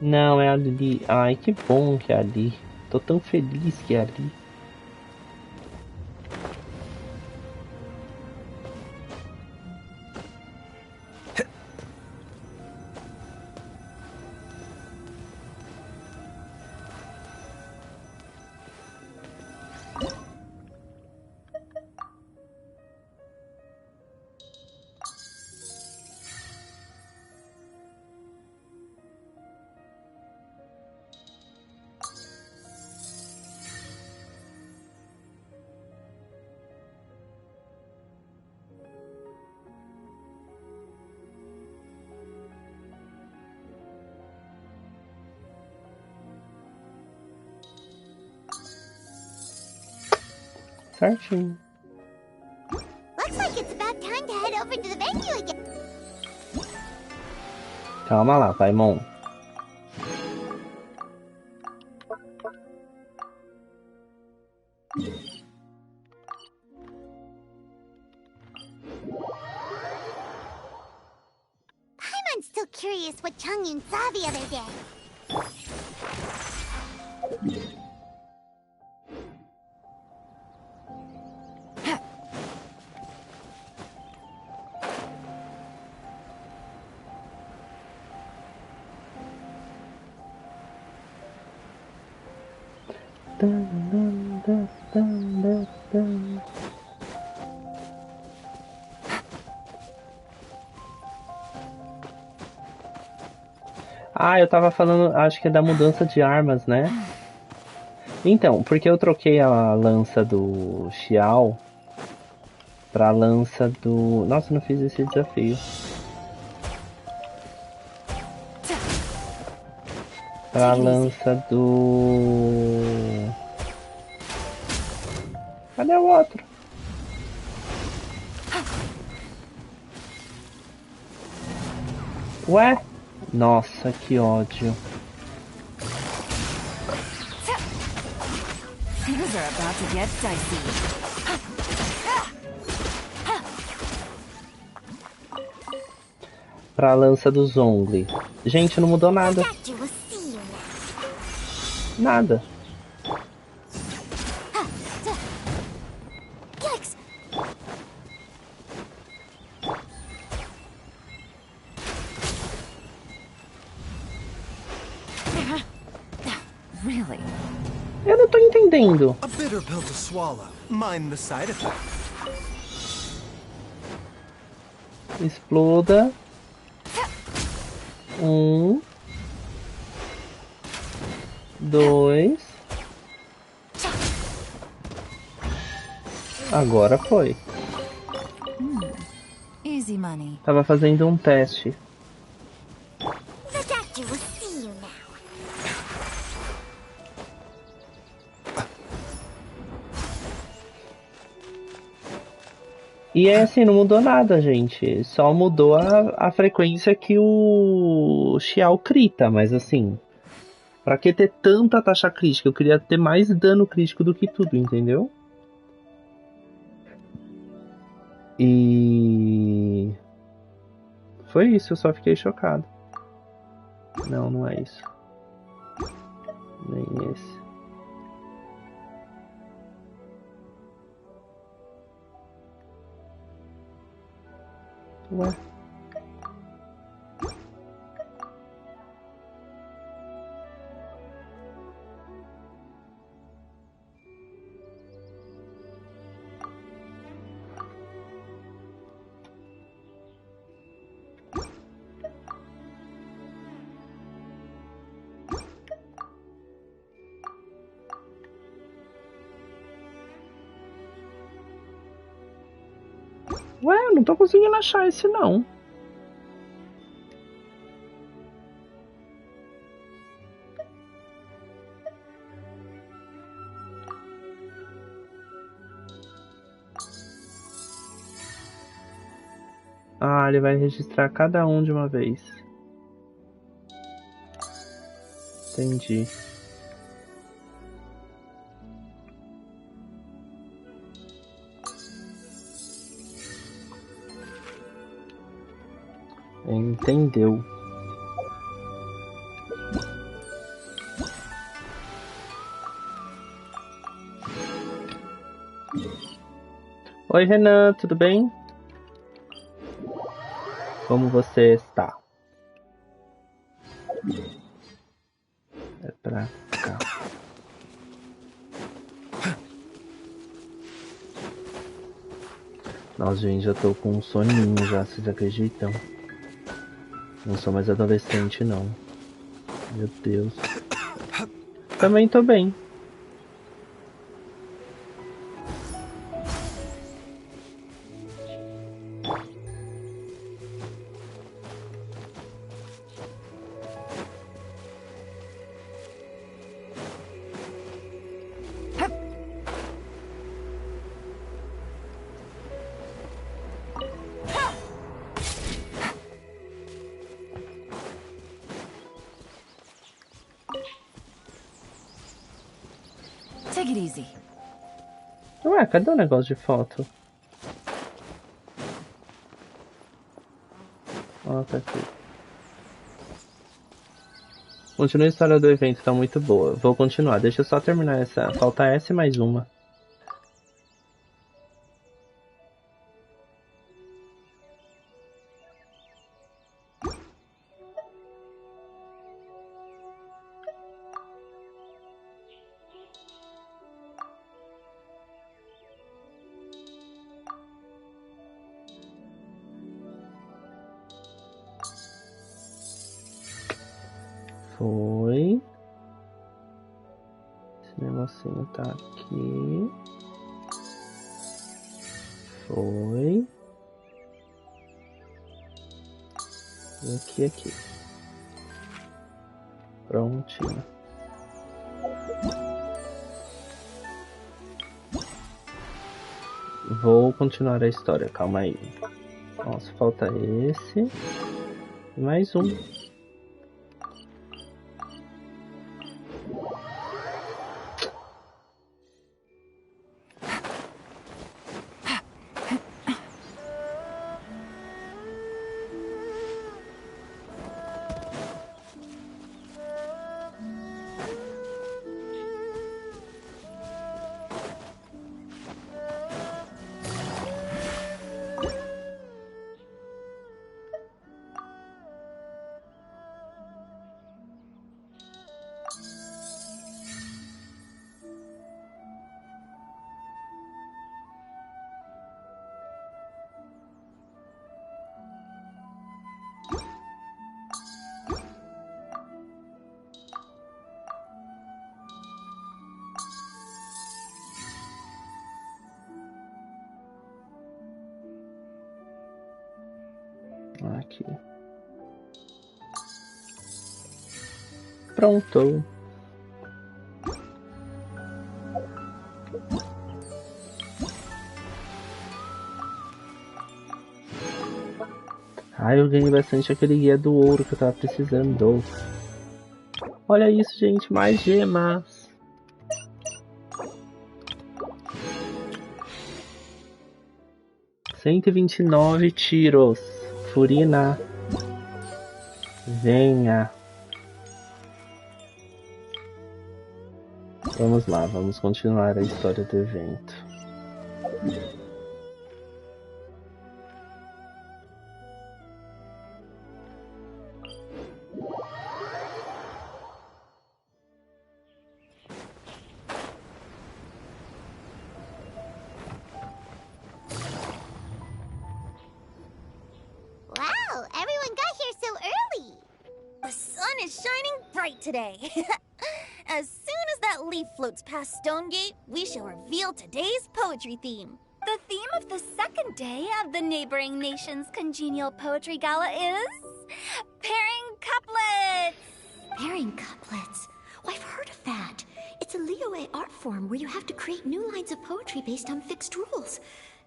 [SPEAKER 1] Não, é ali. Ai, que bom que é ali. Tô tão feliz que é ali. Certinho.
[SPEAKER 3] Looks like it's about time to head over to the venue again.
[SPEAKER 1] Calma lá, Paimon.
[SPEAKER 3] I'm still curious what Changyun saw the other day.
[SPEAKER 1] Ah, eu tava falando, acho que é da mudança de armas, né? Então, porque eu troquei a lança do Xiao Pra lança do... Nossa, não fiz esse desafio. Pra lança do... Cadê o outro? Ué? Nossa, que ódio.
[SPEAKER 4] Things are about to get dicey.
[SPEAKER 1] Pra lança do Zongli. Gente, não mudou nada. Nada.
[SPEAKER 4] Really?
[SPEAKER 1] Eu não tô entendendo.
[SPEAKER 2] A bitter pill to swallow. Mind the side effect.
[SPEAKER 1] Exploda. 2. Agora foi.
[SPEAKER 4] Easy money.
[SPEAKER 1] Tava fazendo um teste.
[SPEAKER 3] The doctor will see you now.
[SPEAKER 1] E é assim, não mudou nada, gente. Só mudou a frequência que o Xiao crita, mas assim, pra que ter tanta taxa crítica? Eu queria ter mais dano crítico do que tudo, entendeu? E foi isso, eu só fiquei chocado. Não, não é isso. Nem esse. Ué. Ué, eu não tô conseguindo achar esse não. Ah, ele vai registrar cada um de uma vez. Entendi. Entendeu. Oi, Renan, tudo bem? Como você está? É pra cá. Nossa, gente, já tô com um soninho já, vocês acreditam? Não sou mais adolescente, não. Meu Deus. Também tô bem.
[SPEAKER 4] Take it easy.
[SPEAKER 1] Ué, cadê o negócio de foto? Ó, tá aqui. Continua a história do evento, tá muito boa. Vou continuar, deixa eu só terminar essa. Falta essa e mais uma. Foi. Esse negocinho tá aqui. Foi. E aqui. Prontinho. Vou continuar a história, calma aí. Nossa, falta esse. E mais um. Aqui. Pronto. Ah, eu ganhei bastante aquele guia do ouro que eu tava precisando. Olha isso, gente, mais gemas. R$129 tiros. Furina. Venha. Vamos lá, vamos continuar a história do evento.
[SPEAKER 3] Wow, everyone got here so early.
[SPEAKER 6] The sun is shining bright today. As soon as that leaf floats past Stonegate, we shall reveal today's poetry theme.
[SPEAKER 8] The theme of the second day of the neighboring nation's congenial poetry gala is pairing couplets.
[SPEAKER 11] Pairing couplets? Oh, I've heard of that. It's a Liyue art form where you have to create new lines of poetry based on fixed rules.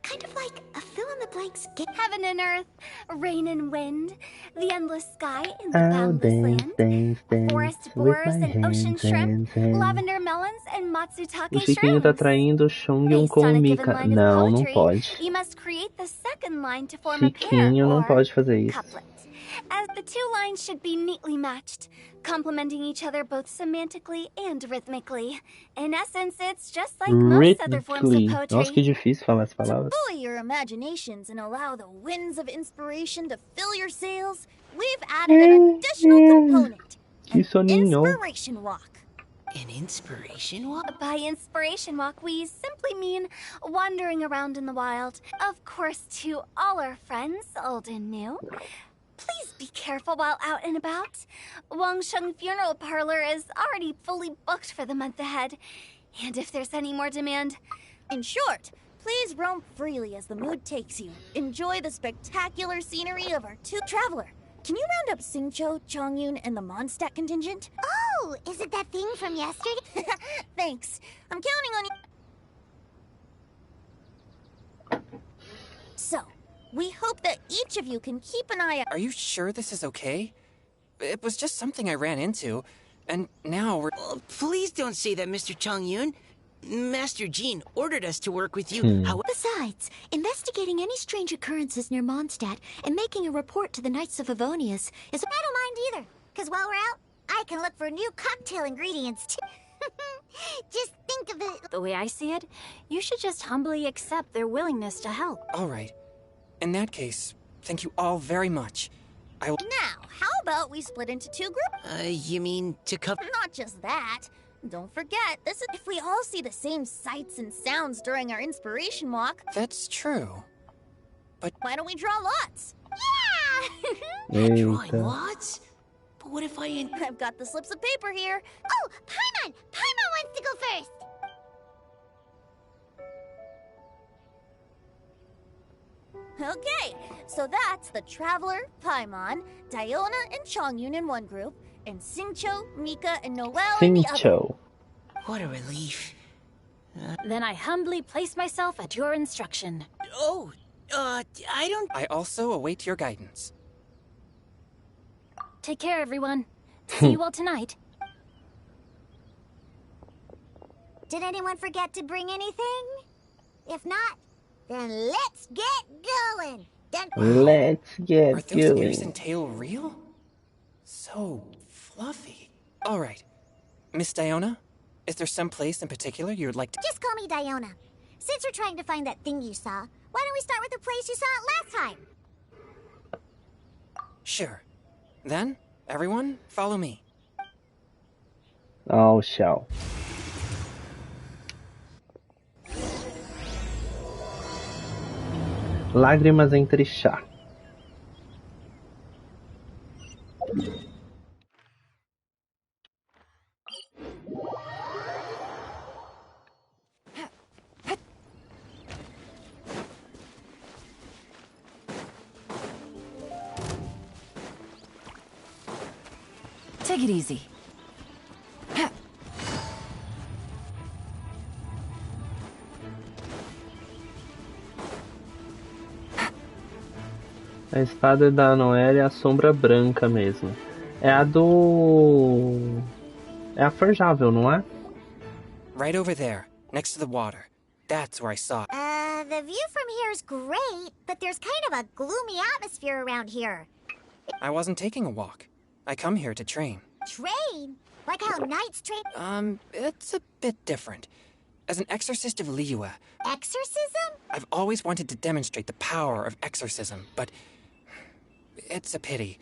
[SPEAKER 11] Kind of like a fill-in-the-blanks game.
[SPEAKER 8] Heaven and earth, rain and wind, the endless sky and the boundless land, forest boars and ocean shrimp, lavender melons and matsutake
[SPEAKER 1] O Chiquinho tá
[SPEAKER 8] shrooms.
[SPEAKER 1] traindo Shongyun
[SPEAKER 8] Based on
[SPEAKER 1] com
[SPEAKER 8] a given
[SPEAKER 1] Mika.
[SPEAKER 8] line of
[SPEAKER 1] Não, não
[SPEAKER 8] poetry,
[SPEAKER 1] pode.
[SPEAKER 8] You must create the second line to form a pair
[SPEAKER 1] Chiquinho não
[SPEAKER 8] or
[SPEAKER 1] pode fazer isso.
[SPEAKER 8] couplet. As the two lines should be neatly matched, complementing each other both semantically and rhythmically. In essence, it's just like most other forms of
[SPEAKER 1] Rhythmically.
[SPEAKER 8] poetry.
[SPEAKER 1] Nossa, que difícil falar as palavras.
[SPEAKER 6] Buoy your imaginations and allow the winds of inspiration to fill your sails. We've added an additional component.
[SPEAKER 1] Que soninho.
[SPEAKER 6] Inspiration walk.
[SPEAKER 7] An inspiration walk?
[SPEAKER 8] By inspiration walk, we simply mean wandering around in the wild. Of course, to all our friends, old and new. Please be careful while out and about. Wangsheng Funeral Parlor is already fully booked for the month ahead. And if there's any more demand...
[SPEAKER 6] In short, please roam freely as the mood takes you. Enjoy the spectacular scenery of our two traveler. Can you round up Singcho, Chongyun, and the Mondstadt contingent?
[SPEAKER 3] Oh, is it that thing from yesterday?
[SPEAKER 6] Thanks. I'm counting on you. So, we hope that each of you can keep an eye out.
[SPEAKER 9] Are you sure this is okay? It was just something I ran into, and now we're...
[SPEAKER 7] Oh, please don't say that, Mr. Chongyun. Master Jean ordered us to work with you.
[SPEAKER 11] Besides, investigating any strange occurrences near Mondstadt and making a report to the Knights of Favonius is...
[SPEAKER 3] I don't mind either, because while we're out, I can look for new cocktail ingredients too. Just think of it.
[SPEAKER 10] The way I see it, you should just humbly accept their willingness to help.
[SPEAKER 9] All right. In that case, thank you all very much. I will...
[SPEAKER 6] Now, how about we split into two groups?
[SPEAKER 7] You mean to cover...
[SPEAKER 6] Not just that. Don't forget, this is if we all see the same sights and sounds during our inspiration walk.
[SPEAKER 9] That's true. But
[SPEAKER 6] why don't we draw lots?
[SPEAKER 3] Yeah!
[SPEAKER 7] Drawing lots? But what if
[SPEAKER 6] I've got the slips of paper here.
[SPEAKER 3] Oh, Paimon! Paimon wants to go first!
[SPEAKER 6] Okay, so that's the Traveler, Paimon, Diona, and Chongyun in one group, and Xingqiu, Mika, and Noelle in the other.
[SPEAKER 1] Xingqiu.
[SPEAKER 7] What a relief.
[SPEAKER 10] Then I humbly place myself at your instruction.
[SPEAKER 7] Oh, I don't...
[SPEAKER 9] I also await your guidance.
[SPEAKER 10] Take care, everyone. See you all tonight.
[SPEAKER 3] Did anyone forget to bring anything? If not, then let's get going.
[SPEAKER 1] Let's get
[SPEAKER 9] Are those ears
[SPEAKER 1] going.
[SPEAKER 9] and tail real? So fluffy. All right. Miss Diona, is there some place in particular you would like to...
[SPEAKER 3] Just call me Diona. Since we're trying to find that thing you saw, why don't we start with the place you saw it last time?
[SPEAKER 9] Sure. Then, everyone, follow me.
[SPEAKER 1] Oh, show. Lágrimas entre chá.
[SPEAKER 4] Take it easy.
[SPEAKER 1] A espada da Noelle é a sombra branca mesmo. É a do... É a forjável, não é?
[SPEAKER 9] Right over there, next to the water. That's where I saw it.
[SPEAKER 3] The view from here is great, but there's kind of a gloomy atmosphere around here.
[SPEAKER 9] I wasn't taking a walk. I come here to train.
[SPEAKER 3] Train? Like how knights train?
[SPEAKER 9] It's a bit different. As an exorcist of Liyue,
[SPEAKER 3] Exorcism?
[SPEAKER 9] I've always wanted to demonstrate the power of exorcism, but it's a pity.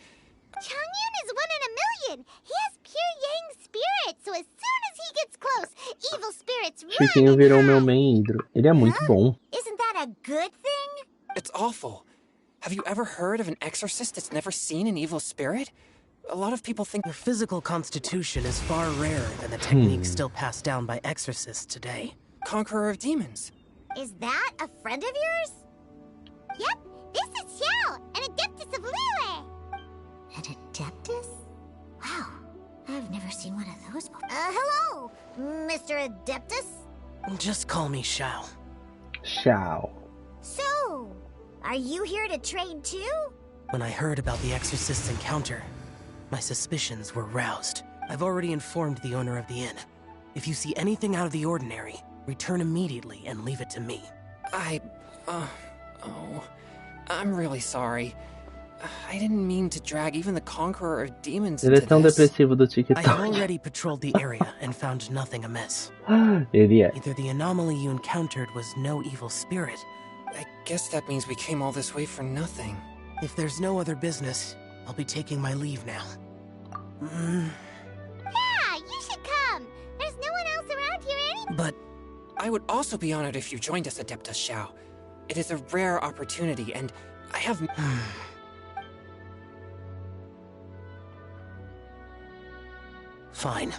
[SPEAKER 3] Chongyun is 1 in a million. He has pure yang spirit, so as soon as he gets close, evil spirits run.
[SPEAKER 1] Chiquinho virou meu main hidro. Ele é muito bom.
[SPEAKER 3] Isn't that a good thing?
[SPEAKER 9] It's awful. Have you ever heard of an exorcist that's never seen an evil spirit? A lot of people think
[SPEAKER 12] your physical constitution is far rarer than the techniques still passed down by exorcists today.
[SPEAKER 9] Conqueror of demons.
[SPEAKER 3] Is that a friend of yours? Yep, this is Xiao, an adeptus of Liyue. An adeptus? Wow, I've never seen one of those before. Hello, Mr. Adeptus?
[SPEAKER 12] Just call me Shao.
[SPEAKER 1] Shao.
[SPEAKER 3] So, are you here to train too?
[SPEAKER 12] When I heard about the exorcist's encounter, my suspicions were roused. I've already informed the owner of the inn. If you see anything out of the ordinary, return immediately and leave it to me.
[SPEAKER 9] I'm really sorry. I didn't mean to drag even the Conqueror of Demons
[SPEAKER 1] Ele é
[SPEAKER 9] into
[SPEAKER 1] tão
[SPEAKER 9] this.
[SPEAKER 1] depressivo do
[SPEAKER 12] I
[SPEAKER 1] TikTok.
[SPEAKER 12] have already patrolled the area and found nothing amiss.
[SPEAKER 1] Ele é.
[SPEAKER 12] Either the anomaly you encountered was no evil spirit.
[SPEAKER 9] I guess that means we came all this way for nothing.
[SPEAKER 12] If there's no other business, I'll be taking my leave now.
[SPEAKER 3] Yeah, you should come. There's no one else around here anyway.
[SPEAKER 12] But
[SPEAKER 9] I would also be honored if you joined us, Adeptus Shao. It is a rare opportunity, and I have...
[SPEAKER 12] Fine.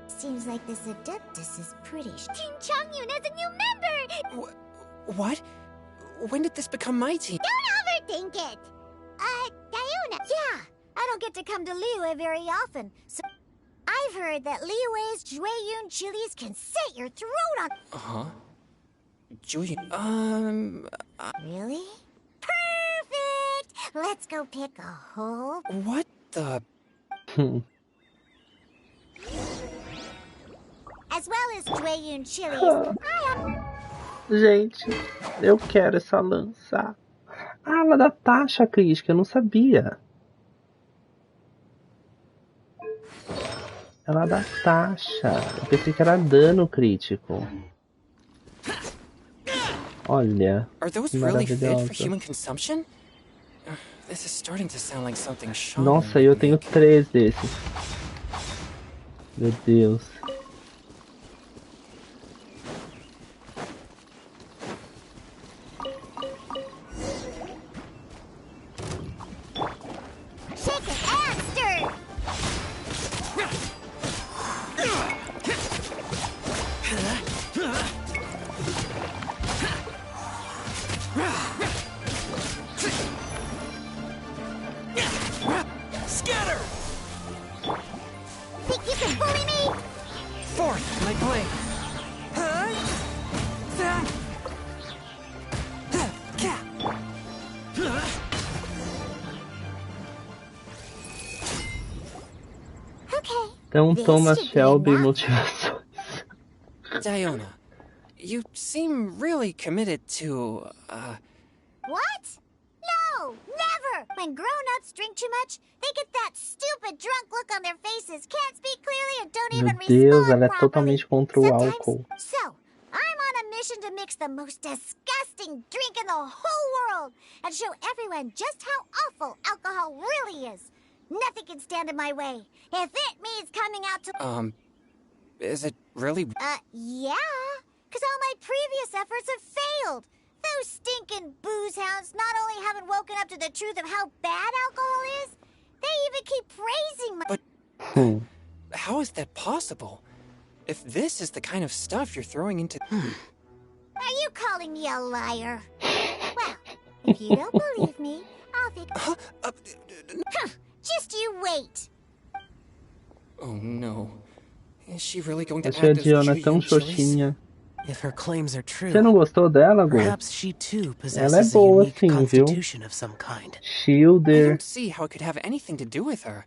[SPEAKER 3] Seems like this Adeptus is pretty... Team Chongyun has a new member!
[SPEAKER 9] What? When did this become my team?
[SPEAKER 3] Don't overthink it! Diona. Yeah, I don't get to come to Liyue very often, so... I've heard that Liyue's Jueyun chilies can set your throat on...
[SPEAKER 9] Uh-huh. Jueyun,
[SPEAKER 3] Really? Perfect! Let's go pick a whole...
[SPEAKER 9] What the...
[SPEAKER 3] As well as Jueyun chilies, I am...
[SPEAKER 1] Gente, eu quero essa lança. Ah, ela dá taxa crítica, eu não sabia. Ela dá taxa. Eu pensei que era dano crítico. Olha.
[SPEAKER 9] Are those really fit for
[SPEAKER 1] Maravilhosa.
[SPEAKER 9] human consumption? This is starting to sound like something Sean
[SPEAKER 1] Nossa, eu tenho 3 desses. Meu Deus.
[SPEAKER 3] Shake it and stir!
[SPEAKER 1] Então
[SPEAKER 11] This
[SPEAKER 1] toma
[SPEAKER 11] should be
[SPEAKER 1] Shelby
[SPEAKER 11] enough.
[SPEAKER 1] motivações.
[SPEAKER 9] Diona, you seem really committed to,
[SPEAKER 3] What? No, never! When grown-ups drink too much, they get that stupid drunk look on their faces, can't speak clearly, and don't
[SPEAKER 1] Meu
[SPEAKER 3] even
[SPEAKER 1] Deus,
[SPEAKER 3] respond
[SPEAKER 1] ela é
[SPEAKER 3] properly.
[SPEAKER 1] totalmente contra o
[SPEAKER 3] Sometimes.
[SPEAKER 1] álcool.
[SPEAKER 3] So, I'm on a mission to mix the most disgusting drink in the whole world and show everyone just how awful alcohol really is. Nothing can stand in my way. If it means coming out to...
[SPEAKER 9] is it really?
[SPEAKER 3] Yeah. Because all my previous efforts have failed. Those stinking booze hounds not only haven't woken up to the truth of how bad alcohol is, they even keep praising my...
[SPEAKER 9] But how is that possible? If this is the kind of stuff you're throwing into...
[SPEAKER 3] Are you calling me a liar? Well, if you don't believe me, I'll fix... Just you wait.
[SPEAKER 9] Oh no. Is she really going to
[SPEAKER 1] Achei a
[SPEAKER 9] act as
[SPEAKER 1] Diona
[SPEAKER 9] Ju
[SPEAKER 1] tão
[SPEAKER 9] Yun Chili's?
[SPEAKER 1] xoxinha.
[SPEAKER 12] If her claims are true,
[SPEAKER 1] Você não gostou dela, Gu?
[SPEAKER 12] perhaps she too
[SPEAKER 1] Ela é
[SPEAKER 12] possesses a
[SPEAKER 1] boa
[SPEAKER 12] unique
[SPEAKER 1] sim, viu?
[SPEAKER 12] constitution of some kind.
[SPEAKER 9] I
[SPEAKER 1] Shielder.
[SPEAKER 9] don't see how it could have anything to do with her.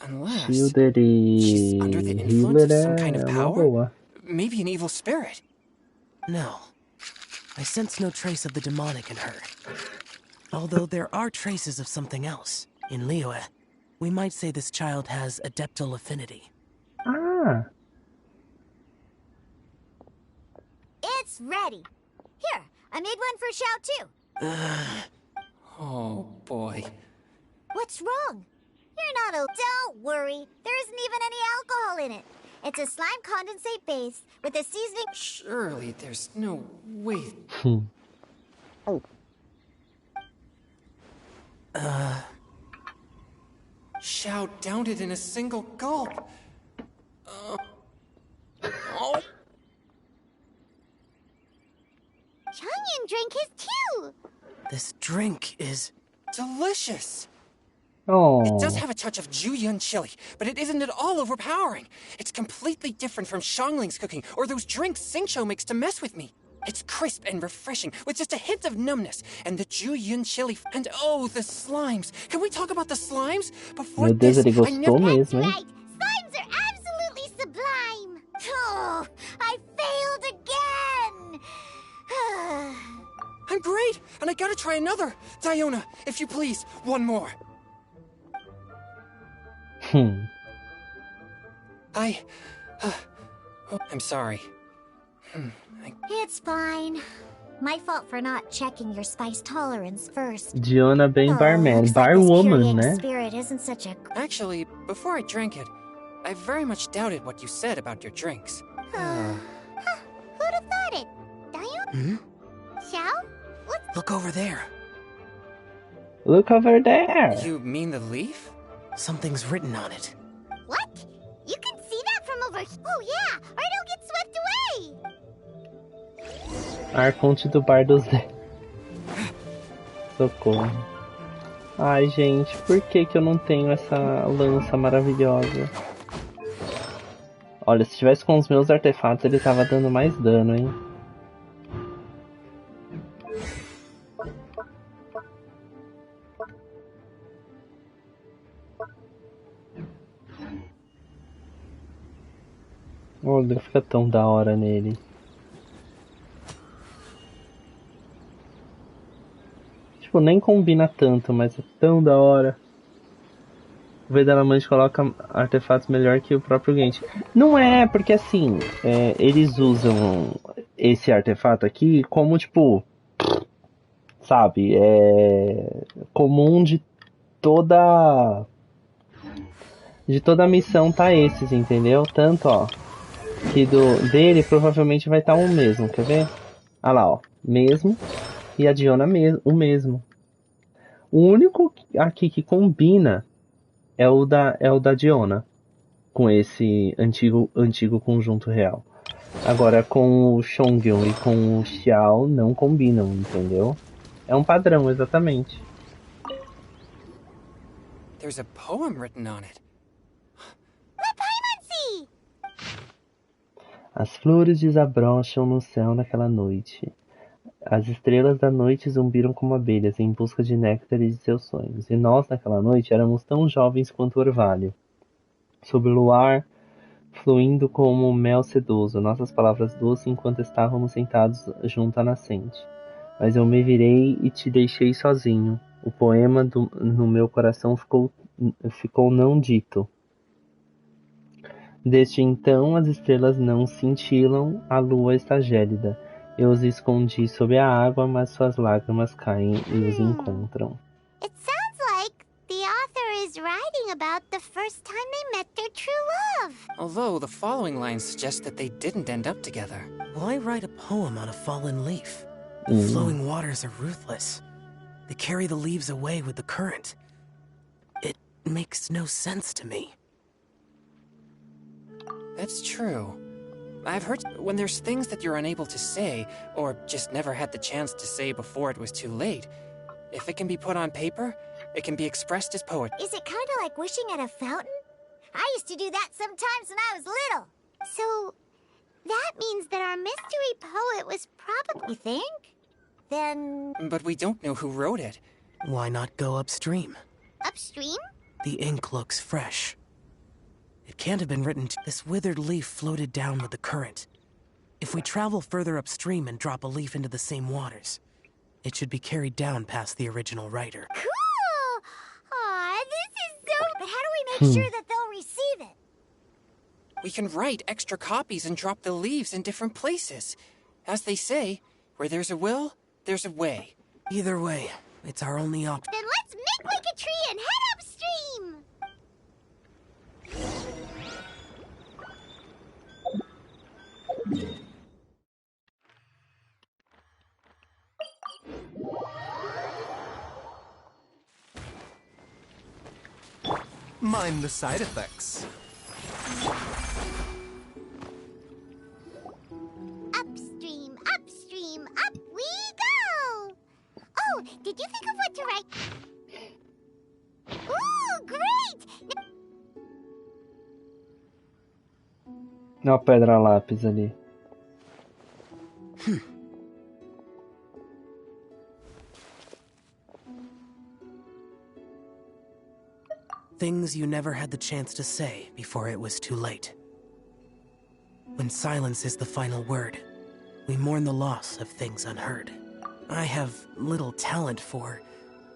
[SPEAKER 9] Unless
[SPEAKER 1] Shielder
[SPEAKER 9] she's
[SPEAKER 1] e
[SPEAKER 9] under the influence
[SPEAKER 1] Healer
[SPEAKER 9] of some kind of
[SPEAKER 1] é uma
[SPEAKER 9] power?
[SPEAKER 1] boa.
[SPEAKER 9] Maybe an evil spirit.
[SPEAKER 12] No. I sense no trace of the demonic in her. Although there are traces of something else. In Liyue, we might say this child has adeptal affinity.
[SPEAKER 1] Ah,
[SPEAKER 3] It's ready. Here, I made one for Xiao too.
[SPEAKER 9] Oh boy.
[SPEAKER 3] What's wrong? You're not a... Don't worry. There isn't even any alcohol in it. It's a slime condensate base with a seasoning...
[SPEAKER 9] Surely there's no way. Xiao downed it in a single gulp. Oh.
[SPEAKER 3] Changyan drank his too.
[SPEAKER 12] This drink is...
[SPEAKER 9] Delicious.
[SPEAKER 1] oh.
[SPEAKER 9] It does have a touch of Ju Yun chili, but it isn't at all overpowering. It's completely different from Xiangling's cooking or those drinks Xingqiu makes to mess with me. It's crisp and refreshing, with just a hint of numbness, and the Ju Yun chili, and oh, the slimes. Can we talk about the slimes? Before
[SPEAKER 1] Meu Deus,
[SPEAKER 9] this,
[SPEAKER 1] ele
[SPEAKER 9] I
[SPEAKER 1] gostou
[SPEAKER 9] never...
[SPEAKER 1] mesmo, hein?
[SPEAKER 3] Right. Slimes are absolutely sublime. Oh, I failed again.
[SPEAKER 9] I'm great, and I gotta try another. Diona, if you please, one more. I'm sorry.
[SPEAKER 3] It's fine. My fault for not checking your spice tolerance first.
[SPEAKER 1] Diona bem barman.
[SPEAKER 3] Looks like this
[SPEAKER 1] Barwoman,
[SPEAKER 3] Kyriak
[SPEAKER 1] né?
[SPEAKER 3] spirit isn't such a...
[SPEAKER 9] Actually, before I drank it, I very much doubted what you said about your drinks.
[SPEAKER 3] Who'd have thought it? Dion? Xiao? What's...
[SPEAKER 12] Look over there.
[SPEAKER 1] Look over there.
[SPEAKER 9] You mean the leaf?
[SPEAKER 12] Something's written on it.
[SPEAKER 3] What? You can see that from over here. Oh yeah, or it'll get swept away.
[SPEAKER 1] Arconte do Bar dos 10. Socorro. Ai, gente, por que que eu não tenho essa lança maravilhosa? Olha, se tivesse com os meus artefatos, ele tava dando mais dano, hein? Olha, fica tão da hora nele. Tipo, nem combina tanto, mas é tão da hora. O Vedalamante coloca artefatos melhor que o próprio Genshi. Não é, porque assim, eles usam esse artefato aqui como, tipo, sabe, é comum de toda a missão tá esses, entendeu? Tanto, ó, que dele provavelmente vai estar o mesmo, quer ver? Ah lá, ó, mesmo, e a Diona o mesmo. O único aqui que combina é o da Diona, com esse antigo conjunto real. Agora, com o Chongyun e com o Xiao não combinam, entendeu? É um padrão, exatamente.
[SPEAKER 9] There's a poem written on it.
[SPEAKER 1] As flores desabrocham no céu naquela noite. As estrelas da noite zumbiram como abelhas em busca de néctar e de seus sonhos. E nós, naquela noite, éramos tão jovens quanto o orvalho. Sob o luar, fluindo como mel sedoso, nossas palavras doces enquanto estávamos sentados junto à nascente. Mas eu me virei e te deixei sozinho. O poema no meu coração ficou não dito. Desde então as estrelas não cintilam, a lua está gélida. Eu os escondi sob a água, mas suas lágrimas caem e os encontram.
[SPEAKER 3] It sounds like the author is writing about the first time they met their true love.
[SPEAKER 9] Although the following lines suggest that they didn't end up together.
[SPEAKER 12] Why write a poem on a fallen leaf? The flowing waters are ruthless. They carry the leaves away with the current. It makes no sense to me.
[SPEAKER 9] That's true. I've heard when there's things that you're unable to say, or just never had the chance to say before it was too late, if it can be put on paper, it can be expressed as poetry.
[SPEAKER 3] Is it kind of like wishing at a fountain? I used to do that sometimes when I was little. So, that means that our mystery poet was probably... You think? Then...
[SPEAKER 9] But we don't know who wrote it.
[SPEAKER 12] Why not go upstream?
[SPEAKER 3] Upstream?
[SPEAKER 12] The ink looks fresh. It can't have been written This withered leaf floated down with the current. If we travel further upstream and drop a leaf into the same waters, it should be carried down past the original writer.
[SPEAKER 3] Cool! Aw, this is so... But how do we make sure that they'll receive it?
[SPEAKER 9] We can write extra copies and drop the leaves in different places. As they say, where there's a will, there's a way.
[SPEAKER 12] Either way, it's our only option.
[SPEAKER 3] Then let's make like a tree and head upstream!
[SPEAKER 2] Mind the side effects.
[SPEAKER 3] Upstream, upstream, up we go! Oh, did you think of what to write? Ooh, great!
[SPEAKER 1] Uma pedra lápis ali.
[SPEAKER 12] Things you never had the chance to say before it was too late. When silence is the final word, we mourn the loss of things unheard. I have little talent for,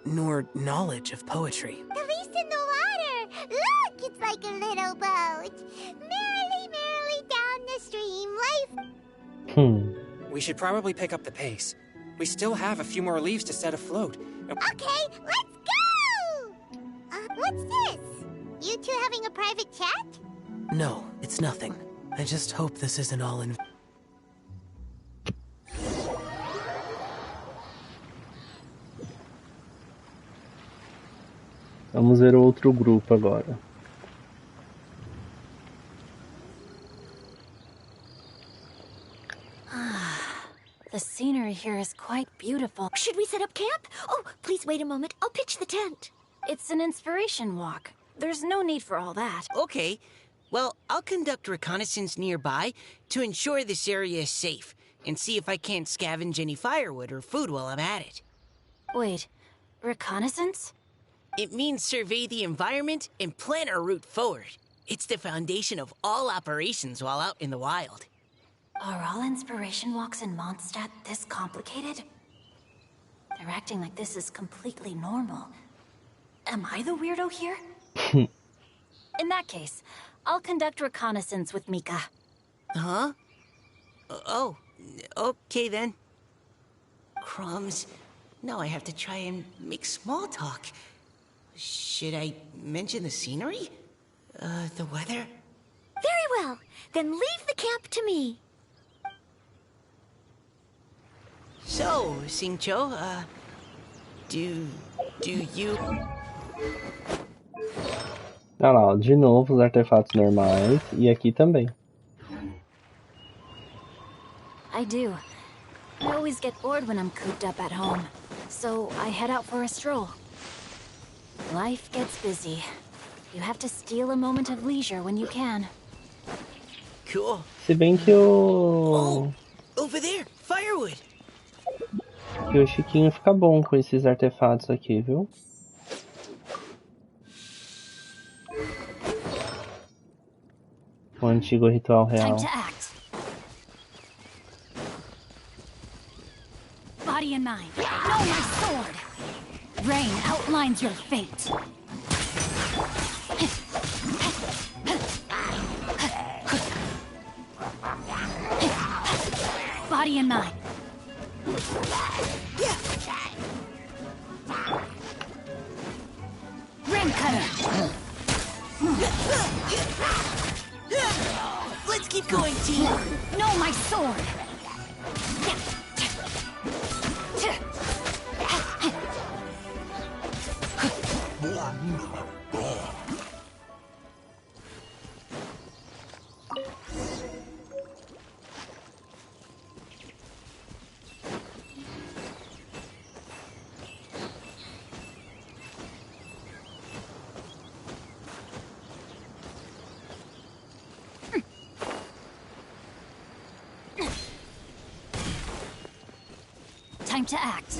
[SPEAKER 12] nor knowledge of poetry.
[SPEAKER 3] The leaf's in the water! Look, it's like a little boat! Merrily, merrily down the stream, life...
[SPEAKER 9] We should probably pick up the pace. We still have a few more leaves to set afloat.
[SPEAKER 3] Okay, let's go! What's this? You two having a private chat?
[SPEAKER 12] No, it's nothing. I just hope this isn't all in...
[SPEAKER 1] Vamos ver o outro grupo agora.
[SPEAKER 10] The scenery here is quite beautiful.
[SPEAKER 11] Should we set up camp? Oh, please wait a moment. I'll pitch the tent.
[SPEAKER 10] It's an inspiration walk. There's no need for all that.
[SPEAKER 7] Okay. Well, I'll conduct reconnaissance nearby to ensure this area is safe and see if I can't scavenge any firewood or food while I'm at it.
[SPEAKER 10] Wait, reconnaissance?
[SPEAKER 7] It means survey the environment and plan our route forward. It's the foundation of all operations while out in the wild.
[SPEAKER 10] Are all inspiration walks in Mondstadt this complicated? They're acting like this is completely normal. Am I the weirdo here? In that case, I'll conduct reconnaissance with Mika.
[SPEAKER 7] Huh? Oh, okay then. Crumbs. Now I have to try and make small talk. Should I mention the scenery? The weather?
[SPEAKER 11] Very well. Then leave the camp to me.
[SPEAKER 7] So, Singcho, do you...
[SPEAKER 1] Olha lá, ó, de novo os artefatos normais e aqui também.
[SPEAKER 10] I do. I always get bored when I'm cooped up at home, so I head out for a stroll. Life gets busy. You have to steal a moment of leisure when you can.
[SPEAKER 7] Cool.
[SPEAKER 1] Se bem que o...
[SPEAKER 7] Over there, firewood.
[SPEAKER 1] Que o Chiquinho fica bom com esses artefatos aqui, viu? O antigo ritual
[SPEAKER 10] Time
[SPEAKER 1] real.
[SPEAKER 10] to act. Body and mind. No, my sword. Rain outlines your fate. Body and mind. Ring cutter.
[SPEAKER 7] Let's keep going, team.
[SPEAKER 10] No, my sword. Time to act.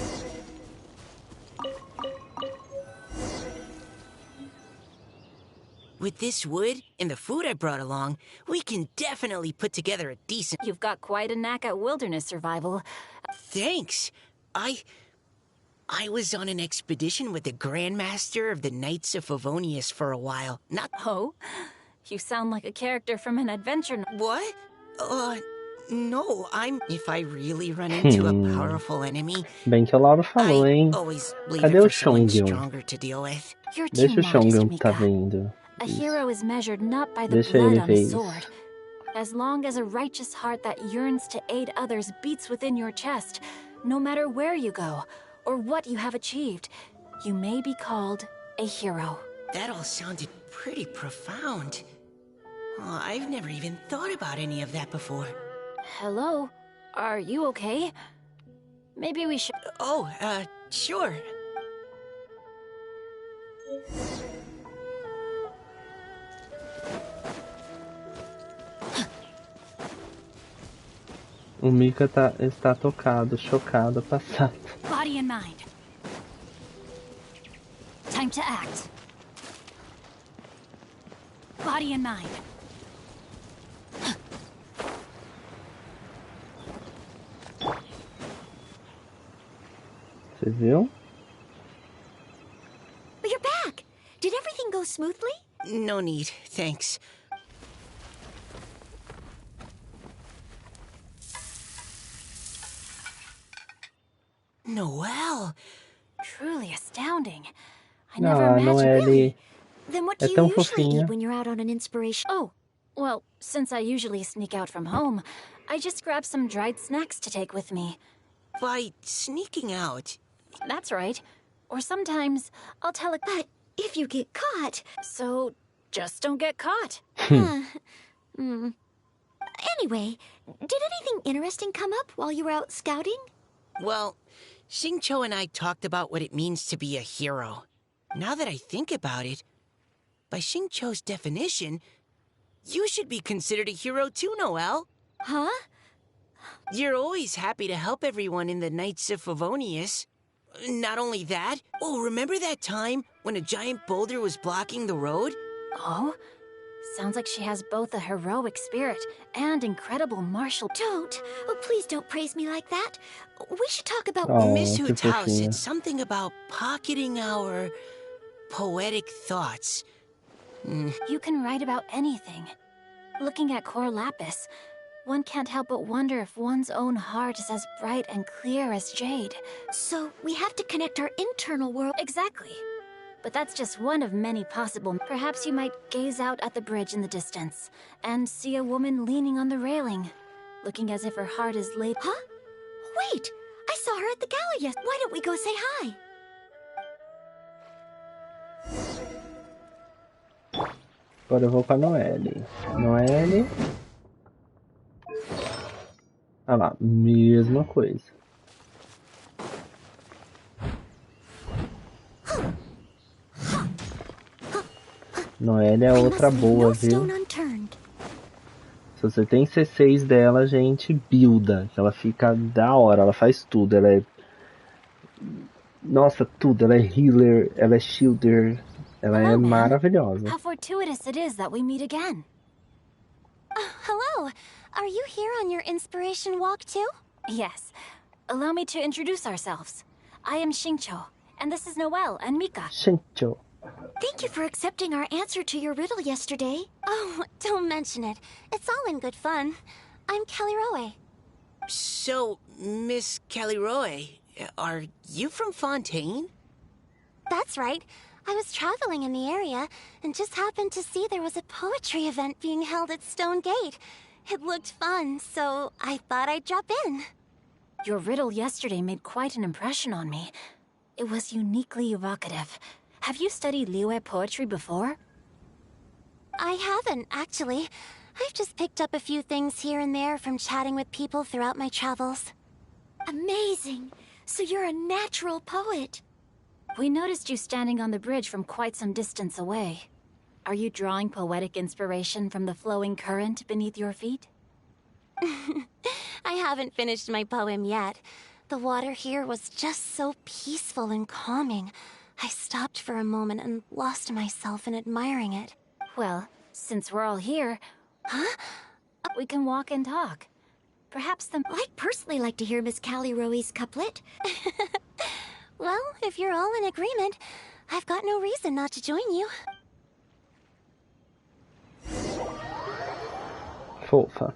[SPEAKER 7] With this wood and the food I brought along, we can definitely put together a decent...
[SPEAKER 10] You've got quite a knack at wilderness survival.
[SPEAKER 7] Thanks. I was on an expedition with the Grandmaster of the Knights of Favonius for a while. Not...
[SPEAKER 10] Oh? You sound like a character from an adventure...
[SPEAKER 7] What? No, If I really run into a powerful enemy,
[SPEAKER 1] Bem que o Lauro falou, hein?
[SPEAKER 7] always leave
[SPEAKER 1] Cadê
[SPEAKER 7] it
[SPEAKER 1] o
[SPEAKER 7] for someone
[SPEAKER 1] Shongyun?
[SPEAKER 7] stronger to deal with.
[SPEAKER 10] You're too
[SPEAKER 1] Deixa o
[SPEAKER 10] modest,
[SPEAKER 1] Shongyun que tá
[SPEAKER 10] Mika.
[SPEAKER 1] vindo.
[SPEAKER 10] A hero is measured not by the
[SPEAKER 1] Deixa
[SPEAKER 10] blood
[SPEAKER 1] ele
[SPEAKER 10] on
[SPEAKER 1] ver
[SPEAKER 10] a
[SPEAKER 1] isso.
[SPEAKER 10] sword. As long as a righteous heart that yearns to aid others beats within your chest, no matter where you go, or what you have achieved, you may be called a hero.
[SPEAKER 7] That all sounded pretty profound. Oh, I've never even thought about any of that before.
[SPEAKER 10] Hello? Are you okay? Maybe we should...
[SPEAKER 7] Sure.
[SPEAKER 1] O Mika está tocado, chocado, passado.
[SPEAKER 10] Body and mind. Time to act. Body and mind.
[SPEAKER 1] Você viu?
[SPEAKER 11] You're back! Did everything go smoothly?
[SPEAKER 7] No need, thanks. Noelle!
[SPEAKER 10] Truly astounding. I
[SPEAKER 1] Não,
[SPEAKER 10] never
[SPEAKER 1] a
[SPEAKER 10] imagined...
[SPEAKER 1] Noelle
[SPEAKER 11] Then what do
[SPEAKER 1] é
[SPEAKER 11] you
[SPEAKER 1] tão
[SPEAKER 11] usually
[SPEAKER 1] fofinha.
[SPEAKER 11] eat when you're out on an inspiration?
[SPEAKER 10] Oh, well, since I usually sneak out from home, I just grab some dried snacks to take with me.
[SPEAKER 7] By sneaking out...
[SPEAKER 10] That's right. Or sometimes I'll tell a...
[SPEAKER 11] But if you get caught...
[SPEAKER 10] So, just don't get caught.
[SPEAKER 11] Anyway, did anything interesting come up while you were out scouting?
[SPEAKER 7] Well, Xingqiu and I talked about what it means to be a hero. Now that I think about it, by Xingqiu's definition, you should be considered a hero too, Noelle.
[SPEAKER 11] Huh?
[SPEAKER 7] You're always happy to help everyone in the Knights of Favonius. Not only that, remember that time when a giant boulder was blocking the road?
[SPEAKER 10] Oh? Sounds like she has both a heroic spirit and incredible martial...
[SPEAKER 11] Don't. Oh, please don't praise me like that. We should talk about...
[SPEAKER 1] Oh,
[SPEAKER 7] Miss
[SPEAKER 1] que
[SPEAKER 7] Hutao
[SPEAKER 1] fofinha.
[SPEAKER 7] said something about pocketing our poetic thoughts.
[SPEAKER 10] You can write about anything. Looking at Core Lapis, one can't help but wonder if one's own heart is as bright and clear as jade.
[SPEAKER 11] So we have to connect our internal world...
[SPEAKER 10] Exactly. But that's just one of many possible... Perhaps you might gaze out at the bridge in the distance and see a woman leaning on the railing, looking as if her heart is laid...
[SPEAKER 11] Huh? Wait! I saw her at the gala yesterday. Why don't we go say hi?
[SPEAKER 1] Agora eu vou com a Noelle. Noelle. Ah lá, mesma coisa. Noelle é outra boa, viu? Se você tem C6 dela, gente, builda. Ela fica da hora, ela faz tudo. Ela é... Nossa, tudo. Ela é healer, ela é shielder. Ela é
[SPEAKER 10] Hello, man.
[SPEAKER 1] maravilhosa.
[SPEAKER 10] How fortuitous it is that we meet again.
[SPEAKER 8] Oh, are you here on your inspiration walk too?
[SPEAKER 10] Yes. Allow me to introduce ourselves. I am Xingqiu, and this is Noelle and Mika.
[SPEAKER 1] Xingqiu.
[SPEAKER 11] Thank you for accepting our answer to your riddle yesterday.
[SPEAKER 8] Oh, don't mention it. It's all in good fun. I'm Caliroe.
[SPEAKER 7] So, Miss Caliroe, are you from Fontaine?
[SPEAKER 8] That's right. I was traveling in the area and just happened to see there was a poetry event being held at Stone Gate. It looked fun, so I thought I'd drop in.
[SPEAKER 10] Your riddle yesterday made quite an impression on me. It was uniquely evocative. Have you studied Liyue poetry before?
[SPEAKER 8] I haven't, actually. I've just picked up a few things here and there from chatting with people throughout my travels.
[SPEAKER 11] Amazing! So you're a natural poet.
[SPEAKER 10] We noticed you standing on the bridge from quite some distance away. Are you drawing poetic inspiration from the flowing current beneath your feet?
[SPEAKER 8] I haven't finished my poem yet. The water here was just so peaceful and calming. I stopped for a moment and lost myself in admiring it.
[SPEAKER 10] Well, since we're all here, we can walk and talk. Perhaps
[SPEAKER 11] I'd personally like to hear Miss Caliroe's couplet.
[SPEAKER 8] Well, if you're all in agreement, I've got no reason not to join you.
[SPEAKER 1] Fofa.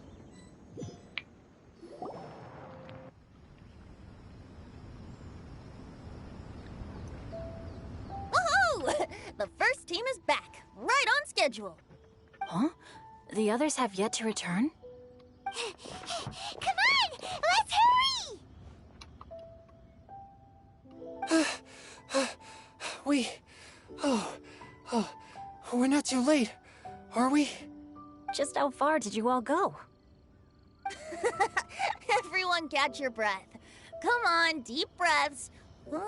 [SPEAKER 6] Woohoo! The first team is back, right on schedule.
[SPEAKER 10] Huh? The others have yet to return?
[SPEAKER 3] Come on! Let's hurry!
[SPEAKER 9] We're not too late, are we?
[SPEAKER 10] Just how far did you all go?
[SPEAKER 6] Everyone catch your breath. Come on, deep breaths. 1,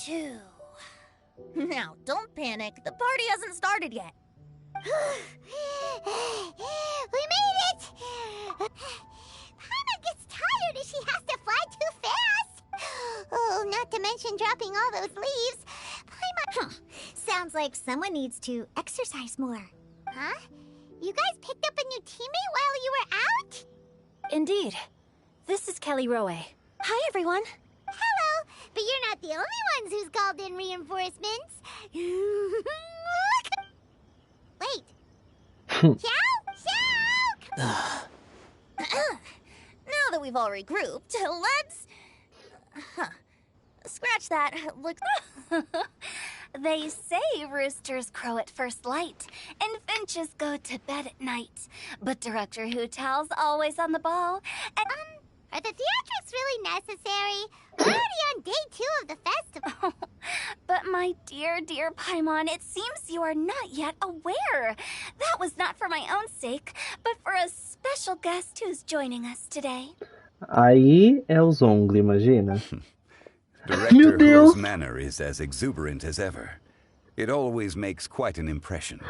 [SPEAKER 6] 2. Now, don't panic. The party hasn't started yet.
[SPEAKER 3] We made it! Paimon gets tired if she has to fly too fast. Oh, not to mention dropping all those leaves. Paimon... Sounds like someone needs to exercise more. Huh? You guys picked up a new teammate while you were out?
[SPEAKER 10] Indeed. This is Caliroe.
[SPEAKER 8] Hi, everyone.
[SPEAKER 3] Hello, but you're not the only ones who's called in reinforcements. Wait. Xiao!
[SPEAKER 6] Now that we've all regrouped, let's... Scratch that. Look...
[SPEAKER 8] They say roosters crow at first light, and finches go to bed at night. But Director Hu Tao's always on the ball, and...
[SPEAKER 3] Are the theatrics really necessary? We're already on day 2 of the festival.
[SPEAKER 8] But my dear, dear Paimon, it seems you are not yet aware. That was not for my own sake, but for a special guest who's joining us today.
[SPEAKER 1] Aí é o Zongli, imagina.
[SPEAKER 13] Director Hu's manner is as exuberant as ever. It always makes quite an impression.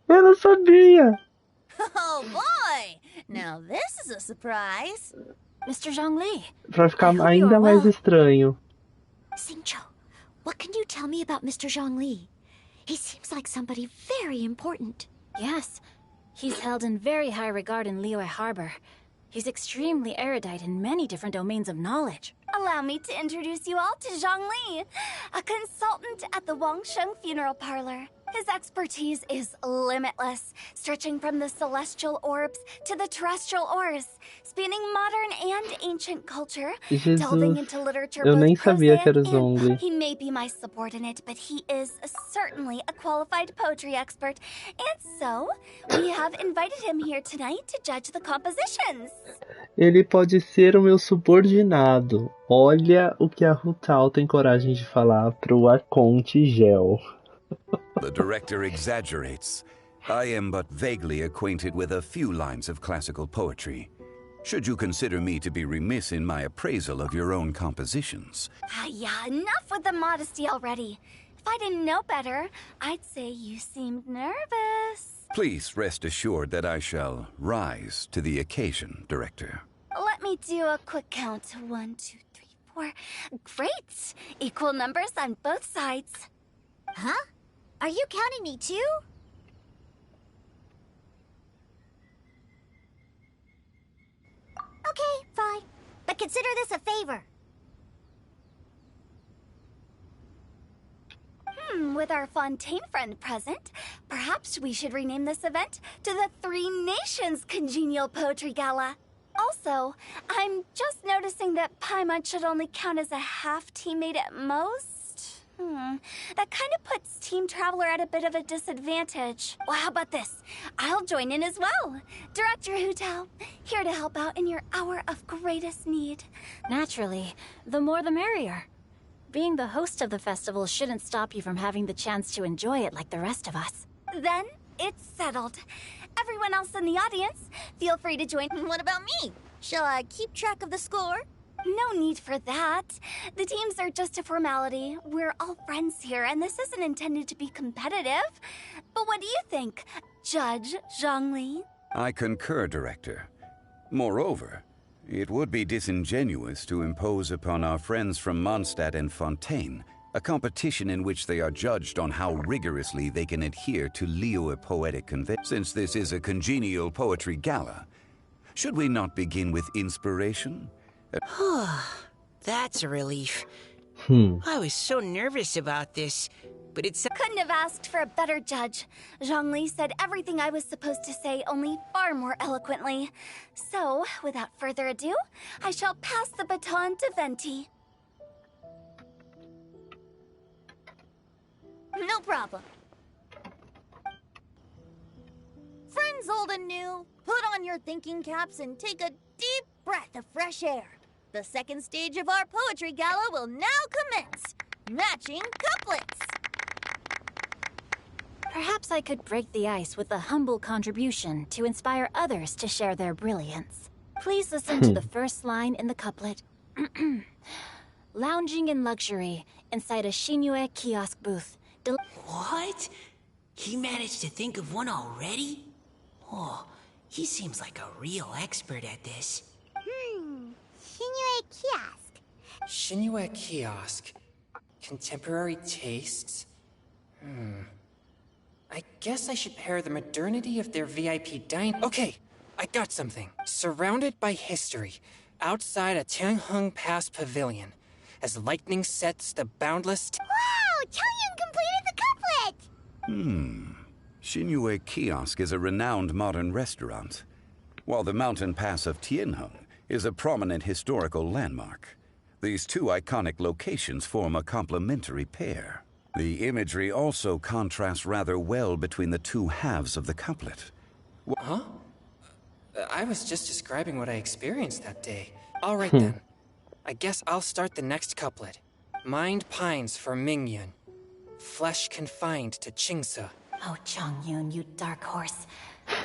[SPEAKER 1] Eu não sabia.
[SPEAKER 6] Oh, boy! Now this is a surprise.
[SPEAKER 10] Mr. Zhongli.
[SPEAKER 1] Pra ficar ainda mais estranho.
[SPEAKER 11] Xingqiu, what can you tell me about Mr. Zhongli? He seems like somebody very important.
[SPEAKER 10] Yes. He's held in very high regard in Liyue Harbor. He's extremely erudite in many different domains of knowledge.
[SPEAKER 8] Allow me to introduce you all to Zhongli, a consultant at the Wangsheng Funeral Parlor. His expertise is limitless, stretching from the celestial orbs to the terrestrial ores, spanning modern and ancient culture, delving into literature
[SPEAKER 1] eu nem
[SPEAKER 8] both
[SPEAKER 1] sabia que era
[SPEAKER 8] prosaic
[SPEAKER 1] Zhongli.
[SPEAKER 8] and he may be my subordinate, but he is certainly a qualified poetry expert. And so, we have invited him here tonight to judge the compositions.
[SPEAKER 1] Ele pode ser o meu subordinado. Olha o que a Rutal tem coragem de falar pro Arconte Gel.
[SPEAKER 13] The director exaggerates. I am but vaguely acquainted with a few lines of classical poetry. Should you consider me to be remiss in my appraisal of your own compositions?
[SPEAKER 8] Yeah, enough with the modesty already. If I didn't know better, I'd say you seemed nervous.
[SPEAKER 13] Please rest assured that I shall rise to the occasion, Director.
[SPEAKER 8] Let me do a quick count. 1, 2, 3, 4. Great! Equal numbers on both sides.
[SPEAKER 3] Huh? Are you counting me too? Okay, fine. But consider this a favor.
[SPEAKER 8] With our Fontaine friend present, perhaps we should rename this event to the Three Nations Congenial Poetry Gala. Also, I'm just noticing that Paimon should only count as a half teammate at most. That kind of puts Team Traveler at a bit of a disadvantage. Well, how about this? I'll join in as well. Director Hutao, here to help out in your hour of greatest need.
[SPEAKER 10] Naturally, the more the merrier. Being the host of the festival shouldn't stop you from having the chance to enjoy it like the rest of us.
[SPEAKER 8] Then, it's settled. Everyone else in the audience, feel free to join.
[SPEAKER 6] What about me? Shall I keep track of the score?
[SPEAKER 8] No need for that. The teams are just a formality. We're all friends here, and this isn't intended to be competitive. But what do you think, Judge Zhongli?
[SPEAKER 13] I concur, Director. Moreover, it would be disingenuous to impose upon our friends from Mondstadt and Fontaine a competition in which they are judged on how rigorously they can adhere to Liyue poetic convention. Since this is a congenial poetry gala, should we not begin with inspiration?
[SPEAKER 7] That's a relief. I was so nervous about this, but it's...
[SPEAKER 8] Couldn't have asked for a better judge. Zhongli said everything I was supposed to say, only far more eloquently. So, without further ado, I shall pass the baton to Venti.
[SPEAKER 6] No problem. Friends old and new, put on your thinking caps and take a deep breath of fresh air. The second stage of our poetry gala will now commence. Matching couplets.
[SPEAKER 10] Perhaps I could break the ice with a humble contribution to inspire others to share their brilliance. Please listen to the first line in the couplet. Lounging in luxury inside a Shinue kiosk booth.
[SPEAKER 7] What? He managed to think of one already? Oh, he seems like a real expert at this.
[SPEAKER 3] Shinue Kiosk.
[SPEAKER 9] Shinue Kiosk. Contemporary tastes? I guess I should pair the modernity of their VIP dine. Okay, I got something. Surrounded by history, outside a Tianheng Pass pavilion, as lightning sets the boundless...
[SPEAKER 3] Wow! Chaoyun completed the couplet!
[SPEAKER 13] Shinue Kiosk is a renowned modern restaurant, while the mountain pass of Tianheng is a prominent historical landmark. These two iconic locations form a complementary pair. The imagery also contrasts rather well between the two halves of the couplet.
[SPEAKER 9] Huh? I was just describing what I experienced that day. All right then. I guess I'll start the next couplet. Mind pines for Mingyun. Flesh confined to Qingse.
[SPEAKER 10] Oh, Chongyun, you dark horse.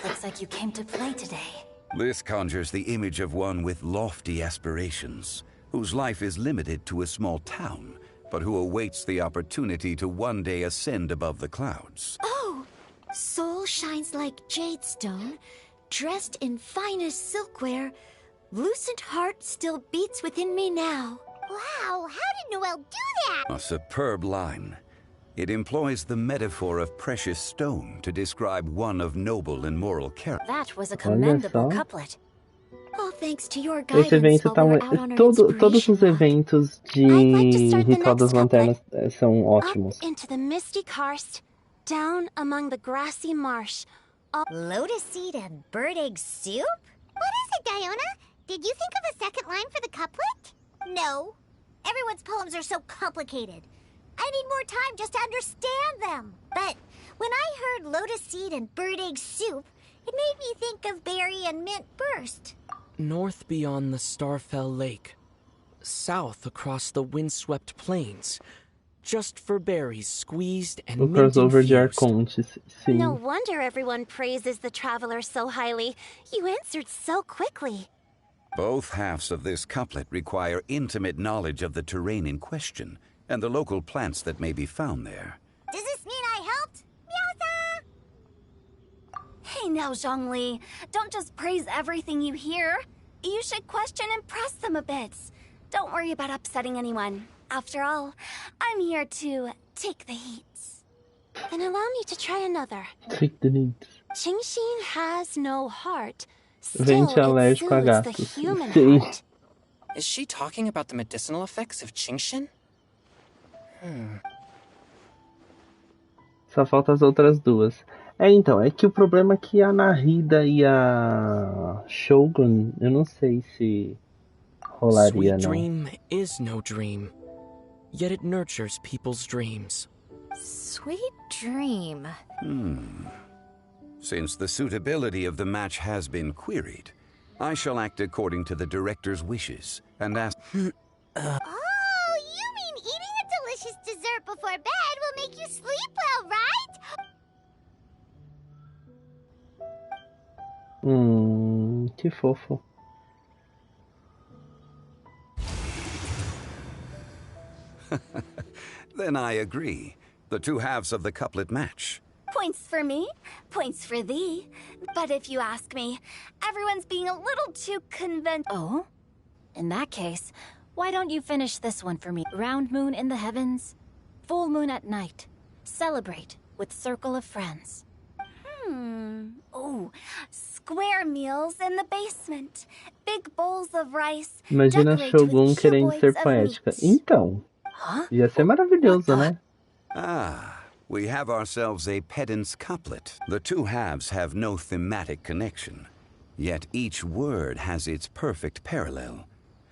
[SPEAKER 10] Looks like you came to play today.
[SPEAKER 13] This conjures the image of one with lofty aspirations, whose life is limited to a small town, but who awaits the opportunity to one day ascend above the clouds.
[SPEAKER 11] Oh! Soul shines like jade stone, dressed in finest silkware. Lucent heart still beats within me now.
[SPEAKER 3] Wow, how did Noelle do that?
[SPEAKER 13] A superb line. It employs the metaphor of precious stone to describe one of noble and moral character.
[SPEAKER 10] That was a commendable couplet.
[SPEAKER 11] All thanks to your
[SPEAKER 1] Esse
[SPEAKER 11] guidance
[SPEAKER 1] evento
[SPEAKER 11] while
[SPEAKER 1] tá
[SPEAKER 11] we were out on our
[SPEAKER 1] todos os
[SPEAKER 11] inspiration walk.
[SPEAKER 1] eventos de Ritual das Lanternas são ótimos.
[SPEAKER 11] Up into the misty karst, down among the grassy marsh.
[SPEAKER 3] Lotus seed and bird egg soup? What is it, Diona? Did you think of a second line for the couplet? No. Everyone's poems are so complicated. I need more time just to understand them. But when I heard lotus seed and bird egg soup, it made me think of berry and mint burst.
[SPEAKER 12] North beyond the Starfell Lake. South across the windswept plains. Just for berries squeezed and
[SPEAKER 1] O
[SPEAKER 12] mint
[SPEAKER 1] crossover de
[SPEAKER 12] infused.
[SPEAKER 1] Arcontes, sim.
[SPEAKER 11] No wonder everyone praises the Traveler so highly. You answered so quickly.
[SPEAKER 13] Both halves of this couplet require intimate knowledge of the terrain in question and the local plants that may be found there.
[SPEAKER 3] Does this mean I helped? Meowsa!
[SPEAKER 8] Hey now, Zhongli. Don't just praise everything you hear. You should question and press them a bit. Don't worry about upsetting anyone. After all, I'm here to take the heat.
[SPEAKER 11] Then allow me to try another.
[SPEAKER 1] Take the lead.
[SPEAKER 11] Qingxin has no heart,
[SPEAKER 1] Vente alérgico a
[SPEAKER 10] soothes the
[SPEAKER 1] gatos.
[SPEAKER 10] human
[SPEAKER 1] Sim.
[SPEAKER 10] heart.
[SPEAKER 9] Is she talking about the medicinal effects of Qingshin?
[SPEAKER 1] Só faltam as outras duas. Então, é que o problema é que a Nahida e a Shogun, eu não sei se rolaria,
[SPEAKER 12] Sweet
[SPEAKER 1] não.
[SPEAKER 12] dream is no dream, yet it nurtures people's dreams.
[SPEAKER 4] Sweet dream.
[SPEAKER 13] Since the suitability of the match has been queried, I shall act according to the director's wishes and ask...
[SPEAKER 3] Oh, you mean eating a delicious dessert before bed will make you sleep well, right?
[SPEAKER 1] Que fofo.
[SPEAKER 13] Then I agree. The two halves of the couplet match.
[SPEAKER 8] Points for me, points for thee. But if you ask me, everyone's being a little too
[SPEAKER 10] Oh? In that case, why don't you finish this one for me? Round moon in the heavens, full moon at night. Celebrate with circle of friends.
[SPEAKER 8] Oh, square meals in the basement. Big bowls of rice.
[SPEAKER 1] Imagina a
[SPEAKER 8] decorate
[SPEAKER 1] Shogun
[SPEAKER 8] with
[SPEAKER 1] querendo ser
[SPEAKER 8] cuboids of
[SPEAKER 1] poética.
[SPEAKER 8] meat.
[SPEAKER 1] Então, ia ser maravilhoso, né?
[SPEAKER 13] We have ourselves a pedant's couplet. The two halves have no thematic connection, yet each word has its perfect parallel,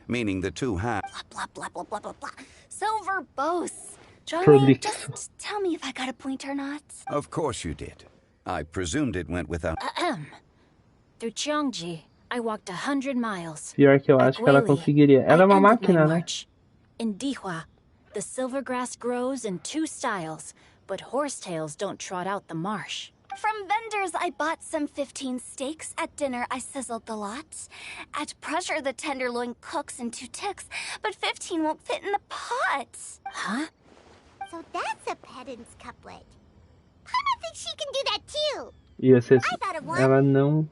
[SPEAKER 13] meaning the two halves...
[SPEAKER 8] Blah, blah, blah, blah, blah, blah. So verbose. Johnny,
[SPEAKER 1] Prolixo.
[SPEAKER 8] just tell me if I got a point or not.
[SPEAKER 13] Of course you did. I presumed it went without...
[SPEAKER 10] Through Cheongji, I walked 100 miles.
[SPEAKER 1] Pior que eu acho que ela conseguiria. Ela é uma máquina, né?
[SPEAKER 10] In Dihua, the silvergrass grows in 2 styles, but horsetails don't trot out the marsh.
[SPEAKER 8] From vendors, I bought some 15 steaks. At dinner, I sizzled the lot. At pressure, the tenderloin cooks in 2 ticks, but 15 won't fit in the pot.
[SPEAKER 10] Huh?
[SPEAKER 3] So that's a pedant's couplet. Paimon thinks she can do that too.
[SPEAKER 1] Ia ser...
[SPEAKER 3] I thought of one.
[SPEAKER 1] Ela não...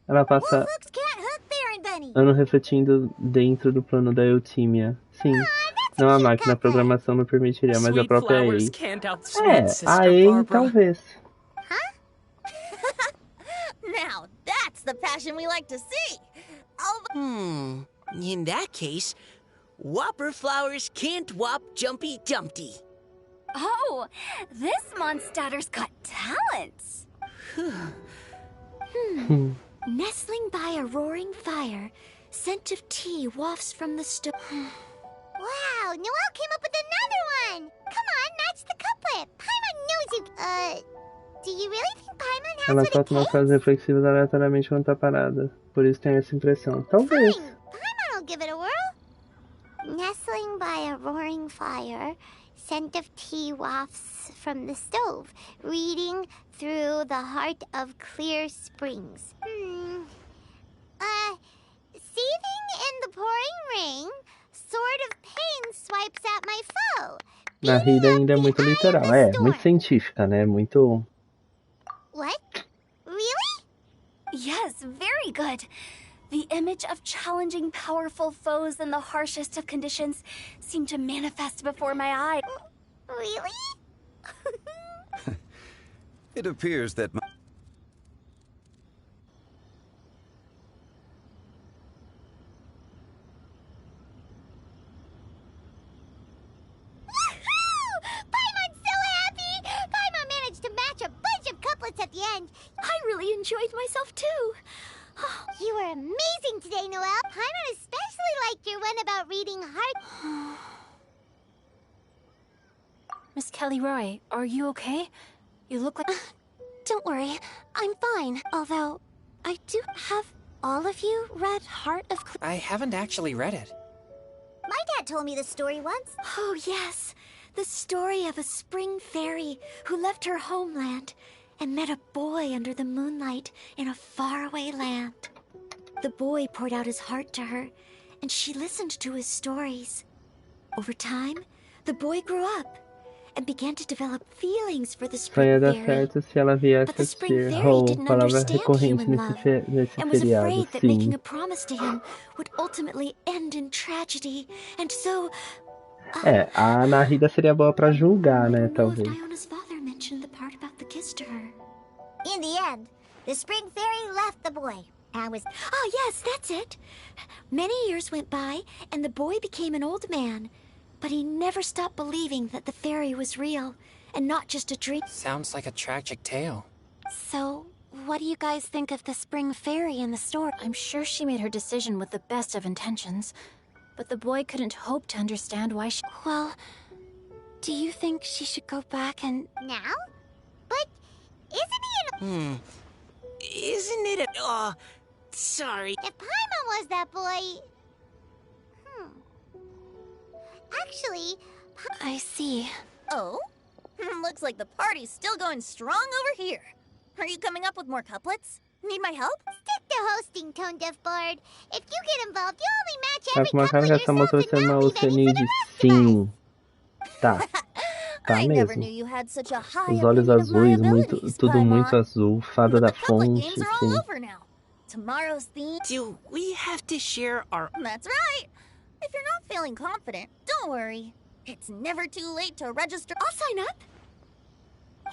[SPEAKER 1] Ela passa
[SPEAKER 3] Wolf can't hook there and bunny.
[SPEAKER 1] ano refletindo dentro do plano da Eutímia. Sim. Não a máquina, a programação não permitiria, mas a própria EI. A EI talvez.
[SPEAKER 6] Now that's the passion we like to see.
[SPEAKER 7] In that case, Whopper flowers can't whop Jumpy Dumpty.
[SPEAKER 8] Oh, this monster's got talent.
[SPEAKER 11] Nestling by a roaring fire, scent of tea wafts from the stove.
[SPEAKER 3] Wow, Noelle came up with another one. Come on, match the couplet. Paimon knows you... do you really think Paimon has
[SPEAKER 1] Ela
[SPEAKER 3] what it
[SPEAKER 1] solta umas
[SPEAKER 3] takes?
[SPEAKER 1] frases reflexivas aleatoriamente quando tá parada. Por isso tem essa impressão. Talvez.
[SPEAKER 3] Fine, Paimon will give it a whirl. Nestling by a roaring fire, scent of tea wafts from the stove, reading through the heart of clear springs. Seething in the pouring rain, sword of pain swipes at my foe.
[SPEAKER 1] Nahida ainda é muito literal. É, muito científica, né? Muito...
[SPEAKER 3] What? Really?
[SPEAKER 8] Yes, very good. The image of challenging powerful foes in the harshest of conditions seemed to manifest before my eye.
[SPEAKER 3] Really?
[SPEAKER 13] It appears that...
[SPEAKER 3] Paimon's so happy! Paimon managed to match a bunch of couplets at the end.
[SPEAKER 11] I really enjoyed myself too.
[SPEAKER 3] You were amazing today, Noelle. Paimon especially liked your one about reading heart.
[SPEAKER 10] Miss Kelly Roy, are you okay? You look like...
[SPEAKER 11] Don't worry, I'm fine. Although, I do have all of you read Heart of...
[SPEAKER 9] I haven't actually read it.
[SPEAKER 3] My dad told me the story once.
[SPEAKER 11] Oh, yes. The story of a spring fairy who left her homeland and met a boy under the moonlight in a faraway land. The boy poured out his heart to her, and she listened to his stories. Over time, the boy grew up and began to develop feelings for the
[SPEAKER 1] Só
[SPEAKER 11] spring
[SPEAKER 1] ia dar
[SPEAKER 11] fairy.
[SPEAKER 1] certo se ela viesse
[SPEAKER 11] But the spring
[SPEAKER 1] assistir.
[SPEAKER 11] fairy
[SPEAKER 1] Ou,
[SPEAKER 11] didn't
[SPEAKER 1] palavra
[SPEAKER 11] understand
[SPEAKER 1] recorrente
[SPEAKER 11] human
[SPEAKER 1] nesse,
[SPEAKER 11] love
[SPEAKER 1] nesse
[SPEAKER 11] and was
[SPEAKER 1] feriado.
[SPEAKER 11] afraid that making
[SPEAKER 1] Sim.
[SPEAKER 11] a promise to him would ultimately end in tragedy, and so...
[SPEAKER 1] É, a Nahida seria boa pra julgar, né? Talvez.
[SPEAKER 11] Iona's father mentioned the part about the kiss to her.
[SPEAKER 3] In the end, the spring fairy left the boy,
[SPEAKER 11] Oh, yes, that's it. Many years went by, and the boy became an old man. But he never stopped believing that the fairy was real, and not just a dream.
[SPEAKER 9] Sounds like a tragic tale.
[SPEAKER 11] So, what do you guys think of the spring fairy in the story?
[SPEAKER 10] I'm sure she made her decision with the best of intentions, but the boy couldn't hope to understand why she...
[SPEAKER 11] Well, do you think she should go back and...
[SPEAKER 3] Now? But isn't he
[SPEAKER 7] Isn't it a... Oh, sorry.
[SPEAKER 3] If Paimon was that boy... Actually...
[SPEAKER 11] I see.
[SPEAKER 6] Oh? Looks like the party's still going strong over here. Are you coming up with more couplets? Need my help?
[SPEAKER 3] Stick to hosting, Tone Deaf Bard. If you get involved, you only match
[SPEAKER 1] Tá
[SPEAKER 3] every
[SPEAKER 1] com uma cara que
[SPEAKER 3] couplet
[SPEAKER 1] essa moça vai
[SPEAKER 3] yourself
[SPEAKER 1] ser
[SPEAKER 3] and
[SPEAKER 1] uma
[SPEAKER 3] not leave any for
[SPEAKER 1] Oceanide.
[SPEAKER 3] the rest of us.
[SPEAKER 1] Sim. Tá. Tá
[SPEAKER 6] I never
[SPEAKER 1] mesmo.
[SPEAKER 6] knew you had such a high
[SPEAKER 1] Os olhos
[SPEAKER 6] opinion of my
[SPEAKER 1] azuis, muito,
[SPEAKER 6] abilities,
[SPEAKER 1] tudo
[SPEAKER 6] Paimon.
[SPEAKER 1] muito azul. Fada
[SPEAKER 6] But
[SPEAKER 1] da
[SPEAKER 6] the couplet
[SPEAKER 1] fonte,
[SPEAKER 6] games are all
[SPEAKER 1] sim.
[SPEAKER 6] over now. Tomorrow's theme...
[SPEAKER 7] Do we have to share our...
[SPEAKER 6] That's right. If you're not feeling confident, don't worry. It's never too late to register.
[SPEAKER 11] I'll sign up.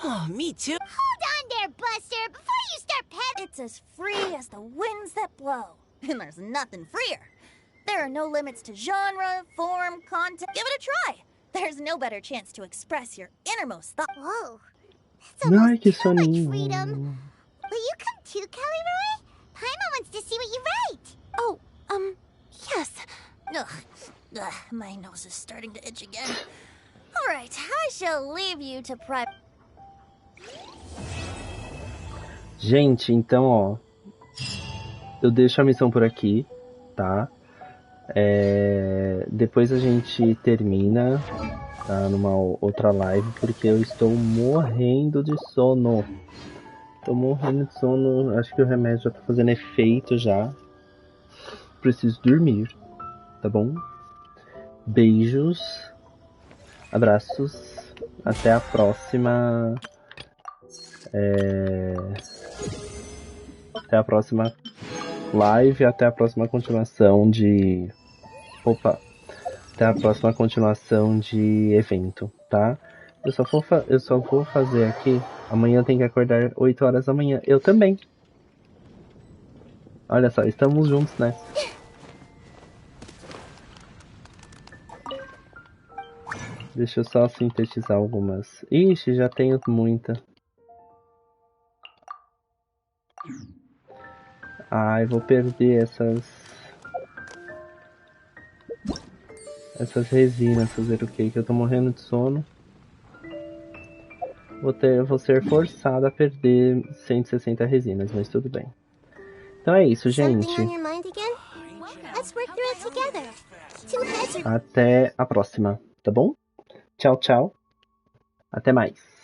[SPEAKER 7] Oh, me too.
[SPEAKER 3] Hold on there, Buster, before you start peddling.
[SPEAKER 6] It's as free as the winds that blow. And there's nothing freer. There are no limits to genre, form, content. Give it a try. There's no better chance to express your innermost thought.
[SPEAKER 3] Whoa. That's
[SPEAKER 1] Ai,
[SPEAKER 3] almost
[SPEAKER 1] que
[SPEAKER 3] too much
[SPEAKER 1] soninho.
[SPEAKER 3] freedom. Will you come too, Kelly Roy? Paimon wants to see what you write.
[SPEAKER 11] Oh, yes.
[SPEAKER 6] Ugh, my nose is starting to itch again. All right, I shall leave you to prep.
[SPEAKER 1] Gente, então, ó. Eu deixo a missão por aqui, tá? Depois a gente termina, tá? Numa outra live, porque eu estou morrendo de sono. Tô morrendo de sono. Acho que o remédio já tá fazendo efeito já. Preciso dormir, tá bom? Beijos, abraços, até a próxima. Até a próxima live, até a próxima continuação de... Até a próxima continuação de evento, tá? Eu só vou fazer aqui. Amanhã tem que acordar 8 horas da manhã. Eu também. Olha só, estamos juntos, né? Deixa eu só sintetizar algumas. Ixi, já tenho muita. Ai, vou perder essas resinas, fazer o quê? Que eu tô morrendo de sono. Vou ser forçado a perder 160 resinas, mas tudo bem. Então é isso, gente. Até a próxima, tá bom? Tchau, tchau. Até mais.